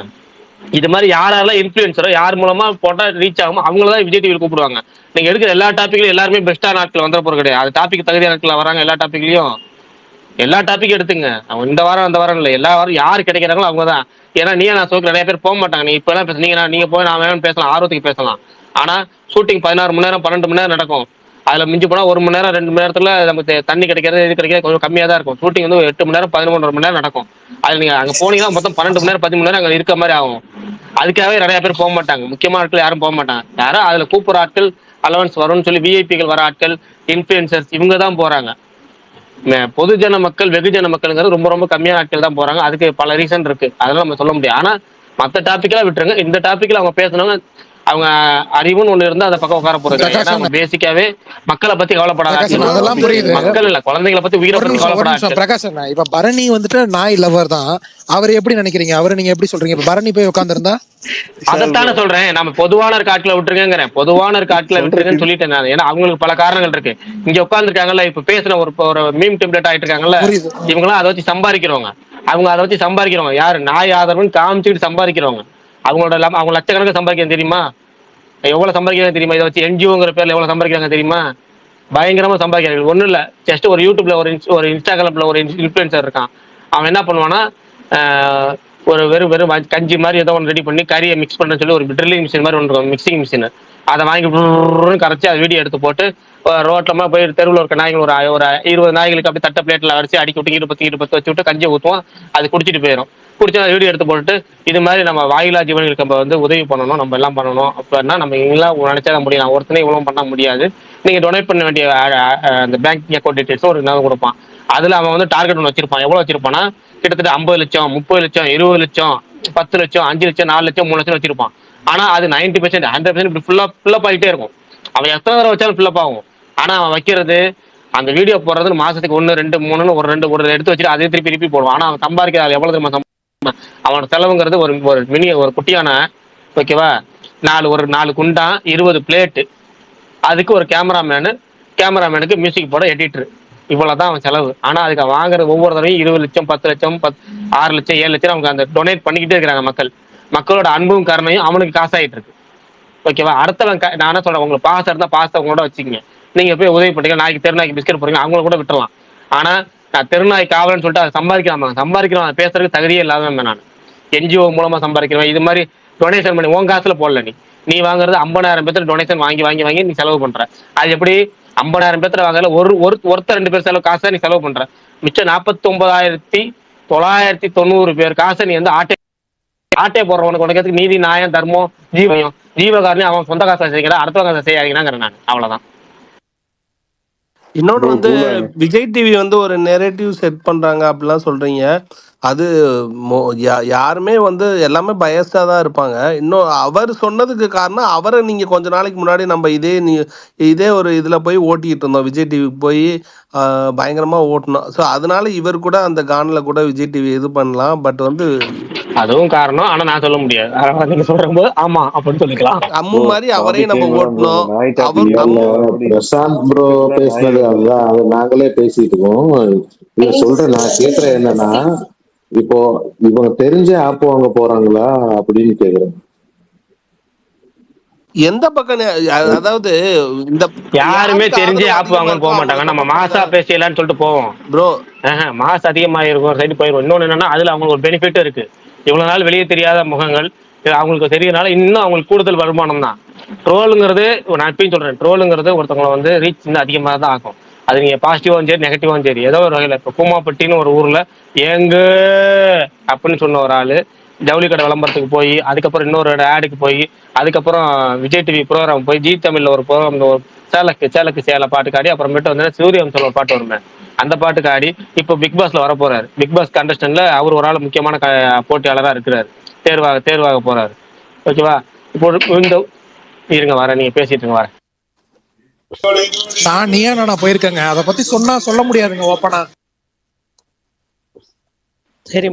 இது மாதிரி யாரெல்லாம் இன்ஃபுளுன்சரோ யார் மூலமா போட்டா ரீச் ஆகுமோ அவங்களதான் விஜய் டிவியில் கூப்பிடுவாங்க. நீங்க எடுக்கிற எல்லா டாபிக்லயும் எல்லாருமே பெஸ்டா நாட்கள் வந்துட போறது கிடையாது. அது டாபிக் தகுதியான நாட்கள் வராங்க. எல்லா டாபிக்கும் எடுத்துங்க. அவங்க இந்த வாரம் அந்த வாரம் இல்லை, எல்லா வாரம் யார் கிடைக்கிறாங்களோ அவங்க தான். ஏன்னா நான் சொல்ல நிறைய பேர் போக மாட்டாங்க. நீ இப்ப எல்லாம் நீங்க போய் நான் வேணும்னு பேசலாம், ஆர்வத்துக்கு பேசலாம். ஆனா ஷூட்டிங் 16 மணி நேரம் 12 மணி நேரம் நடக்கும். அதுல மிஞ்சி போனா 1 மணி நேரம் 2 மணி நேரத்துல நமக்கு தண்ணி கிடைக்கிறது இது கிடைக்கிறது கொஞ்சம் கம்மியா தான் இருக்கும். ஷூட்டிங் 8 மணி நேரம் 11 மணி நேரம் நடக்கும். அதுல நீங்க அங்க போனீங்கன்னா மொத்தம் 12 மணி நேரம் 10 மணி நேரம் அங்க இருக்க மாதிரி ஆகும். அதுக்காகவே நிறைய பேர் போக மாட்டாங்க. முக்கியமான ஆட்கள் யாரும் போக மாட்டாங்க. யாரும் அதுல கூப்பிடுற ஆட்கள் அலவன்ஸ் வரும்னு சொல்லி விஐபிகள் வர ஆட்கள், இன்ஃபுளுன்சர்ஸ் இவங்க தான் போறாங்க. பொதுஜன மக்கள் வெகுஜன மக்கள்ங்கிறது ரொம்ப ரொம்ப கம்மியான ஆட்கள் தான் போறாங்க. அதுக்கு பல ரீசன் இருக்கு, அதெல்லாம் நம்ம சொல்ல முடியாது. ஆனா மற்ற டாபிக்லாம் விட்டுருங்க. இந்த டாபிக்ல அவங்க பேசணுங்க, அவங்க அறிவுன்னு ஒண்ணு இருந்தா அந்த பக்கம் உட்கார போறது. ஏன்னா அவங்க பேசிக்காவே மக்களை பத்தி கவலைப்படாத அதெல்லாம் புரியுது. மக்கள் இல்ல, குழந்தைகளை பத்தி உயிரை பத்தி கவலைப்படாத. பிரகாஷ் அண்ணா, இப்ப பரணி நாய் லவர் தான். அவர் எப்படி நினைக்கிறீங்க? அவரை நீங்க எப்படி சொல்றீங்க? இப்ப பரணி போய் உட்கார்ந்திருந்தா அதைத்தானே சொல்றேன். நம்ம பொதுவான காட்டுல விட்டுருங்கிறேன், பொதுவான காட்டுல விட்டுருங்கன்னு சொல்லிட்டேன் நான். ஏன்னா அவங்களுக்கு பல காரணங்கள் இருக்கு. இங்க உட்கார்ந்துருக்காங்கல்ல, இப்ப பேசுற ஒரு மீம் டெம்ப்ளேட் ஆயிட்டு இருக்காங்கல்ல, இவங்களாம் அதை வச்சு சம்பாதிக்கிறவங்க. யாரு? நாய் ஆதரவுன்னு காமிச்சுட்டு சம்பாதிக்கிறவங்க. அவங்க லட்சக்கணக்கில் சம்பாதிக்க தெரியுமா? எவ்வளவு சம்பாதிக்கிறாங்க தெரியுமா? இதை வச்சு என்ஜிஓங்கிற பேர்ல எவ்வளவு சம்பாதிக்கிறாங்க தெரியுமா? பயங்கரமா சம்பாதிக்கிறாங்க. ஒண்ணும் இல்ல, ஜஸ்ட் ஒரு யூடியூப்ல ஒரு இன்ஸ்டாகிராம்ல ஒரு இன்ஃபுளுசர் இருக்கான். அவன் என்ன பண்ணுவான்னா, ஒரு வெறும் வெறும் கஞ்சி மாதிரி ஏதோ ஒன்று ரெடி பண்ணி கறியை மிக்ஸ் பண்ணுறேன்னு சொல்லி ஒரு ட்ரில்லிங் மிஷின் மாதிரி ஒன்று இருக்கும், மிக்சிங் மிஷின். அதை வாங்கி கரைச்சி அதை வீடியோ எடுத்து போட்டு ரோட்லமா போய் தெருவில் இருக்க நாய்கள் ஒரு ஒரு 20 நாய்களுக்கு அப்படி தட்ட பிளேட்டில் அடிச்சு அடிக்கி விட்டு ஈடுபத்து வச்சு விட்டு கஞ்சியை ஊற்றுவோம். அது குடிச்சிட்டு போயிடும். குடிச்சு அதை வீடியோ எடுத்து போட்டுட்டு இது மாதிரி நம்ம வாயிலா ஜீவன்களுக்கு நம்ம வந்து உதவி பண்ணணும், நம்ம எல்லாம் பண்ணணும். அப்படின்னா நம்ம எல்லாம் நினைச்சாதான் முடியும். நான் ஒருத்தனே இவ்வளோ பண்ண முடியாது. நீங்க டொனேட் பண்ண வேண்டிய அந்த பேங்க் அக்கௌண்ட் டீடைல்ஸ் ஒரு நாள் கொடுப்பான். அதுல அவன் வந்து டார்கெட் ஒன்று வச்சிருப்பான். எவ்வளவு வச்சிருப்பான்னா, கிட்டத்தட்ட 50 லட்சம், 30 லட்சம், 20 லட்சம், 10 லட்சம், 5 லட்சம், 4 லட்சம், 3 லட்சம் வச்சிருப்பான். ஆனா அது 90%, 100% இப்படி ஃபில்லப் ஆகிட்டே இருக்கும். அவன் எத்தனை தடவை வச்சாலும் ஃபில்லப் ஆகும். ஆனா அவன் வைக்கிறது, அந்த வீடியோ போடுறது மாசத்துக்கு 1, 2, 3 ஒரு எடுத்து வச்சுட்டு அதே திருப்பி போடுவான். ஆனா அவன் சம்பாதிக்கிறது எவ்வளவு தெரியுமா? அவனோட செலவுங்கிறது ஒரு மினி ஒரு குட்டியான, ஓகேவா, 4 குண்டா, 20 பிளேட்டு, அதுக்கு ஒரு கேமராமேனுக்கு மியூசிக் போட எடிட்டர், இவ்வளவுதான் அவன் செலவு. ஆனா அதுக்கு வாங்குறது ஒவ்வொரு தடவையும் 20 லட்சம், 10 லட்சம், 6 லட்சம், 7 லட்சம் அவங்க அந்த டொனேட் பண்ணிக்கிட்டே இருக்கிறாங்க. மக்களோட அன்பும் கருணையும் அவனுக்கு காசாயிட்டு இருக்கு. ஓகேவா? அடுத்தவன் நான் என்ன சொல்றேன், உங்களுக்கு பாசம் இருந்தா பாசத்தை உங்களோட வச்சுக்கங்க. நீங்க போய் உதவி பண்ணீங்க, நாய்க்கு தெருநாய்க்கு பிஸ்கட் போறீங்க, அவங்கள கூட விட்டுறலாம். ஆனா நான் தெருநாய் காவலன்னு சொல்லிட்டு அதை சம்பாதிக்கிறவன் பேசுறதுக்கு தகுதியே இல்லாதவன் நான். என்ஜிஓ மூலமா சம்பாதிக்கிறவன் இது மாதிரி டொனேஷன் பண்ணி உன் காசுல போடல. நீ வாங்குறது 50,000 பேர்த்துல டொனேஷன் வாங்கி நீ செலவு பண்ற. அது எப்படி 50,000 பேர்த்துல வாங்கல ஒருத்தர் 2 பேர் செலவு காசை நீ செலவு பண்ற. மிச்சம் 49,990 பேர் காசை நீ வந்து ஆட்டே போடுறவனுக்கு உனக்கு நீதி, நியாயம், தர்மம், ஜீவகாரணியம் அவன் சொந்த காசை செய்யறா, அடுத்தவங்க காசை செய்யாதீங்கன்னா நான். அவ்வளவுதான். இன்னொன்று வந்து விஜய் டிவி வந்து ஒரு நெரேட்டிவ் செட் பண்றாங்க அப்படிலாம் சொல்றீங்க. அது யாருமே வந்து எல்லாமே பயஸ்டா தான் இருப்பாங்க. இன்னும் அவர் சொன்னதுக்கு காரணம், அவரை நீங்க கொஞ்ச நாளைக்கு முன்னாடி நம்ம இதே ஒரு இதுல போய் ஓட்டிட்டு இருந்தோம், விஜய் டிவிக்கு போய் பயங்கரமா ஓட்டணும். ஸோ அதனால இவர் கூட அந்த கான்ல கூட விஜய் டிவி இது பண்ணலாம். பட் வந்து அதுவும் காரணம். ஆனா நான் சொல்ல முடியாது. நீங்க சொல்றபோது ஆமா அப்படின்னு சொல்லிக்கலாம். அம்மு மாதிரி அவரையும் நம்ம ஓட்டணும். பிரசாந்த் ப்ரோ பேசினது அதுதான், அது நாங்களே பேசிட்டு இருக்கோம். இவங்க சொல்ற நான் கேக்குறேன் என்னன்னா, இப்போ இவங்க தெரிஞ்ச ஆப் வாங்க போறாங்களா அப்படின்னு கேக்குறேன். எந்த பக்கம் அதாவது இந்த யாருமே தெரிஞ்சு ஆப் வாங்கன்னு போக மாட்டாங்க. நம்ம மாசா பேசலான்னு சொல்லிட்டு போவோம் ப்ரோ. மாசு அதிகமாயிருக்கும், ஒரு சைடு போயிடும். இன்னொன்னு என்னன்னா, அதுல அவங்களுக்கு ஒரு பெனிஃபிட் இருக்கு. இவ்வளவு நாள் வெளியே தெரியாத முகங்கள் அவங்களுக்கு தெரியறதுனால இன்னும் அவங்களுக்கு கூடுதல் வருமானம் தான். ட்ரோலுங்கிறது நான் எப்பயும் சொல்றேன், ட்ரோலுங்கிறது ஒருத்தவங்களை வந்து ரீச் இன்னும் அதிகமாக தான் ஆகும். அது நீங்க பாசிட்டிவாகவும் சரி நெகட்டிவாகவும் சரி ஏதோ ஒரு வகையில். இப்போ பூமாப்பட்டின்னு ஒரு ஊர்ல எங்க அப்படின்னு சொன்ன ஒரு ஆளு ஜவுளி கடை விளம்பரத்துக்கு போய், அதுக்கப்புறம் இன்னொரு ஆடுக்கு போய், அதுக்கப்புறம் விஜய் டிவி ப்ரோக்ராம் போய், ஜி தமிழ்ல ஒரு ப்ரோக்ராம் சேலக்கு சேலை பாட்டுக்கு ஆடி, அப்புறமேட்டு வந்து சூரியவம்சல் ஒரு பாட்டு வருமே அந்த பாட்டுக்கு ஆடி, இப்போ பிக் பாஸ்ல வர போறாரு. பிக் பாஸ் கண்டஸ்டன்ட்ல அவர் ஒரு ஆள் முக்கியமான போட்டியாளராக இருக்கிறாரு. தேர்வாக போறாரு. ஓகேவா? இப்போ இந்த இருங்க வரேன், நீங்க பேசிட்டு இருங்க வரேன். நான் போயிருக்கேங்க, அதை பத்தி சொல்ல முடியாதுங்க ஓப்பனா. சரி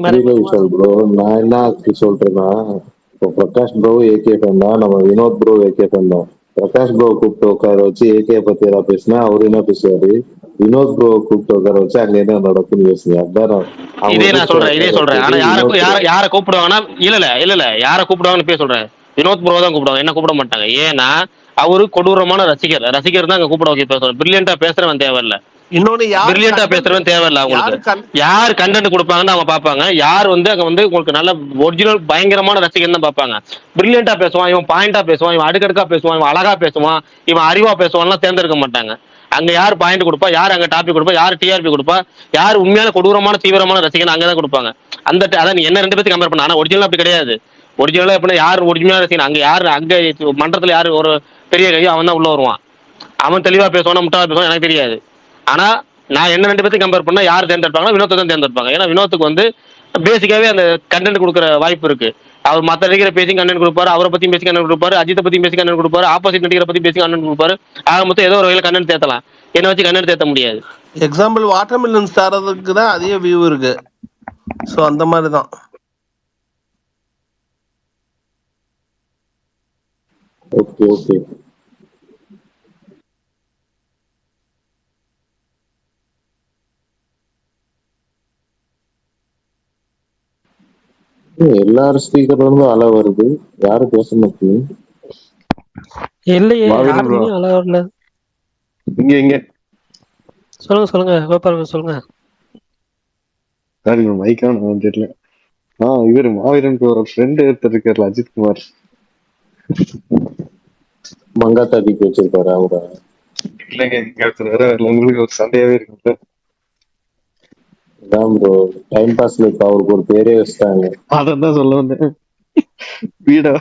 ப்ரோ, நான் என்ன சொல்றேன்னா, இப்போ பிரகாஷ் ப்ரோ ஏகே பண்ணா, நம்ம வினோத் ப்ரோ ஏகே பண்ணோம். பிரகாஷ் ப்ரோ கூப்பிட்டு உட்கார வச்சு ஏகே பத்தி ஏதாவது பேசினா அவரு என்ன பேசுவாரு, வினோத் ப்ரோ கூப்பிட்டு உட்கார வச்சு அங்க என்ன நடக்குன்னு பேசுங்க. அதான் இதே சொல்றேன். ஆனா யாரை கூப்பிடுவாங்கன்னா இல்ல யாரை கூப்பிடுவாங்கன்னு பேச சொல்றேன். வினோத் ப்ரோ தான் கூப்பிடுவாங்க, என்ன கூப்பிட மாட்டாங்க. ஏன்னா அவரு கொடூரமான ரசிகர் தான் அங்க கூப்பிட பேசுவாங்க. பிரில்லியண்டா பேசுறவன் தேவையில்ல. பிரில்லியண்டா பேசுறவன் தேவையில்ல. அவங்களுக்கு யார் கண்டென்ட் கொடுப்பாங்கன்னு அவங்க பாப்பாங்க. யார் வந்து அங்க வந்து உங்களுக்கு நல்ல ஒரிஜினல் பயங்கரமான ரசிகர் தான் பாப்பாங்க. பிரில்லியண்டா பேசுவான், இவன் பாயிண்டா பேசுவான், இவன் அடுக்கடுக்கா பேசுவான், இவன் அழகா பேசுவான், இவன் அறிவா பேசுவான்லாம் தேர்ந்தெடுக்க மாட்டாங்க. அங்க யார் பாயிண்ட் கொடுப்பா, யார் அங்க டாபிக் கொடுப்பா, யார் டிஆர்பி கொடுப்பா, யார் உண்மையான கொடூரமான தீவிரமான ரசிகன் அங்கதான் கொடுப்பாங்க. அதான் நீ என்ன 2 பேருக்கு கம்பேர் பண்ண. ஆனா ஒரிஜினல் அப்படி கிடையாது. ஒரிஜினலா எப்படின்னா யார் ஒரிஜினல் ரசிகன், அங்க யாரு அங்க மன்றத்துல யாரு ஒரு பெரிய கையோ அவன் தான் உள்ள வருவான். அவன் தெளிவா பேசுவானா முட்டாளா பேசுவான் எனக்கு தெரியாது. ஆனா நான் என்ன 2 பேருக்கு கம்பேர் பண்ணா யார் தேர்ந்தெடுப்பாங்கன்னா வினோத்தை தான் தேர்ந்தெடுப்பாங்க. ஏன்னா வினோத்துக்கு வந்து பேசிக்காவே அந்த கண்டென்ட் கொடுக்குற வாய்ப்பு இருக்கு. அவர் மற்ற நடிகரை பேசி கண்டென்ட் கொடுப்பாரு, அவரை பத்தி பேசி கண்டென்ட் கொடுப்பாரு, அஜித்தை பத்தி பேசி கண்டென்ட் கொடுப்பாரு, ஆப்போசிட் நடிகரை பத்தி பேசி கண்டென்ட் கொடுப்பாரு. ஆக மொத்தம் ஏதோ ஒரு வகையில் கண்டென்ட் தேத்தலாம். என்ன வச்சு கண்டென்ட் தேத்த முடியாது. எக்ஸாம்பிள் வாட்டர்மெலன் தரதுக்கு தான் அதிக வியூ இருக்கு. ஸோ அந்த மாதிரி தான். ஓகே எல்லாரும் ஸ்பீக்கர்ல இருந்து அலை வருது, யாரும் பேச மாட்டீங்க. இல்லையே, மாவீரன் ப்ரோ யாருமே அழ வரல. இங்க சொல்லுங்க கோபால் bro, சொல்லுங்க. சாரி ப்ரோ மைக்கான தெரியல. இவரு மாவீரன் ப்ரோ ஃப்ரெண்டு ஒருத்தர் இருக்காருல்ல அஜித் குமார். மங்காத்தா டிபி வச்சிருக்காரு அவரை. இல்லைங்க இங்க ஒருத்தர் வேற வரல. உங்களுக்கு ஒரு சண்டையாவே இருக்கு. அதான் ப்ரோ டைம் பாஸ்ல இப்ப அவருக்கு ஒரு பேரே வச்சுட்டாங்க. அதான் சொல்ல வந்தேன். வீடா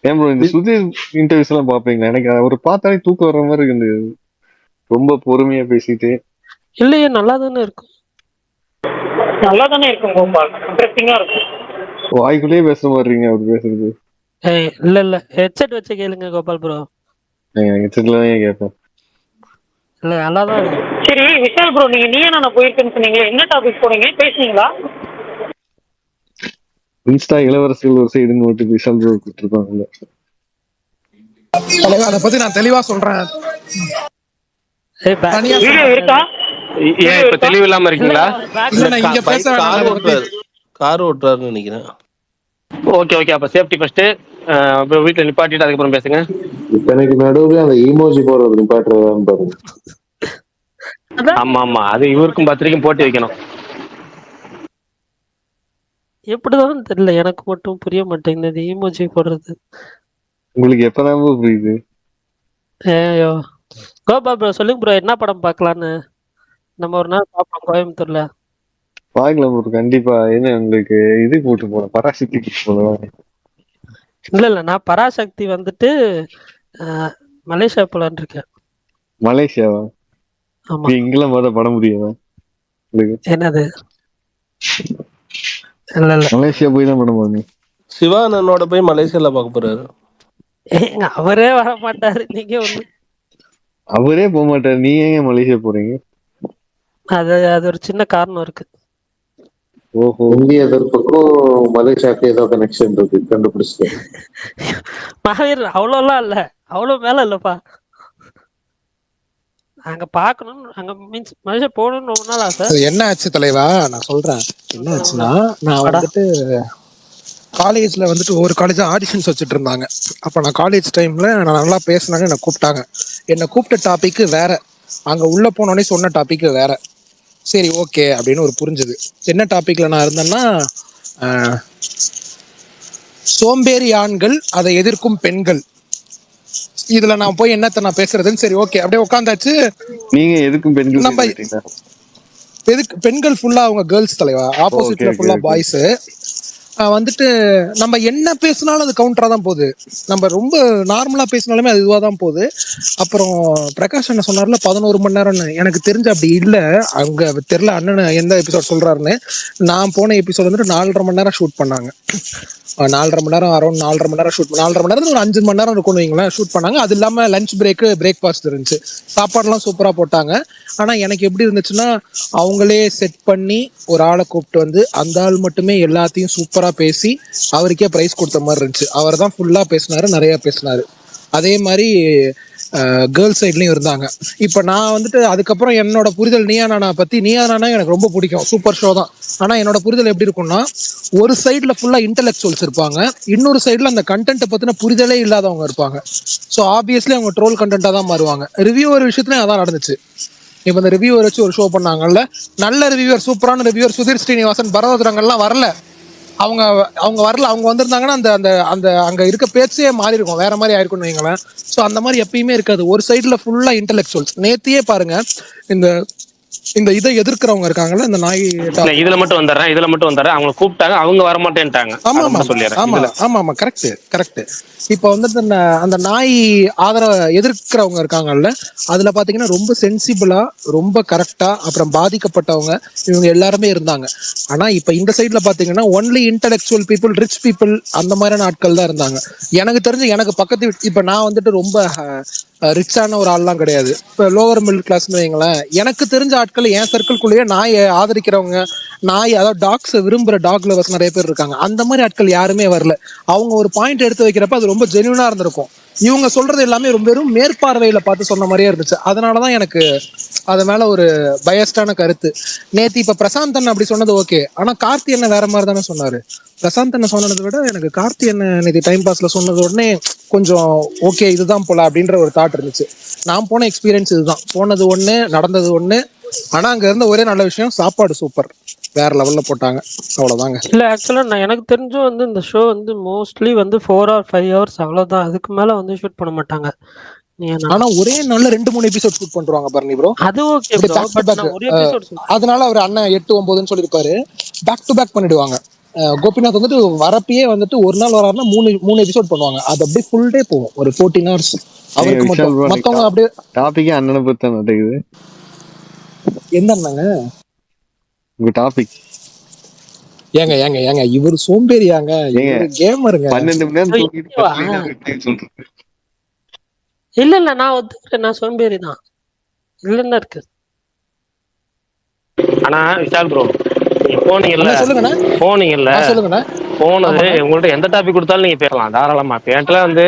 ஏன் ப்ரோ இந்த சுதீர் இன்டர்வியூஸ் எல்லாம் பாப்பீங்களா? எனக்கு அவர் பார்த்தாலே தூக்கம் வர்ற மாதிரி இருக்கு. ரொம்ப பொறுமையா பேசிட்டு இல்லையே, நல்லா தானே இருக்கும். நல்லா தானே இருக்கும் கோபால், இன்ட்ரெஸ்டிங்கா இருக்கும். வாய்க்குள்ளேயே பேசுற மாதிரி இருக்கீங்க அவர் பேசுறது. இல்ல ஹெட்செட் வச்சு கேளுங்க கோபால் ப்ரோ. ஹெட்செட்ல தான் கேட்பேன். இல்ல நல்லா தான் இருக்கும். சரி விஷால் ப்ரோ, நீங்க நான் போயிருக்கேன்னு சொன்னீங்க, என்ன டாபிக் போனீங்க, பேசுனீங்களா? இன்ஸ்டா இளவரசிகள் ஒரு சைடுன்னு ஓட்டு விஷால் ப்ரோ கொடுத்துருப்பாங்கல்ல. அதை பத்தி நான் தெளிவா சொல்றேன். தனியா வீடியோ சொல்றேன். இருக்கா? ஏன் இப்ப தெளிவு இல்லாம இருக்கீங்களா? இல்ல நான் இங்க பேச வேணாம் அதை பத்தி. கார் ஓட்டுறாருன்னு நினைக்கிறேன். ஓகே அப்ப சேஃப்டி ஃபர்ஸ்ட். அப்புறம் வீட்டுல நிப்பாட்டிட்டு அதுக்கப்புறம் பேசுங்க. இத்தனைக்கு நடுவுல அந்த ஈமோஜி போடுறது நிப்பாட்டுறதான்னு பாருங்க. ஆமா அது இவருக்கும் பத்திரிக்கையும் போட்டு வைக்கணும். எப்படிதான் தெரியல, எனக்கு மட்டும் புரிய மாட்டேங்குது ஈமோஜி போடுறது. உங்களுக்கு எப்பதான் புரியுது? ஐயோ கோபால் ப்ரோ, சொல்லுங்க ப்ரோ, என்ன படம் பார்க்கலான்னு. நம்ம ஒரு நாள் பார்ப்போம் கோயம்புத்தூர்ல. பார்க்கலாம் ப்ரோ கண்டிப்பா. என்ன உங்களுக்கு இது போட்டு போகலாம், பராசக்தி போட்டு போகலாம். இல்ல நான் பராசக்தி வந்துட்டு மலேசியா போலான்னு இருக்கேன். மலேசியாவா? ஆமா. இங்கெல்லாம் பார்த்தா பட முடியாதா உங்களுக்கு? என்னது? இல்ல மலேசியா போய் தான் படம் பாருங்க. சிவானனோட போய் மலேசியால பார்க்க போறாரு. அவரே வர மாட்டாரு, நீங்க ஒண்ணு. அவரே போக மாட்டாரு, நீங்க ஏங்க மலேசியா போறீங்க? அது ஒரு சின்ன காரணம் இருக்கு. ஓஹோ. இந்திய எதிர்ப்புக்கும் மலேசியாவுக்கு ஏதோ கனெக்ஷன் இருக்கு, கண்டுபிடிச்சிட்டேன். மகாவீர் அவ்வளோலாம் இல்ல, அவ்வளவு மேல இல்லப்பா. அங்க பாக்கணும், அங்க மீன்ஸ் மலேசியா போகணும்னு ரொம்ப நாள் ஆசை. அது என்ன ஆச்சு தலைவா, நான் சொல்றேன். என்ன ஆச்சுன்னா, நான் வந்துட்டு காலேஜ்ல வந்துட்டு ஒவ்வொரு காலேஜ் ஆடிஷன்ஸ் வச்சுட்டு இருந்தாங்க. அப்ப நான் காலேஜ் டைம்ல நான் நல்லா பேசினாங்க, என்னை கூப்பிட்டாங்க. என்னை கூப்பிட்ட டாபிக் வேற, அங்க உள்ள போனோடனே சொன்ன டாபிக் வேற. சரி ஓகே அப்படின்னு ஒரு புரிஞ்சுது. என்ன டாபிக்ல நான் இருந்தேன்னா, சோம்பேறி ஆண்கள் அதை எதிர்க்கும் பெண்கள். இதுல நான் போய் என்னத்த நான் பேசுறதுன்னு சரி ஓகே அப்படியே உட்காந்தாச்சு. நீங்க எதுக்கும் பெண்கள் நம்ம எதுக்கு பெண்கள் ஃபுல்லா அவங்க கேர்ள்ஸ் தலைவா, ஆப்போசிட்ல ஃபுல்லா பாய்ஸ். வந்துட்டு நம்ம என்ன பேசினாலும் அது கவுண்டரா தான் போகுது, நம்ம ரொம்ப நார்மலா பேசினாலுமே அது இதுவா தான் போகுது. அப்புறம் பிரகாஷ் என்ன சொன்னார்ல 11 மணி நேரம்னு, எனக்கு தெரிஞ்ச அப்படி இல்லை. அங்க தெரியல அண்ணன் எந்த எபிசோட் சொல்றாருன்னு. நான் போன எபிசோட் வந்துட்டு 4.5 மணி நேரம் ஷூட் பண்ணாங்க. 4.5 மணி நேரம், அரௌண்ட் 4.5 மணி நேரம் ஷூட், 4.5 மணி நேரம் ஒரு 5 மணி நேரம் இருக்கும்னு வைங்களேன் ஷூட் பண்ணாங்க. அது இல்லாம லஞ்ச் பிரேக்ஃபாஸ்ட் இருந்துச்சு, சாப்பாடுலாம் சூப்பரா போட்டாங்க. ஆனா எனக்கு எப்படி இருந்துச்சுன்னா, அவங்களே செட் பண்ணி ஒரு ஆளை கூப்பிட்டு வந்து அந்த ஆள் மட்டுமே எல்லாத்தையும் சூப்பரா பேசி அவருக்கே பிரைஸ் கொடுத்த மாதிரி இருந்துச்சு. அவர் தான் ஃபுல்லா பேசினாரு, நிறைய பேசினாரு. அதே மாதிரி கேர்ள்ஸ் சைட்லயும் இருந்தாங்க. இப்ப நான் வந்துட்டு அதுக்கப்புறம் என்னோட புரிதல் நீயா நானா பத்தி, நீயா நானா எனக்கு ரொம்ப பிடிக்கும், சூப்பர் ஷோ தான். ஆனா என்னோட புரிதல் எப்படி இருக்கும்னா, ஒரு சைட்ல ஃபுல்லா இன்டெலெக்சுவல்ஸ் இருப்பாங்க, இன்னொரு சைட்ல அந்த கண்டென்ட்டை பத்தின புரிதலே இல்லாதவங்க இருப்பாங்க. ஸோ ஆப்வியஸ்லி அவங்க ட்ரோல் கண்டென்ட்டா தான் மாறுவாங்க. ரிவ்யூவர் விஷயத்துலயும் அதான் நடந்துச்சு. இப்போ இந்த ரிவ்யூவர் வச்சு ஒரு ஷோ பண்ணாங்கல்ல, நல்ல ரிவ்யூவர், சூப்பரான ரிவ்யூவர் சுதீர் ஸ்ரீனிவாசன், பரவதுரங்கள்லாம் வரல. அவங்க அவங்க வரல. அவங்க வந்திருந்தாங்கன்னா அந்த அந்த அந்த அங்க இருக்க பேச்சே மாறி இருக்கும், வேற மாதிரி ஆயிருக்கும்னு வைங்களேன். ஸோ அந்த மாதிரி எப்பயுமே இருக்காது. ஒரு சைட்ல ஃபுல்லா இன்டெலெக்சுவல்ஸ். நேத்தியே பாருங்க, இந்த இந்த இதை எதிர்க்கிறவங்க இருக்காங்கல்ல, இந்த நாய் இதுல மட்டும் வந்துடுறேன் அவங்க கூப்பிட்டாங்க, அவங்க வர மாட்டேன்ட்டாங்க. ஆமா ஆமா கரெக்ட். இப்ப வந்துட்டு அந்த நாய் ஆதரவு எதிர்க்கிறவங்க இருக்காங்கல்ல, அதுல பாத்தீங்கன்னா ரொம்ப சென்சிபிளா, ரொம்ப கரெக்டா, அப்புறம் பாதிக்கப்பட்டவங்க இவங்க எல்லாருமே இருந்தாங்க. ஆனா இப்ப இந்த சைட்ல பாத்தீங்கன்னா only intellectual people, rich people, அந்த மாதிரியான ஆட்கள் தான் இருந்தாங்க. எனக்கு தெரிஞ்சு எனக்கு பக்கத்து இப்ப நான் வந்துட்டு ரொம்ப ரிச்சான ஒரு ஆள்லாம் கிடையாது, இப்போ லோவர் மிடில் கிளாஸ்னு வைங்களேன். எனக்கு தெரிஞ்ச ஆட்கள் என் சர்க்கிள்குள்ளேயே நாயை ஆதரிக்கிறவங்க, நாய் அதாவது டாக்ஸ் விரும்புற டாக் லவர்ஸ் நிறைய பேர் இருக்காங்க. அந்த மாதிரி ஆட்கள் யாருமே வரல. அவங்க ஒரு பாயிண்ட் எடுத்து வைக்கிறப்ப அது ரொம்ப ஜென்யூனா இருந்திருக்கும். இவங்க சொல்றது எல்லாமே ரொம்ப வெறும் மேற்பார்வையில பார்த்து சொன்ன மாதிரியே இருந்துச்சு. அதனாலதான் எனக்கு அது மேல ஒரு பயஸ்டான கருத்து. நேத்து இப்ப பிரசாந்த் அண்ணன் அப்படி சொன்னது ஓகே, ஆனா கார்த்தி அண்ணன் வேற மாதிரி தானே சொன்னாரு. பிரசாந்த் அண்ணன் சொன்னதை விட எனக்கு கார்த்தி அண்ணன் நேற்று டைம் பாஸ்ல சொன்னது உடனே கொஞ்சம் ஓகே இதுதான் போல அப்படின்ற ஒரு தாட் இருந்துச்சு. நான் போன எக்ஸ்பீரியன்ஸ் இதுதான், போனது ஒண்ணு நடந்தது ஒண்ணு. ஆனா அங்க இருந்த ஒரே நல்ல விஷயம் சாப்பாடு சூப்பர், வேற லெவல்ல போட்டாங்க. அவ்வளவுதாங்க. இல்ல ஆக்சுவலா நான் எனக்கு தெரிஞ்சும் வந்து இந்த ஷோ வந்து மோஸ்ட்லி வந்து 4 or 5 hours அவ்வளவுதான். அதுக்கு மேல வந்து ஷூட் பண்ண மாட்டாங்க. ஆனா ஒரே நாள்ல 2-3 எபிசோட் ஷூட் பண்றாங்க பரணி ப்ரோ. அது ஓகே ப்ரோ, பட் நான் ஒரு எபிசோட் அதனால அவர் அண்ணன் 8-9ன்னு சொல்லிருப்பாரு. பேக் டு பேக் பண்ணிடுவாங்க. கோபிநாத் வந்துட்டு வரப்பயே வந்துட்டு ஒரு நாள் வராருன்னா 3 எபிசோட் பண்ணுவாங்க. அது அப்படியே ஃபுல் டே போகும், ஒரு 14 hours அவருக்கு மட்டும். மத்தவங்க அப்படியே டாபிக்கே அண்ணனை பத்தி தான் நடக்குது. எந்த அண்ணாங்க உங்க டாபிக்? ஏங்க ஏங்க ஏங்க இவர் சோம்பேறியாங்க, இவர் கேமருங்க. 12 மணி நேரம் தூங்கிட்டு சொல்றேன். இல்ல நான் ஒத்துக்கிறேன், நான் சோம்பேறி தான். இல்லன்னா இருக்கு. ஆனா விஷால் ப்ரோ போனீங்கல்ல, சொல்லுங்கண்ணா போனீங்கல்ல, சொல்லுங்கண்ணா. போனது உங்கள்ட்ட எந்த டாபிக் கொடுத்தாலும் நீங்க பேசலாம் தாராளமா. என்கிட்ட வந்து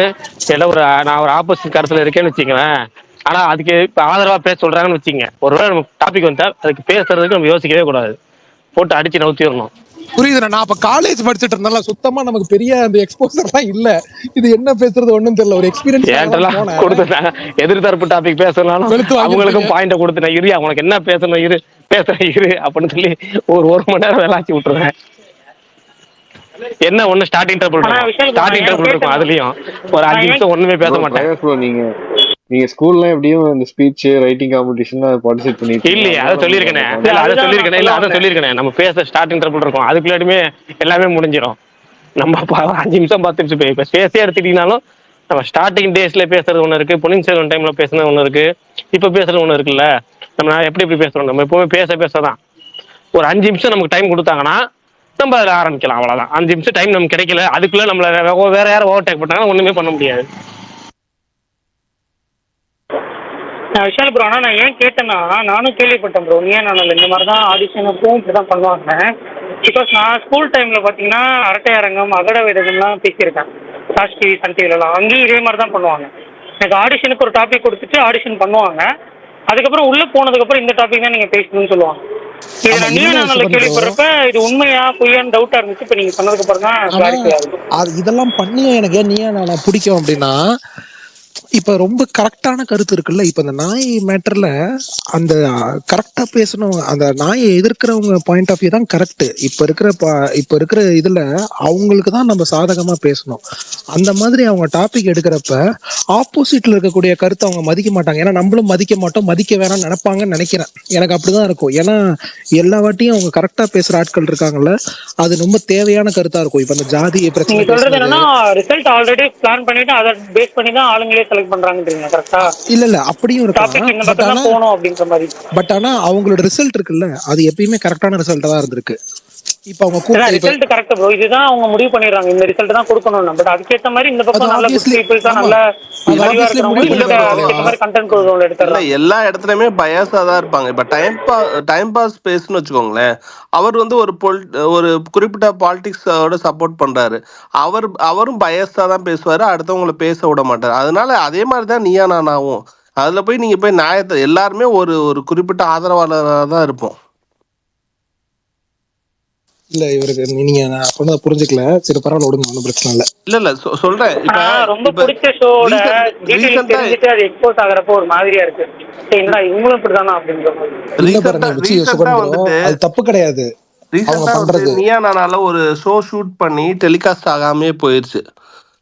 சில நான் ஒரு ஆப்போசிட் கருத்துல இருக்கேன்னு வச்சுக்கவேன். ஆனா அதுக்கு இப்ப ஆதரவா பேச சொல்றாங்கன்னு வச்சுங்க, ஒருவேளை நம்ம டாபிக் வந்தா அதுக்கு பேசுறதுக்கு நம்ம யோசிக்கவே கூடாது, போட்டு அடிச்சு நவுத்திடணும். புரியுதுண்ணா. நான் அப்ப காலேஜ் படிச்சுட்டு இருந்தால சுத்தமா நமக்கு பெரிய அந்த எக்ஸ்போசர் எல்லாம் இல்ல. இது என்ன பேசுறது ஒண்ணும் தெரியல, ஒரு எக்ஸ்பீரியன்ஸ் கொடுத்துட்டேன். எதிர்த்தரப்பு டாபிக் பேசலாம், அவங்களுக்கும் பாயிண்ட கொடுத்துட்டேன். இரு அவங்களுக்கு என்ன பேசணும், இரு பேசுறேன் இரு அப்படின்னு சொல்லி ஒரு மணி நேரம் வேலாச்சு விட்டுருவேன். என்ன ஒண்ணு ஸ்டார்டிங் ட்ரபிள் இருக்கும், அதுலயும் ஒரு 5 நிமிஷம் ஒண்ணுமே பேச மாட்டேன். நீங்க ஸ்கூல்ல எப்படியும் இந்த ஸ்பீச் ரைட்டிங் காம்படிஷன் பார்ட்டிசிபேட் பண்ணிட்டு இல்லையே? அதை சொல்லிருக்கேன். நம்ம பேச ஸ்டார்டிங் ட்ரபிள் இருக்கும், அதுக்குள்ளாடுமே எல்லாமே முடிஞ்சிடும். நம்ம 5 நிமிஷம் 10 நிமிஷம் இப்ப பேசே எடுத்துட்டீங்கனாலும் நம்ம ஸ்டார்டிங் டேஸ்ல பேசுறது ஒண்ணு இருக்கு, பொன்னியின் செல்வன் டைம்ல பேசுறது ஒண்ணு இருக்கு, இப்ப பேசுறது ஒண்ணு இருக்குல்ல. நம்ம எப்படி பேசுறோம், நம்ம எப்பவுமே பேசதான் ஒரு 5 நிமிஷம் நமக்கு டைம் கொடுத்தாங்கன்னா நம்ம அதில் ஆரம்பிக்கலாம். அவ்வளவுதான். 5 நிமிஷம் டைம் நமக்கு கிடைக்கல, அதுக்குள்ள நம்மள வேற யாரும் ஓவர்டேக் பண்ணாங்கன்னா ஒண்ணுமே பண்ண முடியாது. விஷால் ப்ரோ, ஆனால் நான் ஏன் கேட்டேன்னா, நானும் கேள்விப்பட்டேன் ப்ரோ, ஏன் நான் இந்த மாதிரி தான் ஆடிஷனுக்கும் இப்படி தான் பண்ணுவாங்க. பிகாஸ் நான் ஸ்கூல் டைமில் பார்த்தீங்கன்னா அரட்டை அரங்கம், அகட வேதம்லாம் பேசியிருக்கேன், சாஷ் டிவி, சன் டிவிலலாம். அங்கேயும் இதே மாதிரி தான் பண்ணுவாங்க. எனக்கு ஆடிஷனுக்கு ஒரு டாபிக் கொடுத்துட்டு ஆடிஷன் பண்ணுவாங்க. அதுக்கப்புறம் உள்ளே போனதுக்கப்புறம் இந்த டாபிக் தான் நீங்கள் பேசணும்னு சொல்லுவாங்க. இது நான் நீயானால கேள்விப்படுறப்ப இது உண்மையா பொய்யான்னு டவுட்டாக இருந்துச்சு. இப்போ நீங்கள் சொன்னதுக்கப்புறம் தான் கிளாரிஃபை ஆகுது. இதெல்லாம் பண்ணியும் எனக்கு ஏன் நீயானால பிடிக்கும் அப்படின்னா, இப்ப ரொம்ப கரெக்டான கருத்து இருக்குல்ல. இப்ப இந்த நாய் மேட்டர்ல அந்த கரெக்டா பேசணும், அந்த நாயை எதிர்க்கிறவங்க பாயிண்ட் ஆஃப் வியூ தான் கரெக்ட். இப்ப இருக்கிற இதுல அவங்களுக்கு தான் நம்ம சாதகமா பேசணும். அந்த மாதிரி அவங்க டாபிக் எடுக்கிறப்ப ஆப்போசிட்ல இருக்கக்கூடிய கருத்தை அவங்க மதிக்க மாட்டாங்க. ஏன்னா நம்மளும் மதிக்க மாட்டோம், மதிக்க வேணாம்னு நினைப்பாங்கன்னு நினைக்கிறேன். எனக்கு அப்படிதான் இருக்கும். ஏன்னா எல்லா வாட்டியும் அவங்க கரெக்டா பேசுற ஆட்கள் இருக்காங்கல்ல, அது ரொம்ப தேவையான கருத்தா இருக்கும். இப்ப அந்த ஜாதி பிரச்சனை ரிசல்ட் ஆல்ரெடி பிளான் பண்ணிட்டு அதை பேஸ் பண்ணி தான் ஆளுங்களே செலக்ட் பண்றாங்கன்றீங்க கரெக்ட்டா? இல்ல அப்படியும் இருக்கலாம். பட் ஆனா அவங்களோட ரிசல்ட் இருக்குல்ல, அது எப்பயுமே கரெக்டான ரிசல்ட்டா தான் இருந்திருக்கு. இப்போ அவங்க ரிசல்ட் கரெக்ட் ப்ரோ, இதுதான் அவங்க முடிவு பண்ணிடுறாங்க, இந்த ரிசல்ட் தான் கொடுக்கணும். பட் அதுக்கேற்ற மாதிரி இந்த பக்கம் நல்ல பீப்பிள்ஸ் தான் நல்ல எல்லா இடத்துலயுமே பயஸா தான் இருப்பாங்க. இப்ப டைம் பாஸ் பேஸ்னு வச்சுக்கோங்களேன், அவர் வந்து ஒரு குறிப்பிட்ட பாலிடிக்ஸோட சப்போர்ட் பண்றாரு, அவரும் பயஸா தான் பேசுவாரு, அடுத்தவங்களை பேச விட மாட்டாரு. அதனால அதே மாதிரிதான் நீயா நானாவும் அதுல போய் நீங்க போய் நியாயத்தை எல்லாருமே ஒரு குறிப்பிட்ட ஆதரவாளராக தான் இருப்போம். இல்ல இவருக்கு நீங்க நான் சொன்னதை புரிஞ்சுக்கல, சரி பரவாயில்ல விடுங்க, ஒன்றும் பிரச்சனை இல்ல. இல்ல சொல்றேன். ரொம்ப பிடிச்ச ஷோட டீடைல்ஸ் தெரிஞ்சிட்டு அது எக்ஸ்போஸ் ஆகறப்போ ஒரு மாதிரியா இருக்கு. என்னடா இவங்களும் இப்படிதானா அப்படின்ற அது தப்பு கிடையாது. நீயா நானால ஒரு ஷோ ஷூட் பண்ணி டெலிகாஸ்ட் ஆகாமே போயிருச்சு.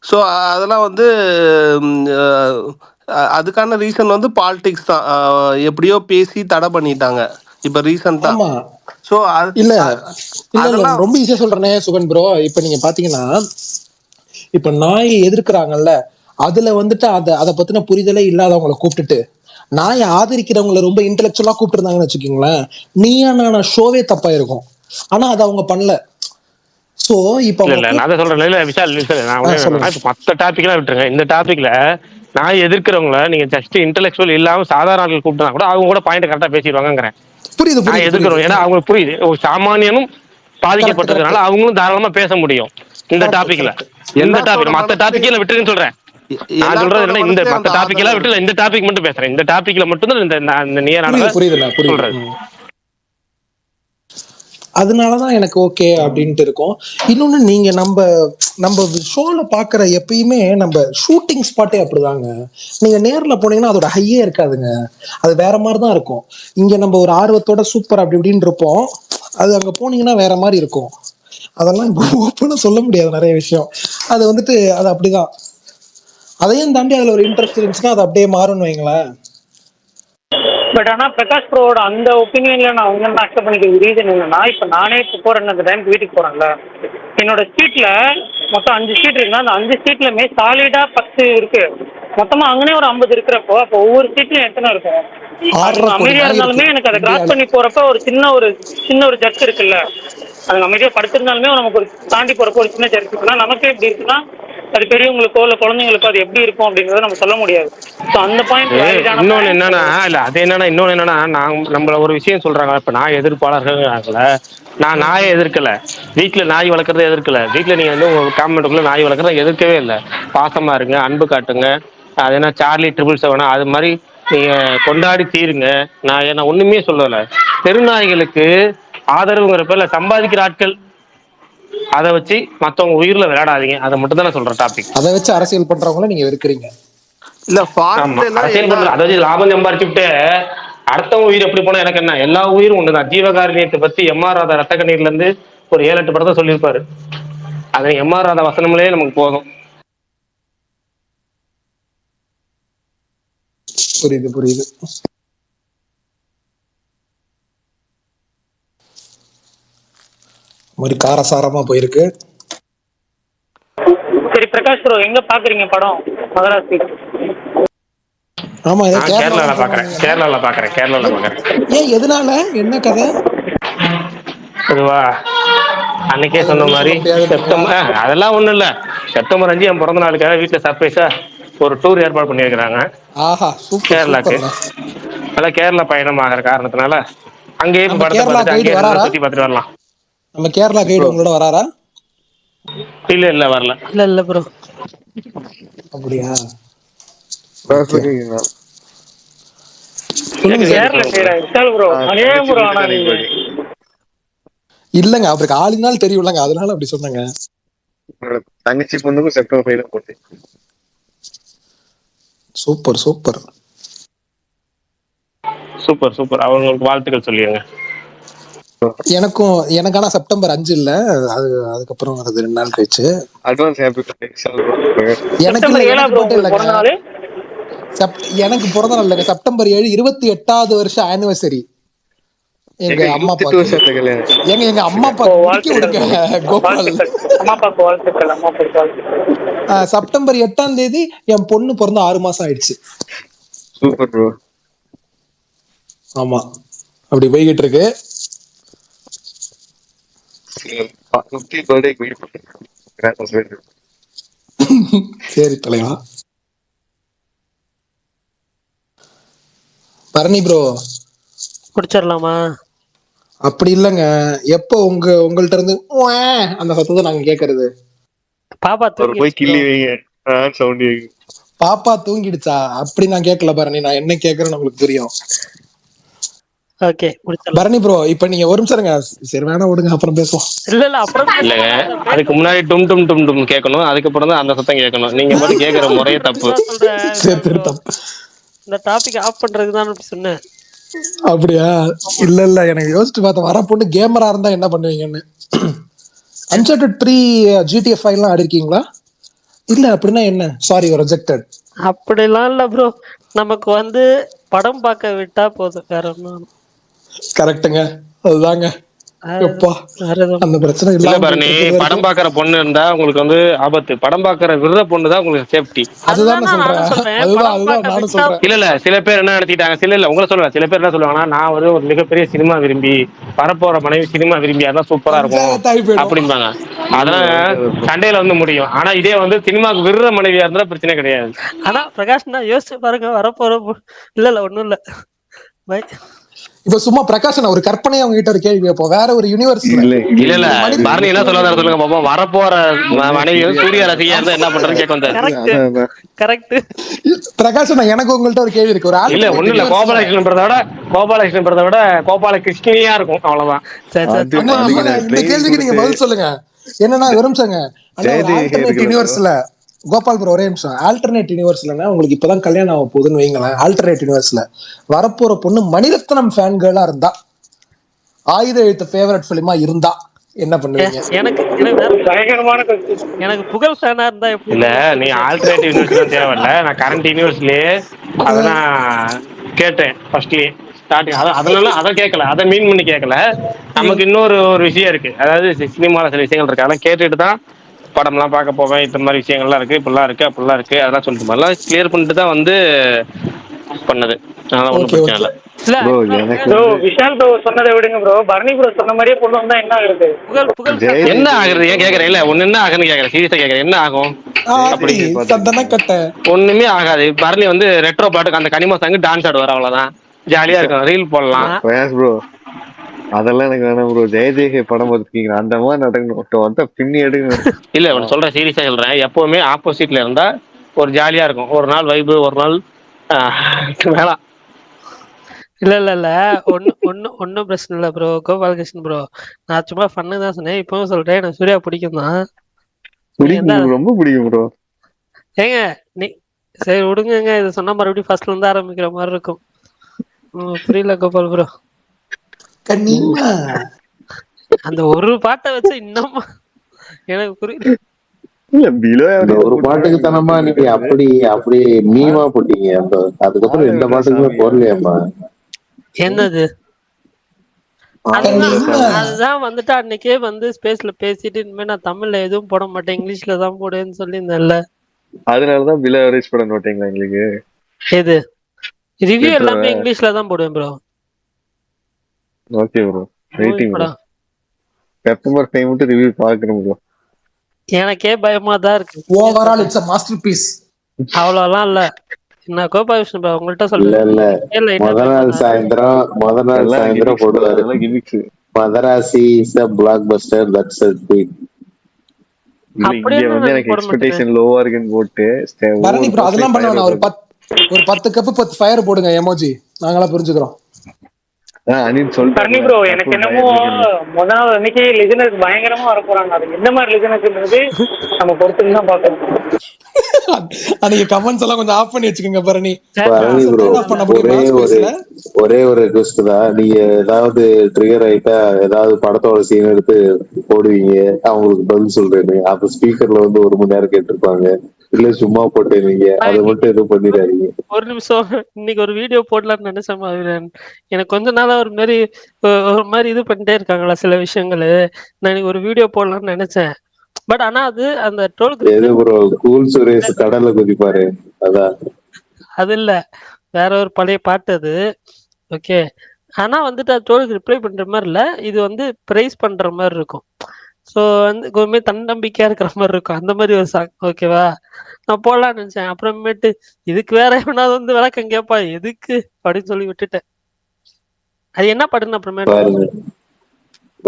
ஸோ அதெல்லாம் வந்து அதுக்கான ரீசன் வந்து பாலிடிக்ஸ் தான். எப்படியோ பேசி தடை பண்ணிட்டாங்க இப்ப ரீசெண்டா. சோ இல்ல ரொம்ப ஈஸியா சொல்றேனே சுகன் ப்ரோ. இப்ப நீங்க பாத்தீங்கன்னா இப்ப நாயை எதிர்க்கிறாங்கல்ல, அதுல வந்துட்டு அதை பத்தின புரிதலே இல்லாதவங்களை கூப்பிட்டுட்டு நாயை ஆதரிக்கிறவங்களை ரொம்ப இன்டெலெக்சுவலா கூப்பிட்டு இருந்தாங்கன்னு வச்சுக்கோங்களேன், நீயா நானா ஷோவே தப்பா இருக்கும். ஆனா அதை அவங்க பண்ணல. சோ இப்ப நான் சொல்றேன் விஷால், மத்த டாபிக் எல்லாம் விட்டுருங்க. இந்த டாபிக்ல நான் எதிர்க்கிறவங்கள நீங்க ஜஸ்ட் இன்டெலெக்சுவல் இல்லாம சாதாரண ஆட்கள் கூப்பிட்டா கூட அவங்க கூட பாயிண்ட் கரெக்டா பேசிடுவாங்க. நான் எதிர்க்கிறோம், ஏன்னா அவங்களுக்கு புரியுது, ஒரு சாமானியனும் பாதிக்கப்பட்டதுனால அவங்களும் தாராளமா பேச முடியும் இந்த டாபிக்ல. எந்த டாபிக் மத்த டாபிக்ல விட்டுருன்னு சொல்றேன். நான் சொல்றது எல்லாத்தோட என்ன, இந்த மனசுலயும் அந்த மத்த டாபிக் ஆதரவு எல்லாம் விட்டு இருக்கு. இந்த டாபிக் மட்டும் பேசுறேன். இந்த டாபிக்ல மட்டும் தான் இந்த நியரானதை புரியுதுண்ணா, புரியுது. சொல்றது. அதனாலதான் எனக்கு ஓகே அப்படின்ட்டு இருக்கும். இன்னொன்னு, நீங்க நம்ம நம்ம ஷோல பாக்குற எப்பயுமே நம்ம ஷூட்டிங் ஸ்பாட்டே அப்படிதாங்க. நீங்க நேர்ல போனீங்கன்னா அதோட ஹையே இருக்காதுங்க, அது வேற மாதிரிதான் இருக்கும். இங்க நம்ம ஒரு ஆர்வத்தோட சூப்பர் அப்படி இப்படின்னு இருப்போம், அது அங்க போனீங்கன்னா வேற மாதிரி இருக்கும். அதெல்லாம் இப்போ ஓப்பனா சொல்ல முடியாது நிறைய விஷயம். அது வந்துட்டு அது அப்படிதான். அதையும் தாண்டி அதுல ஒரு இன்ட்ரெஸ்ட் இருந்துச்சுன்னா அது அப்படியே மாறும்னு வைங்களேன். பட் ஆனால் பிரகாஷ் ப்ரோவோட அந்த ஒப்பீனியனில் நான் உங்களை அக்செப்ட் பண்ணிக்க ரீசன் என்னன்னா, இப்போ நானே இப்போ போகிறேன், அந்த டைமுக்கு வீட்டுக்கு போகிறேன்ல, என்னோட சீட்டில் மொத்தம் 5 சீட் இருக்குன்னா அந்த 5 சீட்லையுமே சாலிடாக 10 இருக்கு. மொத்தமாக அங்கனே ஒரு 50 இருக்கிறப்போ அப்போ ஒவ்வொரு சீட்லையும் எத்தனை இருக்கும்? அதுங்க 6.5 கோடி அமைதியாக நாய் இருக்கு இருந்தாலுமே எனக்கு அதை கிராஸ் இந்தியால. பண்ணி போகிறப்ப ஒரு சின்ன ஒரு ஜர்க் இருக்குல்ல, அதுங்க அமைதியாக படுத்திருந்தாலுமே நமக்கு ஒரு தாண்டி போகிறப்போ ஒரு சின்ன ஜர்க் இருக்குன்னா நமக்கே எப்படி இருக்குன்னா அது பெரியவங்களுக்கோ இல்லை குழந்தைங்களுக்கோ அது எப்படி இருக்கும் அப்படிங்கிறத நம்ம சொல்ல முடியாது. ஸோ அந்த பாயிண்ட் வேலிடான இன்னொன்னு பாயிண்ட். என்னன்னா, இல்ல அது என்னன்னா, இன்னொன்னு என்னன்னா, நான் நம்மள ஒரு விஷயம் சொல்றாங்க. இப்ப நாய் எதிர்ப்பாளர்கள், நான் நாயை எதிர்க்கல, வீட்டுல நாய் வளர்க்கறத எதிர்க்கல. வீட்டுல நீங்க வந்து உங்க காமெண்ட்டுக்குள்ள நாய் வளர்க்கறத எதிர்க்கவே இல்லை. பாசமா இருங்க, அன்பு காட்டுங்க. அது என்ன சார்லி 777 அது மாதிரி நீங்க கொண்டாடி தீருங்க. நான் என்ன ஒண்ணுமே சொல்லல. தெருநாய்களுக்கு ஆதரவுங்கிற பேர்ல சம்பாதிக்கிற ஆட்கள், அதை வச்சு மத்தவங்க உயிர்ல விளையாடாதீங்க. அதை மட்டும் தான் நான் சொல்றேன் டாபிக். அதை வச்சு அரசியல் பண்றவங்கள நீங்க வெறுக்கிறீங்க. இல்ல ஆமா, ஃபாரின்ல எல்லாம் அரசியல் எல்லா பண்றது அதை வச்சு லாபம் சம்பாரிச்சுட்டு அடுத்தவங்க உயிர் எப்படி போனா எனக்கு என்ன? எல்லா உயிரும் ஒண்ணுதான். ஜீவகாருண்யத்தை பத்தி எம்.ஆர். ராதா ரத்த கண்ணீர்ல இருந்து ஒரு 7-8 படத்தை சொல்லியிருப்பாரு. அது எம்.ஆர். ராதா வசனங்களே நமக்கு போதும். புரியுது, புரியுது. மாதிரி காரசாரமா போயிருக்கு. சரி பிரகாஷ் ப்ரோ, எங்க பாக்குறீங்க படம் மகராசி? ஆமா, ஏதோ நான் கேரளா கேரளால பாக்குறேன், போனாங்க. கேரளால பாக்குறேன், கேரளால பாக்குறேன். ஏன், எதனால, என்ன கதை? அதுவா, அன்னைக்கே அதை சொன்ன வெளில மாதிரி சொல்ல முடியாதுன்றீங்களா? அதெல்லாம் ஒண்ணும் இல்ல. செப்டம்பர் 5 என் பிறந்த நாளுக்காக வீட்டுல சர்ப்ரைஸா ஒரு டூர் ஏற்பாடு பண்ணியிருக்கிறாங்க ஆஹா, சூப்பர் கேரளாக்கு. சூப்பர்ண்ணா. அதான் கேரளா பயணம் ஆகிற காரணத்தினால அங்கேயே இப்ப நம்ம படத்தை கேரளா பார்த்துட்டு கைடு அங்கேயே வராரா? சுத்தி பார்த்துட்டு வரலாம். நம்ம கேரளா கைடு உங்களோட வராரா? இல்ல வரல. இல்ல ப்ரோ. அப்படியா? இருக்கீங்களா? சொல்லுங்க சார். கேரள சைடா விஷால் ப்ரோ? அதே ப்ரோ. ஆனா நீங்க இல்லங்க, அவருக்கு 4 நாள் தெரியும்லங்க, அதனால அப்படி சொன்னங்க. தங்கச்சி பொண்ணுக்கும் செப்டம்பர் 5 போட்டு. சூப்பர் சூப்பர் சூப்பர் சூப்பர், அவங்களுக்கு வாழ்த்துக்கள் சொல்லிடுங்க. எனக்கான செப்டம்பர் 5 இல்ல, அது அதுக்கப்புறம் வருது 2 நாள் கழிச்சு. Advance happy birthday. எனக்கு இல்ல, செப்டம்பர் 7 எனக்கு ப்ரோ பர்த்டே உங்களுக்கு இல்லைங்க. பிறந்த நாள்? எனக்கு பிறந்த நாள் இல்லைங்க, செப்டம்பர் 7 28வது வருஷம் ஆனிவர்சரி எங்க அம்மா 28 அப்பாக்கு. வருஷம் கல்யாணம். எங்க அம்மா அப்பா முடிக்க விடுங்க கோபால். அம்மா அப்பாக்கு வாழ்த்துக்கள், அம்மா அப்பாக்கு வாழ்த்துக்கள். செப்டம்பர் 8ஆம் தேதி என் பொண்ணு பிறந்த 6 மாசம் ஆயிடுச்சு. Super bro. ஆமா, அப்படி போய்கிட்டு இருக்கு. சரி தலைவா. பரணி ப்ரோ, முடிச்சிடலாமா? அப்படி இல்லைங்க, எப்போ உங்கள்ட்ட இருந்து அந்த சத்தத்தை நாங்க கேக்குறது? பாப்பா போய் தூங்கிடுச்சு கிள்ளி bro. வைங்க சவுண்ட். பாப்பா தூங்கிடுச்சா? அப்படி நான் கேட்கல பரணி, நான் என்ன கேக்குறேன்னு உங்களுக்கு புரியும். ஓகே, முடிச்சிடலாம். பரணி ப்ரோ, இப்ப நீங்க ஒரு நிமிஷம் இருங்க. சரி, வேணா விடுங்க, அப்புறம் பேசுவோம். இல்ல அப்புறம் இல்லங்க, அதுக்கு முன்னாடி டும் டும் டும் டும் கேட்கணும், அதுக்கப்புறம் தான் அந்த சத்தம் கேட்கணும். நீங்க மட்டும் கேட்கற முறையே தப்பு. சொல்றேன் சரி சரி, தப்பு. இந்த டாபிக் ஆஃப் பண்றதுக்கு தான் அப்படி சொன்னேன். அப்படியா? இல்ல, எனக்கு யோசிச்சு பார்த்தேன், வர பொண்ணு கேமரா இருந்தா என்ன பண்ணுவீங்கன்னு. Uncharted 3 GTA 5 எல்லாம் ஆடி இருக்கீங்களா? இல்ல அப்படின்னா என்ன? Sorry, rejected. அப்படிலாம் இல்ல ப்ரோ, நமக்கு வந்து படம் பார்க்க விட்டா போதும், வேற ஒன்றும். கரெக்டுங்க, அதுதாங்க. எப்பா, அந்த பிரச்சனை இல்ல இல்லாம பரணி, போயிட்டு இருக்குது படம் வரைக்கும். பாக்குற பொண்ணு இருந்தா உங்களுக்கு வந்து ஆபத்து. படம் பாக்குற விடுற பொண்ணு தான் உங்களுக்கு சேஃப்டி. அதுதான் நான் நானும் சொல்றேன். சொல்றேன், அதுதான் படம் அதுதான் பார்க்க நானும் விட்டா சொல்றேன். இல்ல சில பேர் என்ன நினைச்சிட்டாங்க, இல்ல உங்களை சொல்லுவேன், சில பேர் என்ன சொல்லுவாங்கன்னா, நான் வந்து ஒரு மிகப்பெரிய சினிமா விரும்பி, வரப்போற மனைவி சினிமா விரும்பியா தான் சூப்பரா இருக்கும் பஞ்சாயத்தாகி போயிடும். அப்படிம்பாங்க. அதெல்லாம் சண்டையில வந்து முடியும். ஆனா இதே வந்து சினிமாவுக்கு விடுற மனைவியா இருந்தா பிரச்சனை கிடையாது. ஆனா பிரகாஷ் நான் யோசிச்சு பாருங்க, வரப்போற இல்ல ஒண்ணும் இல்ல. பை. இப்ப சும்மா பிரகாஷன் ஒரு கற்பனையா உங்ககிட்ட ஒரு கேள்வி கேட்போம். வேற ஒரு யூனிவர்ஸ்ல இல்ல இல்ல இல்ல பரணி என்ன சொல்ல சொல்லுங்க பாப்போம். வரப்போற மனைவி வந்து சூர்யா ரசிகையா இருந்தா என்ன பண்றதுன்னு கேட்க வந்தாரு. Correct correct. பிரகாஷன் எனக்கு உங்கள்ட்ட ஒரு கேள்வி இருக்கு. ஒரு இல்ல alternate ஒண்ணு இல்ல, universe ல- கோபாலகிருஷ்ணன் விட கோபால கிருஷ்ணியா இருக்கும், அவ்வளவுதான். சரி சரி அது அண்ணா, அதுக்கு ஆமாங்க, நான் இந்த ட்ரைனிங் கேள்விக்கு நீங்க கொடுத்து பதில் சொல்லுங்க. என்னன்னா விரும்புங்க அண்ணா, ஒரு ஜெயதேவி ஆல்டர்னேட் இருக்குல்ல bro. யூனிவர்ஸ்ல கோபால் ப்ரோ ஒரே நிமிஷம். ஆல்டர்னேட் யூனிவர்ஸ்லன்னா உங்களுக்கு இப்பதான் கல்யாணம் ஆக போகுதுன்னு வைங்களேன். ஆல்டர்னேட் யூனிவர்ஸ்ல வரப்போற பொண்ணு மணிரத்னம் ஃபேன் கேர்ளா இருந்தா, ஆயுத எழுத்து ஃபேவரட் பிலிமா இருந்தா என்ன பண்ணுவீங்க? எனக்கு எனக்கு வேற பயங்கரமான question. எனக்கு புகழ் ஃபேனா இருந்தா எப்படி இல்ல இருக்கும்? நீ ஆல்டர்னேட்டிவ் யூனிவர்ஸ் தேவையில்ல, நான் கரண்ட் யூனிவர்ஸ்லயே அதை நான் கேட்டேன் ஃபர்ஸ்ட்லயே ஸ்டார்டிங். அதனால அதை கேட்கல, அதை மீன் பண்ணி கேட்கல. நமக்கு இன்னொரு விஷயம் இருக்கு, அதாவது சினிமாவில் சில விஷயங்கள் இருக்கு, அதெல்லாம் கேட்டுட்டு தான் படம்லாம் பார்க்க போவேன். இந்த மாதிரி விஷயங்கள்லாம் இருக்கு, இப்படிலாம் இருக்கு, அப்படிலாம் இருக்கு, அதெல்லாம் சொல்லிட்டு மாதிரிலாம் கிளியர் பண்ணிட்டு தான் வந்து பண்ணது. அதெல்லாம் ஒன்றும் ஓகே பிரச்சனை ஓகே. இல்லை. இல்ல ப்ரோ actually எனக்கு ப்ரோ விஷால் ப்ரோ சொன்னதை விடுங்க ப்ரோ. பரணி ப்ரோ சொன்ன மாதிரியே பொண்ணு வந்தா என்ன ஆகுறது? புகழ் ஜெயதேவி என்ன ஆகுறது ஏன் கேட்கறேன்? இல்ல ஒன்னு என்ன ஆகுன்னு கேட்கறேன், சீரியஸா கேட்கறேன், என்ன ஆகும்? அப்படி ஆத்தி சந்தன கட்ட ஒண்ணுமே ஆகாது. பரணி வந்து ரெட்ரோ பாட்டுக்கு அந்த கனிமா சாங்கு டான்ஸ் ஆடுவார், அவ்வளவுதான். ஜாலியா இருக்கும், ரீல் போடலாம். நான் ப்ரோ அதெல்லாம் எனக்கு வேணாம் ப்ரோ. ஜெயதேவி படம் பார்த்துருக்கீங்க, அந்த மாதிரி நடக்கணும் வந்தா பின்னி எடுக்கணும். இல்ல ஒன்னு சொல்றேன், சீரியஸா சொல்றேன், எப்பவுமே ஆப்போசிட்ல இருந்தா ஒரு ஜாலியா இருக்கும். ஒரு நாள் வைபு, ஒரு நாள் வேணாம். இல்ல இல்ல இல்ல ஒன்னும் பிரச்சனை இல்ல ப்ரோ. கோபாலகிருஷ்ணன் ப்ரோ, நான் சும்மா ஃபன்னு தான் சொன்னேன். இப்பவும் சொல்றேன், எனக்கு சூர்யா பிடிக்கும் தான். நீங்க பிடிக்கும் என்ன bro, ரொம்ப பிடிக்கும் ப்ரோ. ஏங்க நீ சரி விடுங்கங்க, இது சொன்னா மறுபடியும் ஃபர்ஸ்ட்ல இருந்து ஆரம்பிக்கிற மாதிரி இருக்கும். புரியல கோபால் ப்ரோ. கண்ணிமா அந்த ஒரு பாட்டை வச்சு இன்னும் எனக்கு புரியல. இல்ல பிலோ இந்த ஒரு பாட்டுக்கு தானம்மா நீங்க அப்படி அப்படி மீமா போட்டீங்க. அந்த அதுக்கப்புறம் எந்த பாட்டுக்குமே போடலையாம்மா. என்னது? அதுதான் வந்துட்டு அன்னைக்கே வந்து ஸ்பேஸ்ல பேசிட்டு, இனிமே நான் தமிழ்ல எதுவும் போட மாட்டேன், இங்கிலீஷ்ல தான் போடுவேன்னு சொல்லியிருந்தேன்ல. அதனாலதான் பிலோ அரேஞ்ச் பண்ண மாட்டீங்களா எங்களுக்கு? எது ரிவ்யூ எல்லாமே இங்கிலீஷ்ல தான் போடுவேன் bro. Okay bro, waiting bro. படம் செப்டம்பர் 5 மட்டும் ரிவ்யூ பார்க்கணும் ப்ரோ. எனக்கே பயமா தான் இருக்கு. Overall it's a masterpiece. அவ்வளோலாம் இல்ல. நான் கோபாலகிருஷ்ணன் ப்ரோ உங்கள்கிட்ட இல்ல சொல்றேன். இல்ல முத நாள் எல்லாம் சாயந்தரம் போடுவாரு. அதெல்லாம் gimmicks. Madrasi is a blockbuster, that's a tweet. இல்ல இங்க அப்படியெல்லாம் வந்து நான் எனக்கு போட மாட்டேனே. எக்ஸ்பெக்டேஷன் லோவா இருக்குன்னு போட்டு பரணி ப்ரோ அதெல்லாம் பண்ண வேணாம். ஒரு 10 கப்பு 10 ஃபயர் போடுங்க எமோஜி, நாங்களாம் புரிஞ்சுக்கிறோம். அனில் பரணி சொல்லிட்டாரு ப்ரோ எனக்கு என்னமோ முதல் நாள் அன்னைக்கு லிசனர்ஸ் பயங்கரமா வர போறாங்க. அது எந்த மாதிரி லிசனர்ஸ்ன்றது நம்ம பொறுத்து தான் பார்க்கணும். அன்னைக்கு கமெண்ட்ஸ் எல்லாம் கொஞ்சம் ஆஃப் பண்ணி வச்சுக்கோங்க பரணி. பரணி ப்ரோ பண்ண முடியுமா ஸ்பேஸ்ல? ஒரே ஒரு ரிக்வெஸ்ட் தான். நீங்க ஏதாவது ட்ரிகர் ஆயிட்டா ஏதாவது படத்தோட சீன் எடுத்து போடுவீங்க, அவங்களுக்கு பதில் சொல்றேன்னு. அப்ப ஸ்பீக்கர்ல வந்து 1 மணி நேரம் கேட்டிருப்பாங்க. இல்ல சும்மா போட்டேனீங்க, அதை மட்டும் எதுவும் பண்ணிடாதீங்க. ஒரு நிமிஷம், இன்னைக்கு ஒரு வீடியோ போடலாம்னு நினைச்சேன். எனக்கு கொஞ்ச நாளா ஒரு மாதிரி இது பண்ணிட்டே இருக்காங்களா சில விஷயங்கள். நான் இன்னைக்கு ஒரு வீடியோ போடலாம்னு நினைச்சேன். பட் ஆனா அது அந்த ட்ரோல் எது ப்ரோ? கூல் சுரேஷ் கடல்ல குதிப்பாரு, அதான். அது இல்ல, வேற ஒரு பழைய பாட்டு அது. ஓகே, ஆனா வந்துட்டு அது ட்ரோலுக்கு ரிப்ளை பண்ற மாதிரி இல்ல, இது வந்து பிரைஸ் பண்ற மாதிரி இருக்கும். ஸோ வந்து கொஞ்சமே தன்னம்பிக்கையா இருக்கிற மாதிரி இருக்கும், அந்த மாதிரி ஒரு சாங். ஓகேவா, நான் போடலான்னு நினைச்சேன். அப்புறமேட்டு இதுக்கு வேற எவனாவது வந்து விளக்கம் கேட்பா எதுக்கு அப்படின்னு சொல்லி விட்டுட்டேன். அது என்ன பாட்டுன்னு அப்புறமேட்டு பாருங்க,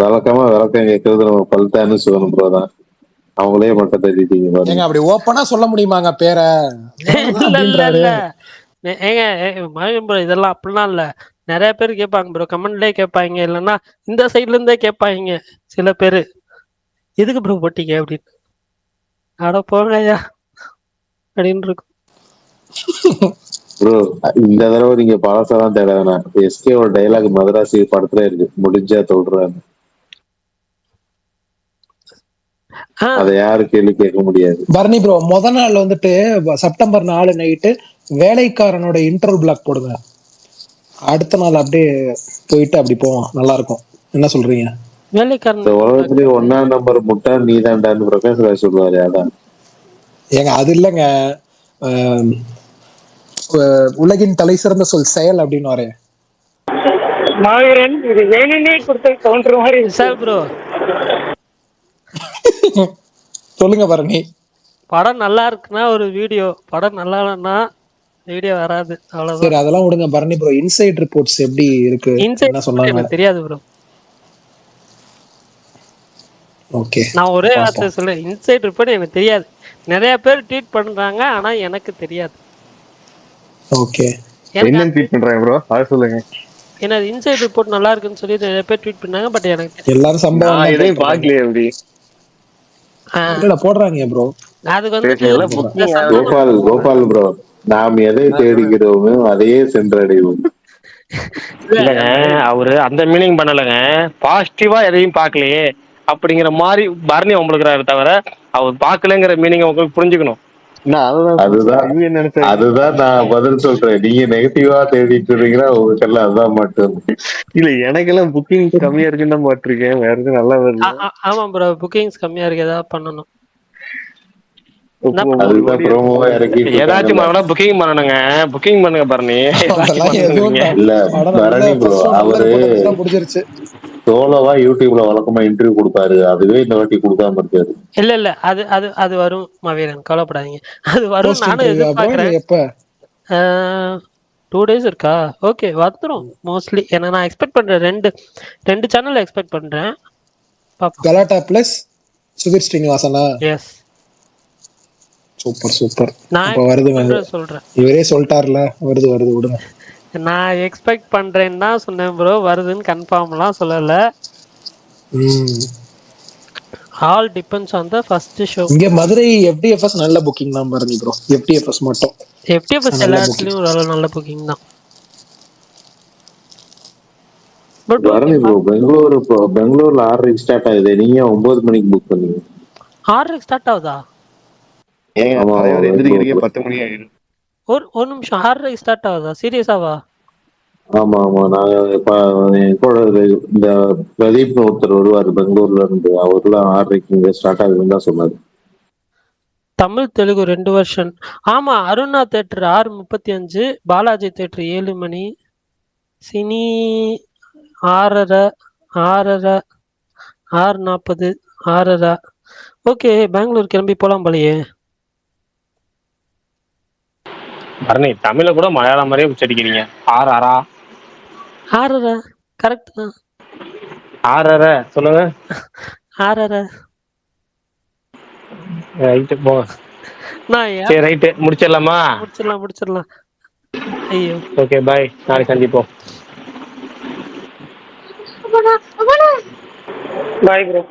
விளக்கம் கேட்கறது நம்ம பல்தான்னு சொல்லணும் ப்ரோ தான். அவங்களே மட்டும் தெரிவித்தீங்க பாருங்க. அப்படி ஓப்பனா சொல்ல முடியுமாங்க பேரை? இல்ல ஏங்க மகன் ப்ரோ, இதெல்லாம் அப்படிலாம் இல்ல. நிறைய பேர் கேட்பாங்க ப்ரோ, கமெண்ட்லயே கேட்பாங்க, இல்லைன்னா இந்த சைட்ல இருந்தே கேட்பாங்க சில பேரு, எதுக்கு ப்ரோ போட்டீங்க அப்படின்னு. அட போங்க ஐயா அப்படின்னு இருக்கும். ப்ரோ இந்த தடவை நீங்க பழசெல்லாம் தேட வேணாம். எஸ்கேவோட டைலாக் மதராசி படத்துல இருக்கு, முடிஞ்சா சொல்றாரு. அதை யாரும் கேள்வி கேட்க முடியாது. பரணி ப்ரோ முத நாள் வந்துட்டு செப்டம்பர் 4 நைட்டு வேலைக்காரனோட இன்ட்ரோ பிளாக் போடுங்க. அடுத்த நாள் அப்படியே போயிட்டு அப்படி போவோம், நல்லா இருக்கும். என்ன சொல்றீங்க? வேலைக்காரன் இந்த உலகத்திலேயே 1ஆம் நம்பர் முட்டா நீதாண்டான்னு பிரகாஷ் ராஜ் சொல்லுவாரு, அதான். ஏங்க அது இல்லைங்க, உலகின் தலை சிறந்த சொல் செயல் அப்படின்னு வரேன். மாவீரன் இது வேணும்னே கொடுத்த கவுண்டர் மாதிரி சார் ப்ரோ சொல்லுங்க பரணி. படம் நல்லா இருக்குன்னா ஒரு வீடியோ, படம் நல்லா இல்லைன்னா வீடியோ வராது சரி அவ்வளவுதான். அதெல்லாம் விடுங்க பரணி ப்ரோ. இன்சைட் ரிப்போர்ட்ஸ் எப்படி இருக்கு, இன்சைட் என்ன சொன்னாங்க? எனக்கு தெரியாது ப்ரோ. ஓகே நான் ஒரே வார்த்தை பாப்போம். சொல்றேன், இன்சைட் ரிப்போர்ட் எனக்கு தெரியாது. நிறைய பேர் ட்வீட் பண்றாங்க, ஆனா எனக்கு தெரியாது. ஓகே எனக்கு என்னன்னு ட்வீட் பண்றாங்க ப்ரோ, அதை சொல்லுங்க. என்னது இன்சைட் ரிப்போர்ட் நல்லா இருக்குன்னு சொல்லி நிறைய பேர் ட்வீட் பண்ணாங்க, பட் எனக்கு தெரியாது. எல்லாரும் சம்பவம் நான் தான் எதையும் போட்டிருக்காங்க. பாக்கலையே அப்படி. இல்ல போடுறாங்க ப்ரோ. அதுக்கு சரி வந்து சரி, எல்லாம் போடுறாங்க. இந்த புக்கிங் கோபால் கோபால் ப்ரோ, நாம் எதை தேடுகிறோமோ அதையே சென்றடைவோம். இல்லைங்க, அவரு அந்த மீனிங் பண்ணலைங்க. பாசிட்டிவா எதையும் பார்க்கலையே அப்படிங்கிற மாதிரி பரணி உங்களுக்கு தவிர அவர் பார்க்கலங்கிற மீனிங் உங்களுக்கு புரிஞ்சுக்கணும். நான் அதான் அதுதான் இவங்க என்ன நினைச்சாங்க. அதுதான் நான் பதில் சொல்றேன். நீங்க நெகட்டிவா தேடிட்டு இருக்கீங்கன்னா உங்களுக்கெல்லாம் அதுதான் மட்டும். இல்ல எனக்கெல்லாம் புக்கிங் கம்மியா இருக்குன்னு தான் பாட்டிருக்கேன், வேற எதுவும் நல்லா வரல. ஆமா ப்ரோ, புக்கிங்ஸ் கம்மியா இருக்கு, ஏதாவது பண்ணணும். என்ன ஒவ்வொரு அதுதான் கோடியா ப்ரோமோவா இறக்கிட்டு ஏதாச்சும் இருக்காங்கல்ல. பண்ணணும், புக்கிங் பண்ணணுங்க. புக்கிங் பண்ணுங்க பரணி. ஏதாச்சும் அதெல்லாம் எதுவும் பண்ணுங்கிறீங்க. இல்ல படம் நல்ல பரணி ப்ரோ, ஃபர்ஸ்ட் ஷோ நல்ல அவரு ரிப்போர்ட் வந்துச்சுன்னா முடிஞ்சிருச்சு. சோலோவா யூடியூப்ல வழக்கமா இன்டர்வியூ கொடுப்பாரு, அதுவே இந்த வாட்டி கொடுக்காம இருக்காரு. இல்ல அது அது அது வரும் மாவீரன், கவலைப்படாதீங்க. அது வரும், போஸ்ட் நானும் இன்டர்வியூ ப்ரோ இல்ல எதிர்பார்க்கிறேன். எப்ப? 2 days இருக்கா? ஓகே வந்துடும் மோஸ்ட்லி. ஏன்னா நான் எக்ஸ்பெக்ட் பண்றேன், ரெண்டு சேனல் எக்ஸ்பெக்ட் பண்றேன். பாப்போம். கலாட்டா பிளஸ் சுதீர் ஸ்ரீனிவாசனா? Yes, super super. நான் அப்ப வருது எக்ஸ்பெக்ட் பண்றேன் சொல்றேன். இவரே சொல்லிட்டார்ல, வருது வருது விடுங்க. நான் எக்ஸ்பெக்ட் பண்றேன்னு தான் சொன்னேன் ப்ரோ, வருதுன்னு கன்ஃபார்ம்லாம் சொல்லல. All depends on the first show. இங்க மதுரை FDFS நல்ல புக்கிங் தான் பரணி ப்ரோ. FDFS மட்டும் FTFS நல்ல எல்லா booking. இடத்துலயும் ஒரு நல்ல புக்கிங் தான். பட் பரணி ப்ரோ, பெங்களூர்ல 6:30 ஸ்டார்ட் ஆகுது, நீங்க 9 மணிக்கு புக் பண்ணீங்க. 6 ஸ்டார்ட் ஆகுதா? ஏங்க ஆமா தலைவர் எந்திரிக்கிறீங்க பெங்களூர்ல. 10 மணி ஆயிடும். ஒரு நிமிஷம், 6 ஸ்டார்ட் ஆகுதா? சீரியஸாவா? ஆமா ஆமா, நாங்க என் கூட இந்த பிரதீப்னு ஒருத்தர் வருவாரு பெங்களூர்ல இருந்து, அவர்லாம் 6:30 இங்க ஸ்டார்ட் ஆகுதுன்னு தான் சொன்னாரு. தமிழ் தெலுங்கு 2 வருஷன். ஆமா, அருணா தேட்டர் 6:35, பாலாஜி தேட்டர் 7 மணி, சினி 6:30, 6:30, 6:40, 6:30. ஓகே, பெங்களூர் கிளம்பி போலாம் போலயே. பரணி தமிழ கூட மலையாளம் மாதிரியே உச்சரிக்கிறீங்க. ஆறா 6:30 கரெக்ட் தான். ஆறரை சொல்லுங்க. 6:30 ரைட்டு போங்க. நான் சரி ரைட்டு, முடிச்சிடலாமா? முடிச்சிடலாம். ஐயோ, ஓகே பாய், நாளைக்கு சந்திப்போம். Bye bro.